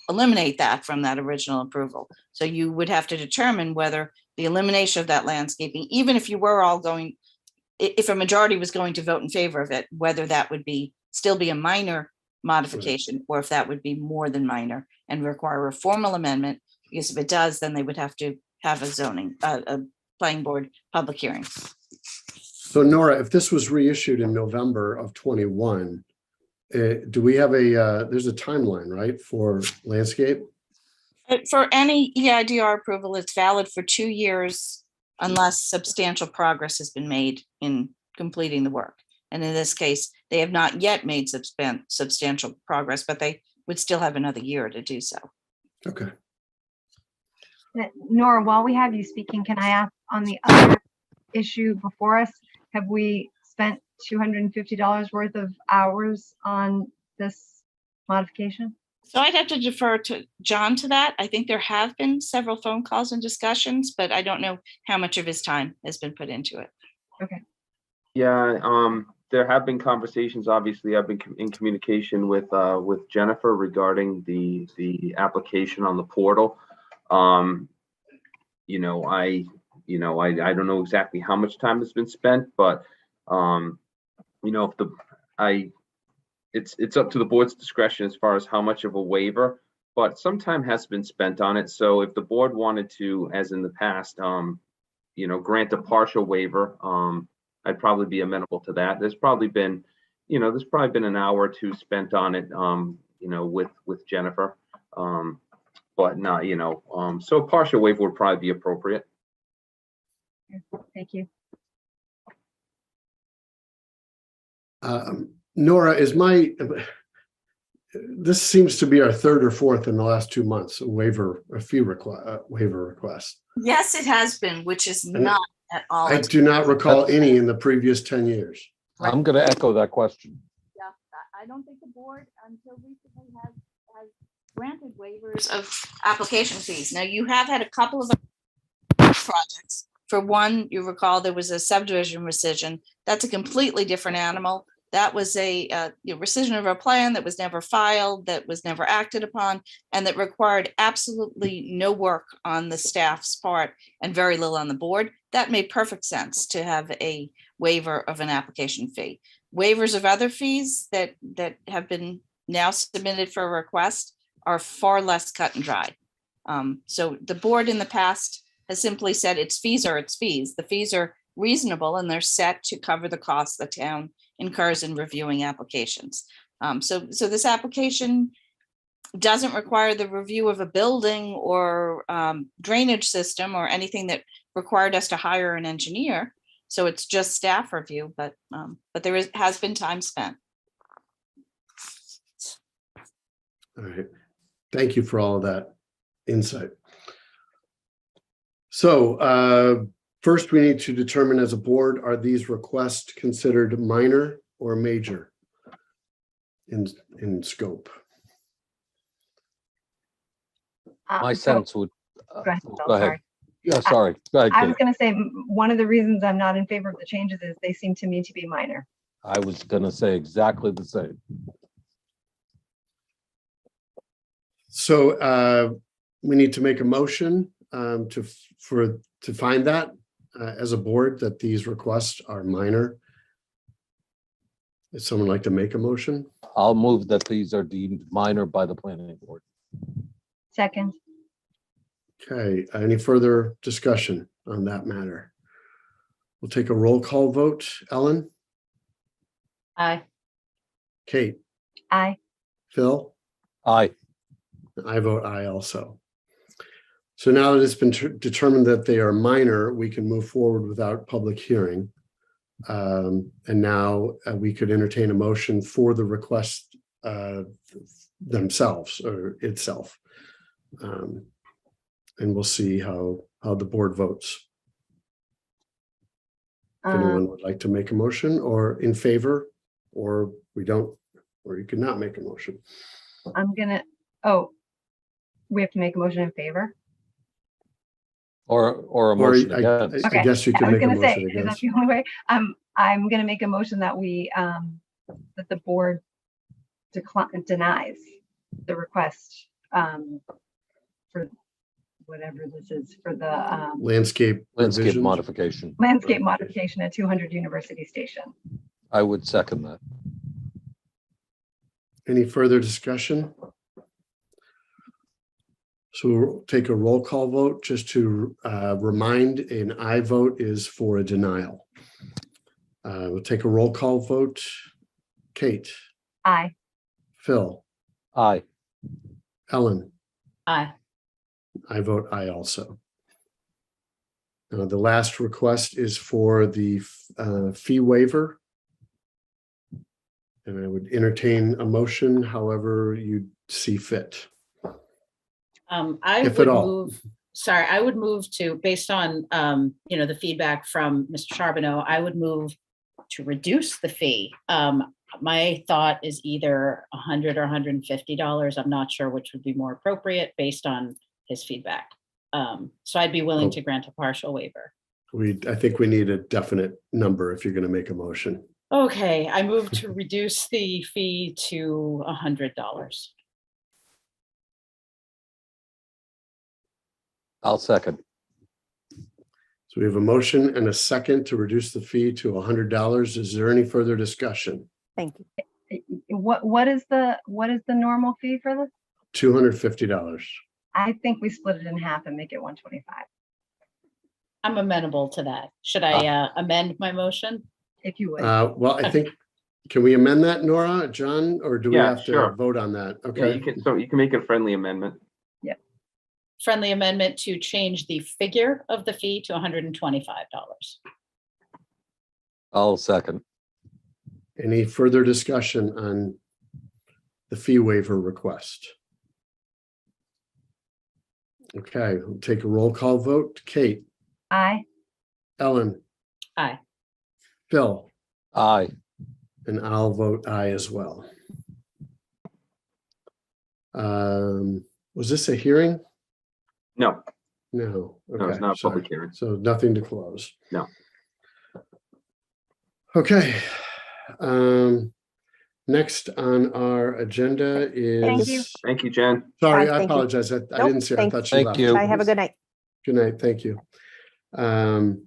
eliminate that from that original approval. So you would have to determine whether the elimination of that landscaping, even if you were all going, if a majority was going to vote in favor of it, whether that would still be a minor modification, or if that would be more than minor and require a formal amendment, because if it does, then they would have to have a planning board public hearing. So Nora, if this was reissued in November of 21, do we have there's a timeline, right, for landscape? For any EIDR approval, it's valid for 2 years unless substantial progress has been made in completing the work. And in this case, they have not yet made substantial progress, but they would still have another year to do so. Okay. Nora, while we have you speaking, can I ask on the other issue before us, have we spent $250 worth of hours on this modification? So I'd have to defer to John to that. I think there have been several phone calls and discussions, but I don't know how much of his time has been put into it. Okay. Yeah, there have been conversations. Obviously, I've been in communication with Jennifer regarding the application on the portal. I don't know exactly how much time has been spent, but, it's up to the board's discretion as far as how much of a waiver, but some time has been spent on it. So if the board wanted to, as in the past, grant a partial waiver, I'd probably be amenable to that. There's probably been an hour or two spent on it, with Jennifer. But not, so a partial waiver would probably be appropriate. Thank you. Nora, this seems to be our third or fourth in the last 2 months, a waiver request. Yes, it has been, which is not at all. I do not recall any in the previous 10 years. I'm going to echo that question. Yeah, I don't think the board until recently has granted waivers of application fees. Now, you have had a couple of projects. For one, you recall there was a subdivision rescission. That's a completely different animal. That was a rescission of a plan that was never filed, that was never acted upon, and that required absolutely no work on the staff's part and very little on the board. That made perfect sense to have a waiver of an application fee. Waivers of other fees that have been now submitted for a request are far less cut and dry. So the board in the past has simply said its fees are its fees. The fees are reasonable and they're set to cover the costs the town incurs in reviewing applications. So this application doesn't require the review of a building or drainage system or anything that required us to hire an engineer. So it's just staff review, but there has been time spent. All right. Thank you for all of that insight. So first, we need to determine as a board, are these requests considered minor or major in scope? My sense would. Go ahead, Phil, Go ahead. sorry. Yeah, sorry. Go ahead. I was going to say, one of the reasons I'm not in favor of the changes is they seem to me to be minor. I was going to say exactly the same. So we need to make a motion to find that as a board that these requests are minor. Would someone like to make a motion? I'll move that these are deemed minor by the planning board. Second. Okay, any further discussion on that matter? We'll take a roll call vote. Ellen? Aye. Kate? Aye. Phil? Aye. I vote aye also. So now that it's been determined that they are minor, we can move forward without public hearing. And now we could entertain a motion for the request themselves or itself. And we'll see how the board votes. If anyone would like to make a motion or in favor, or we don't, or you could not make a motion. We have to make a motion in favor. Or a motion against. I guess you could make a motion Is that against. the only way? I'm going to make a motion that we that the board denies the request for whatever this is for the Landscape revisions. modification. landscape modification at 200 University Station. I would second that. Any further discussion? So we'll take a roll call vote just to remind an aye vote is for a denial. We'll take a roll call vote. Kate? Aye. Phil? Aye. Ellen? Aye. I vote aye also. The last request is for the fee waiver. And I would entertain a motion however you see fit. I If would at all. move, sorry, I would move to, based on, the feedback from Mr. Charbonneau, I would move to reduce the fee. My thought is either $100 or $150. I'm not sure which would be more appropriate based on his feedback. So I'd be willing to grant a partial waiver. I think we need a definite number if you're going to make a motion. Okay, I move to reduce the fee to $100. I'll second. So we have a motion and a second to reduce the fee to $100. Is there any further discussion? Thank you. What is the normal fee for this? $250. I think we split it in half and make it 125, I'm amenable to that. Should I amend my motion? if you would. Well, I think, can we amend that, Nora, John, or do we Yeah, have to sure. vote on that? Yeah, Okay. you can make a friendly amendment. Friendly amendment to change the figure of the fee to $125. I'll second. Any further discussion on the fee waiver request? Okay, we'll take a roll call vote. Kate, Aye. Ellen, Aye. Phil, Aye. and I'll vote aye as well. Was this a hearing? No, No. no, it's Okay, not a sorry. public hearing. So nothing to close. No. Okay. Next on our agenda Thank you. is, Thank you, Jen. sorry, Bye, I thank you. apologize. I Nope, didn't see her. I thank- thought she Thank left. you. Bye, have a good night. Good night. Thank you. Let's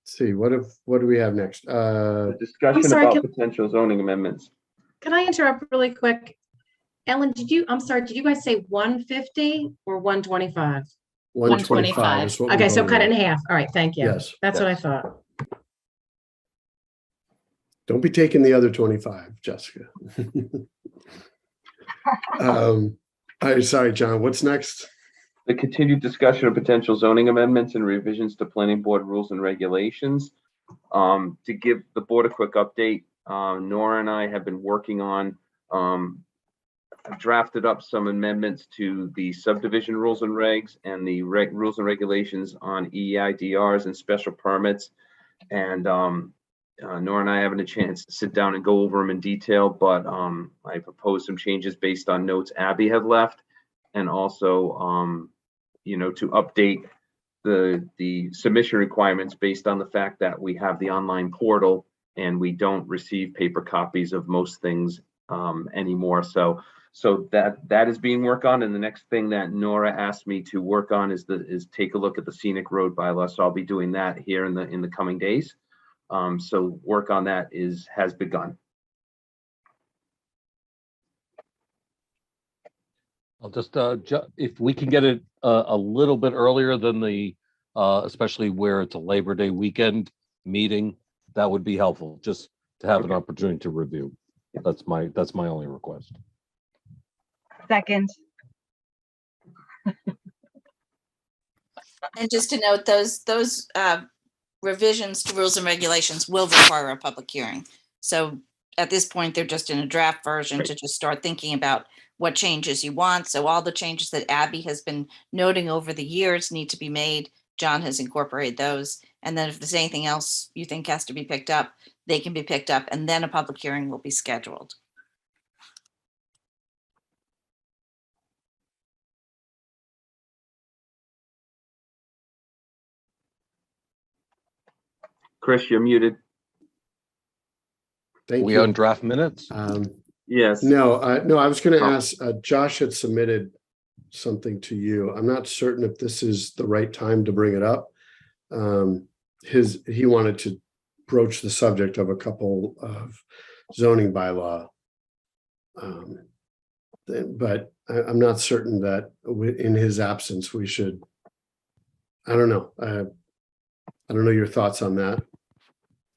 see, what do we have next? The discussion sorry, about can- potential zoning amendments. Can I interrupt really quick? Ellen, I'm sorry, did you guys say 150 or 125? 125 is what we Okay, so voted cut it on. in half. All right, thank you. Yes. That's what I Yes. thought. Don't be taking the other 25, Jessica. Sorry, John, what's next? The continued discussion of potential zoning amendments and revisions to planning board rules and regulations. To give the board a quick update, Nora and I have been working on, drafted up some amendments to the subdivision rules and regs and the rules and regulations on EIDRs and special permits. And Nora and I haven't a chance to sit down and go over them in detail, but I proposed some changes based on notes Abby had left, and also to update the submission requirements based on the fact that we have the online portal and we don't receive paper copies of most things anymore. So that is being worked on. And the next thing that Nora asked me to work on is take a look at the scenic road bylaw. So I'll be doing that here in the coming days. So work on that has begun. I'll just, if we can get it a little bit earlier than especially where it's a Labor Day weekend meeting, that would be helpful, just to have an opportunity to review. That's my only request. Second. And just to note, those revisions to rules and regulations will require a public hearing. So at this point, they're just in a draft version to just start thinking about what changes you want. So all the changes that Abby has been noting over the years need to be made. John has incorporated those. And then if there's anything else you think has to be picked up, they can be picked up, and then a public hearing will be scheduled. Chris, you're muted. Thank We you. on draft minutes? Yes. No, I was going to Oh. ask, Josh had submitted something to you. I'm not certain if this is the right time to bring it up. He wanted to broach the subject of a couple of zoning bylaw. But I'm not certain that in his absence, we should, I don't know. I don't know your thoughts on that.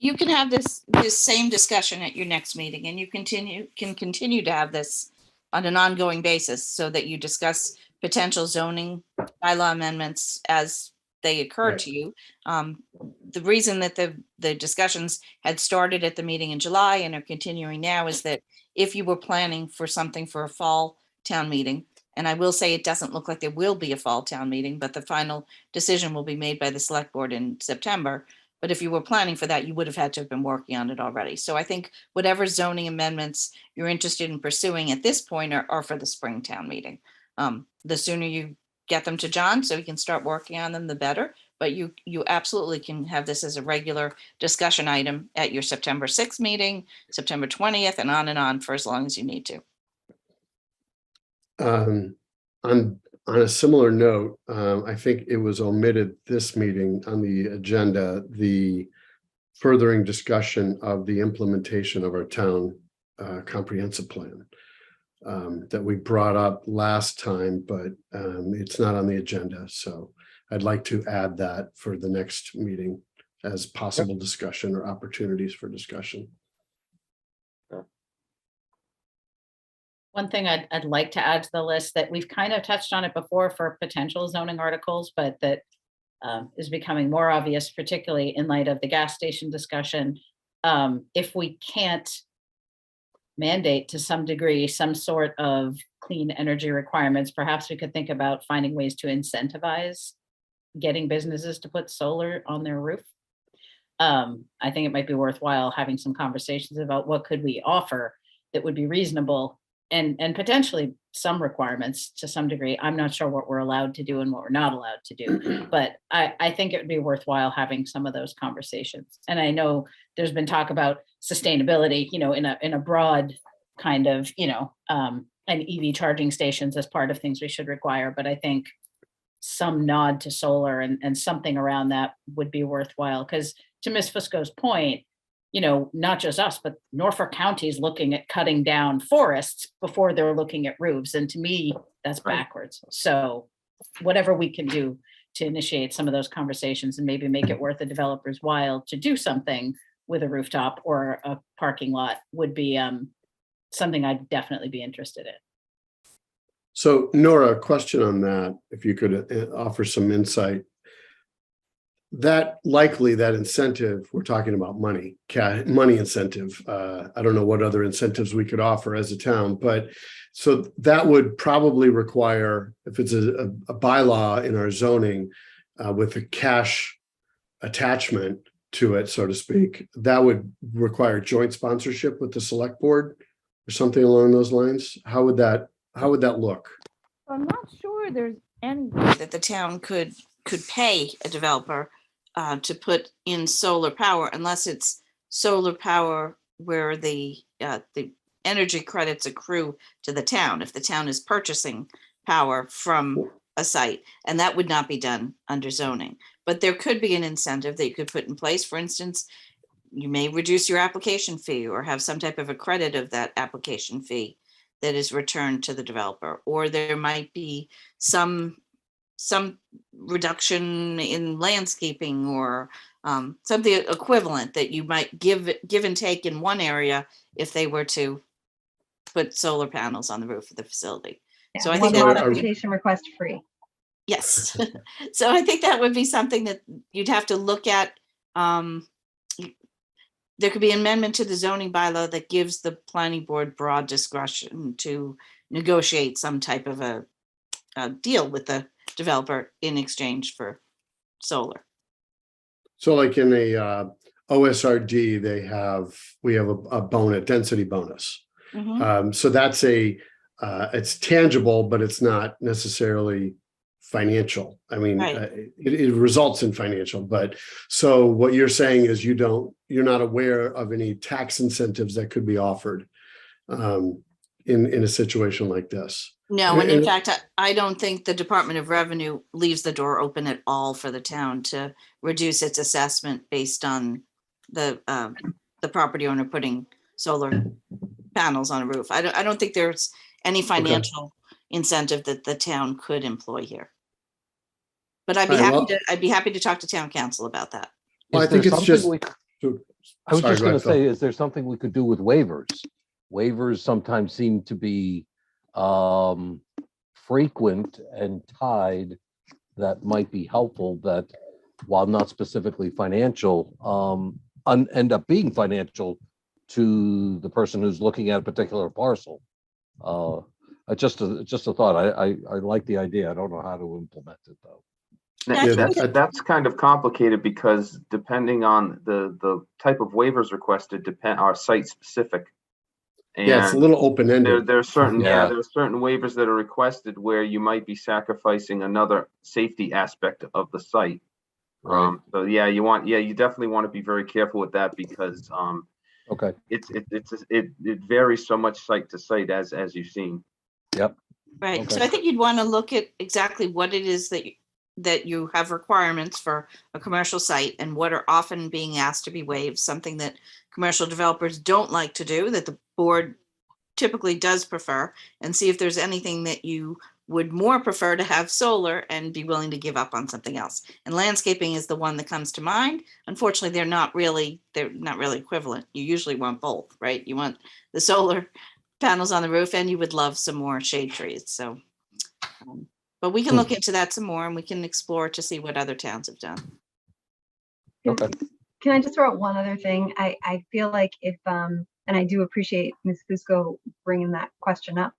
You can have this same discussion at your next meeting, and you can continue to have this on an ongoing basis so that you discuss potential zoning bylaw amendments as they occur to you. The reason that the discussions had started at the meeting in July and are continuing now is that if you were planning for something for a fall town meeting, and I will say it doesn't look like there will be a fall town meeting, but the final decision will be made by the select board in September. But if you were planning for that, you would have had to have been working on it already. So I think whatever zoning amendments you're interested in pursuing at this point are for the spring town meeting. The sooner you get them to John so he can start working on them, the better. But you absolutely can have this as a regular discussion item at your September 6th meeting, September 20th, and on for as long as you need to. On On a similar note, I think it was omitted this meeting on the agenda, the furthering discussion of the implementation of our town comprehensive plan that we brought up last time, but it's not on the agenda. So I'd like to add that for the next meeting as possible discussion or opportunities for discussion. One thing I'd like to add to the list that we've kind of touched on it before for potential zoning articles, but that is becoming more obvious, particularly in light of the gas station discussion. If we can't mandate to some degree some sort of clean energy requirements, perhaps we could think about finding ways to incentivize getting businesses to put solar on their roof. I think it might be worthwhile having some conversations about what could we offer that would be reasonable and potentially some requirements to some degree. I'm not sure what we're allowed to do and what we're not allowed to do, but I think it would be worthwhile having some of those conversations. And I know there's been talk about sustainability, in a broad kind of, and EV charging stations as part of things we should require. But I think some nod to solar and something around that would be worthwhile. Because to Ms. Fusco's point, not just us, but Norfolk County is looking at cutting down forests before they're looking at roofs. And to me, that's backwards. So whatever we can do to initiate some of those conversations and maybe make it worth a developer's while to do something with a rooftop or a parking lot would be something I'd definitely be interested in. So Nora, a question on that, if you could offer some insight. That incentive, we're talking about money incentive. I don't know what other incentives we could offer as a town, but so that would probably require, if it's a bylaw in our zoning with a cash attachment to it, so to speak, that would require joint sponsorship with the select board or something along those lines. How would that look? I'm not sure there's any way that the town could pay a developer to put in solar power, unless it's solar power where the energy credits accrue to the town, if the town is purchasing power from a site, and that would not be done under zoning. But there could be an incentive that you could put in place. For instance, you may reduce your application fee or have some type of a credit of that application fee that is returned to the developer, or there might be some reduction in landscaping or something equivalent that you might give and take in one area if they were to put solar panels on the roof of the facility. Yeah, So I one think that modification request free. yes. So I think that would be something that you'd have to look at. There could be an amendment to the zoning bylaw that gives the planning board broad discretion to negotiate some type of a deal with the developer in exchange for solar. So like in a OSRD, we have a bonus, density bonus. Mhm. So that's it's tangible, but it's not necessarily financial. I mean, Right. it results in financial, but so what you're saying is you're not aware of any tax incentives that could be offered in a situation like this. No, and in fact, I don't think the Department of Revenue leaves the door open at all for the town to reduce its assessment based on the property owner putting solar panels on a roof. I don't think there's any financial incentive that the town could employ here. But I'd be happy to talk to town council about that. Well, I think it's just. I was just going to say, is there something we could do with waivers? Waivers sometimes seem to be frequent and tied that might be helpful, that while not specifically financial, end up being financial to the person who's looking at a particular parcel. Just a thought. I like the idea. I don't know how to implement it though. That's kind of complicated because depending on the type of waivers requested are site specific. And yeah, it's a little open-ended. There are certain waivers that are requested where you might be sacrificing another safety aspect of the site. Right. So you definitely want to be very careful with that because okay, it varies so much site to site as you've seen. Yep. Right, so Okay. I think you'd want to look at exactly what it is that you have requirements for a commercial site and what are often being asked to be waived, something that commercial developers don't like to do, that the board typically does prefer, and see if there's anything that you would more prefer to have solar and be willing to give up on something else. And landscaping is the one that comes to mind. Unfortunately, they're not really equivalent. You usually want both, right? You want the solar panels on the roof and you would love some more shade trees. So, but we can look into that some more and we can explore to see what other towns have done. Okay. Can I just throw out one other thing? I feel like if, and I do appreciate Ms. Fusco bringing that question up.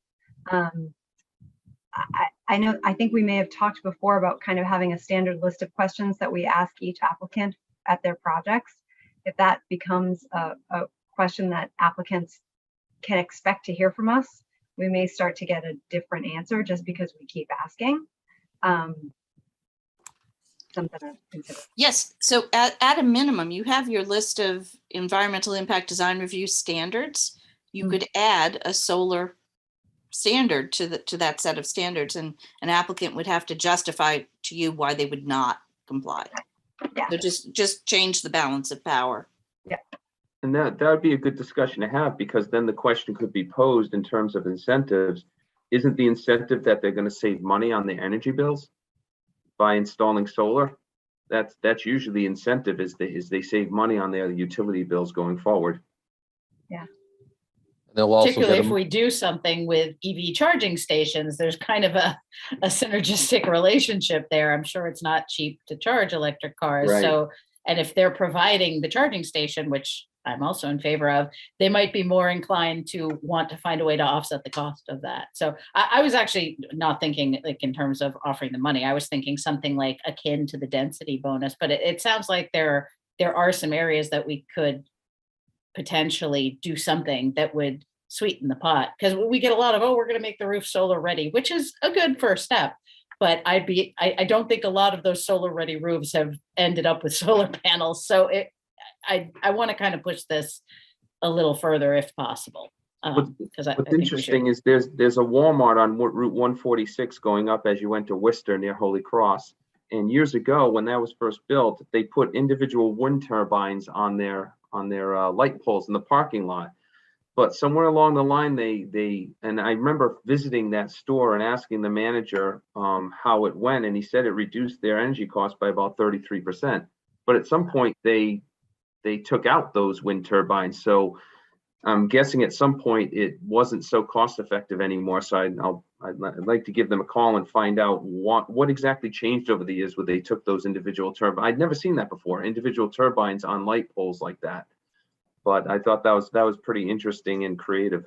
I think we may have talked before about kind of having a standard list of questions that we ask each applicant at their projects. If that becomes a question that applicants can expect to hear from us, we may start to get a different answer just because we keep asking. Something to consider. Yes, so at a minimum, you have your list of environmental impact design review standards. You could add a solar standard to that set of standards, and an applicant would have to justify to you why they would not comply. Yeah. So just change the balance of power. Yeah. And that would be a good discussion to have, because then the question could be posed in terms of incentives. Isn't the incentive that they're going to save money on their energy bills by installing solar? That's usually the incentive, is they save money on their utility bills going forward. Yeah. They'll also Particularly get if them. we do something with EV charging stations, there's kind of a synergistic relationship there. I'm sure it's not cheap to charge electric cars. Right. So, and if they're providing the charging station, which I'm also in favor of, they might be more inclined to want to find a way to offset the cost of that. So I was actually not thinking like in terms of offering the money. I was thinking something like akin to the density bonus, but it sounds like there are some areas that we could potentially do something that would sweeten the pot, because we get a lot of, we're going to make the roof solar ready, which is a good first step. But I don't think a lot of those solar ready roofs have ended up with solar panels. So I want to kind of push this a little further if possible. Because What's interesting is there's a Walmart on Route 146 going up as you went to Worcester near Holy Cross. And years ago, when that was first built, they put individual wind turbines on their light poles in the parking lot. But somewhere along the line, and I remember visiting that store and asking the manager how it went, and he said it reduced their energy cost by about 33%. But at some point, they took out those wind turbines. So I'm guessing at some point it wasn't so cost effective anymore. So I'd like to give them a call and find out what exactly changed over the years where they took those individual turbines. I'd never seen that before, individual turbines on light poles like that. But I thought that was pretty interesting and creative.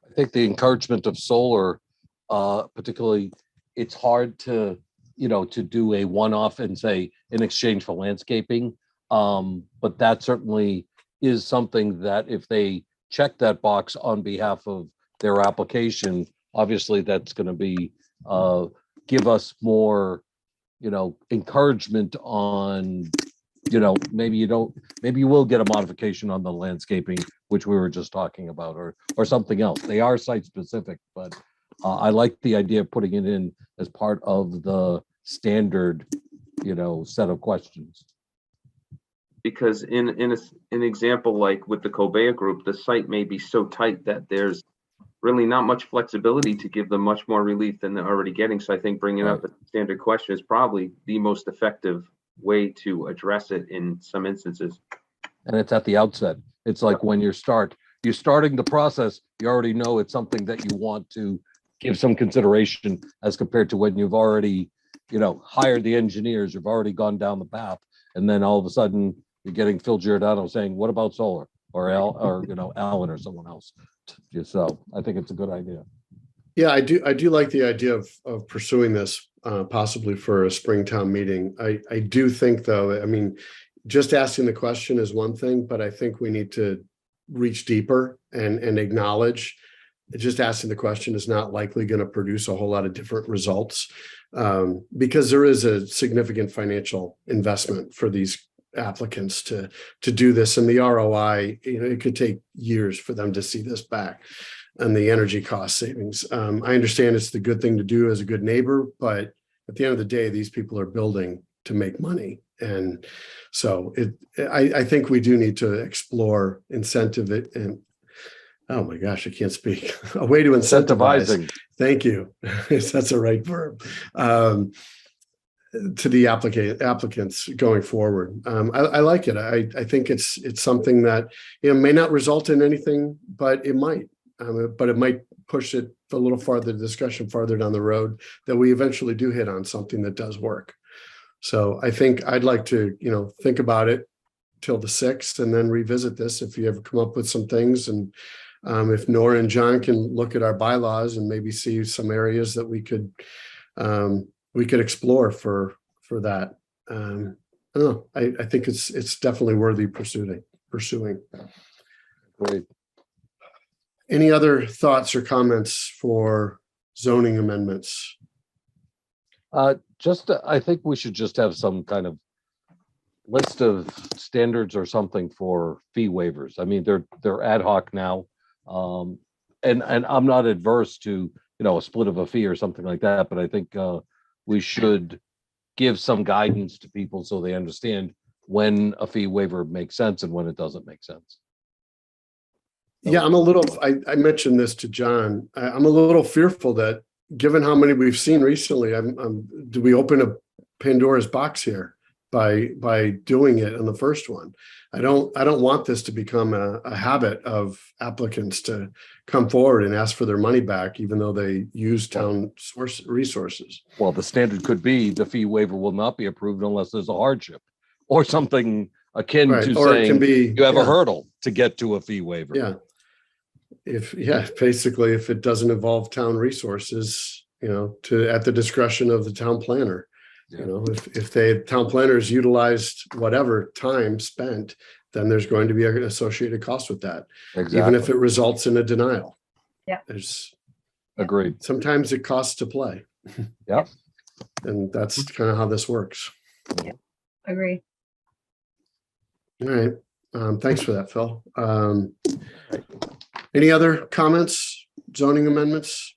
I think the encouragement of solar, particularly, it's hard to do a one-off and say in exchange for landscaping. But that certainly is something that if they check that box on behalf of their application, obviously that's going to be give us more, encouragement on, maybe you will get a modification on the landscaping, which we were just talking about, or something else. They are site specific, but I like the idea of putting it in as part of the standard, set of questions. Because in an example like with the Cobea group, the site may be so tight that there's really not much flexibility to give them much more relief than they're already getting. So I think bringing up a standard question is probably the most effective way to address it in some instances. And it's at the outset. It's like when you're starting the process, you already know it's something that you want to give some consideration, as compared to when you've already, hired the engineers, you've already gone down the path, and then all of a sudden you're getting Phil Giordano saying, "What about solar?" or Alan or someone else. So I think it's a good idea. Yeah, I do like the idea of pursuing this possibly for a Springtown meeting. I do think, though, just asking the question is one thing, but I think we need to reach deeper and acknowledge just asking the question is not likely going to produce a whole lot of different results, because there is a significant financial investment for these applicants to do this, and the ROI, it could take years for them to see this back. and the energy cost savings. I understand it's the good thing to do as a good neighbor, but at the end of the day, these people are building to make money. And so I think we do need to explore incentive it and, oh my gosh, I can't speak. A way to incentivize. Incentivizing. Thank you. That's a right verb. To the applicants going forward. I like it. I think it's something that, may not result in anything, but it might. But it might push it a little farther, discussion farther down the road, that we eventually do hit on something that does work. So I think I'd like to, think about it till the 6th and then revisit this if you ever come up with some things. And if Nora and John can look at our bylaws and maybe see some areas that we could explore for that. I don't know. I think it's definitely worthy pursuing. Great. Any other thoughts or comments for zoning amendments? I think we should just have some kind of list of standards or something for fee waivers. I mean, they're ad hoc now. And I'm not adverse to, a split of a fee or something like that, but I think we should give some guidance to people so they understand when a fee waiver makes sense and when it doesn't make sense. Yeah, I mentioned this to John. I'm a little fearful that given how many we've seen recently, do we open a Pandora's box here by doing it in the first one? I don't want this to become a habit of applicants to come forward and ask for their money back, even though they use town source resources. Well, the standard could be the fee waiver will not be approved unless there's a hardship or something akin to Or it saying can be, you have a hurdle to get to a fee waiver. Yeah. Basically, if it doesn't involve town resources, at the discretion of the town planner. Yeah. If the town planners utilized whatever time spent, then there's going to be an associated cost with that, Exactly. even if it results in a denial. Yeah. Agreed. Sometimes it costs to play. Yep. And that's kind of how this works. Agree. All right. Thanks for that, Phil. Any other comments, zoning amendments?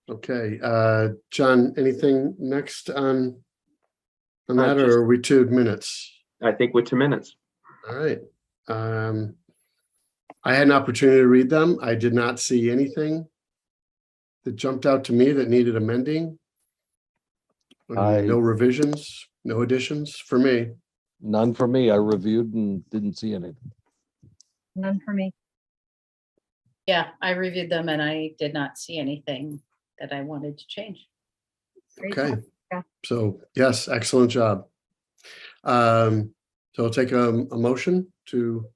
Okay, John, anything next on that, or are we 2 minutes? I think we're 2 minutes. All right. I had an opportunity to read them. I did not see anything that jumped out to me that needed amending. No revisions, no additions for me. None for me. I reviewed and didn't see anything. None for me. Yeah, I reviewed them and I did not see anything that I wanted to change. Great Okay. job. Yeah. So yes, excellent job. So I'll take a motion to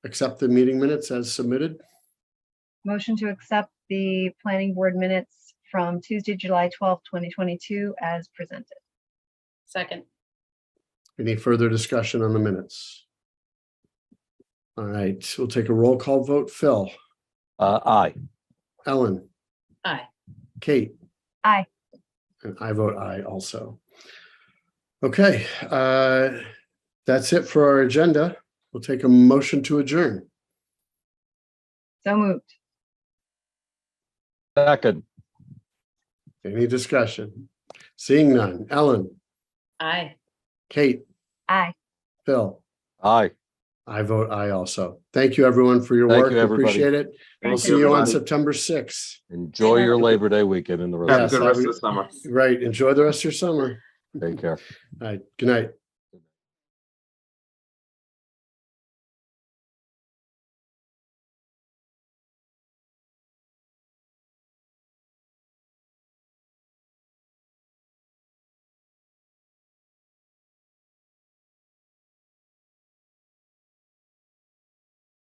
accept the meeting minutes as submitted. Motion to accept the planning board minutes from Tuesday, July 12th, 2022 as presented. Second. Any further discussion on the minutes? All right, we'll take a roll call vote. Phil, Aye. Ellen, Aye. Kate. Aye. And I vote aye also. Okay, that's it for our agenda. We'll take a motion to adjourn. So moved. Second. Any discussion? Seeing none. Ellen, Aye. Kate, Aye. Phil. Aye. I vote aye also. Thank you, everyone, for your Thank work. you, everybody. Appreciate it. We'll Thank see you, you on everybody. September 6th. Enjoy your Labor Day weekend and the Have rest a of good rest of the summer. Right. Enjoy the rest of your summer. the Take care. All right. Good night.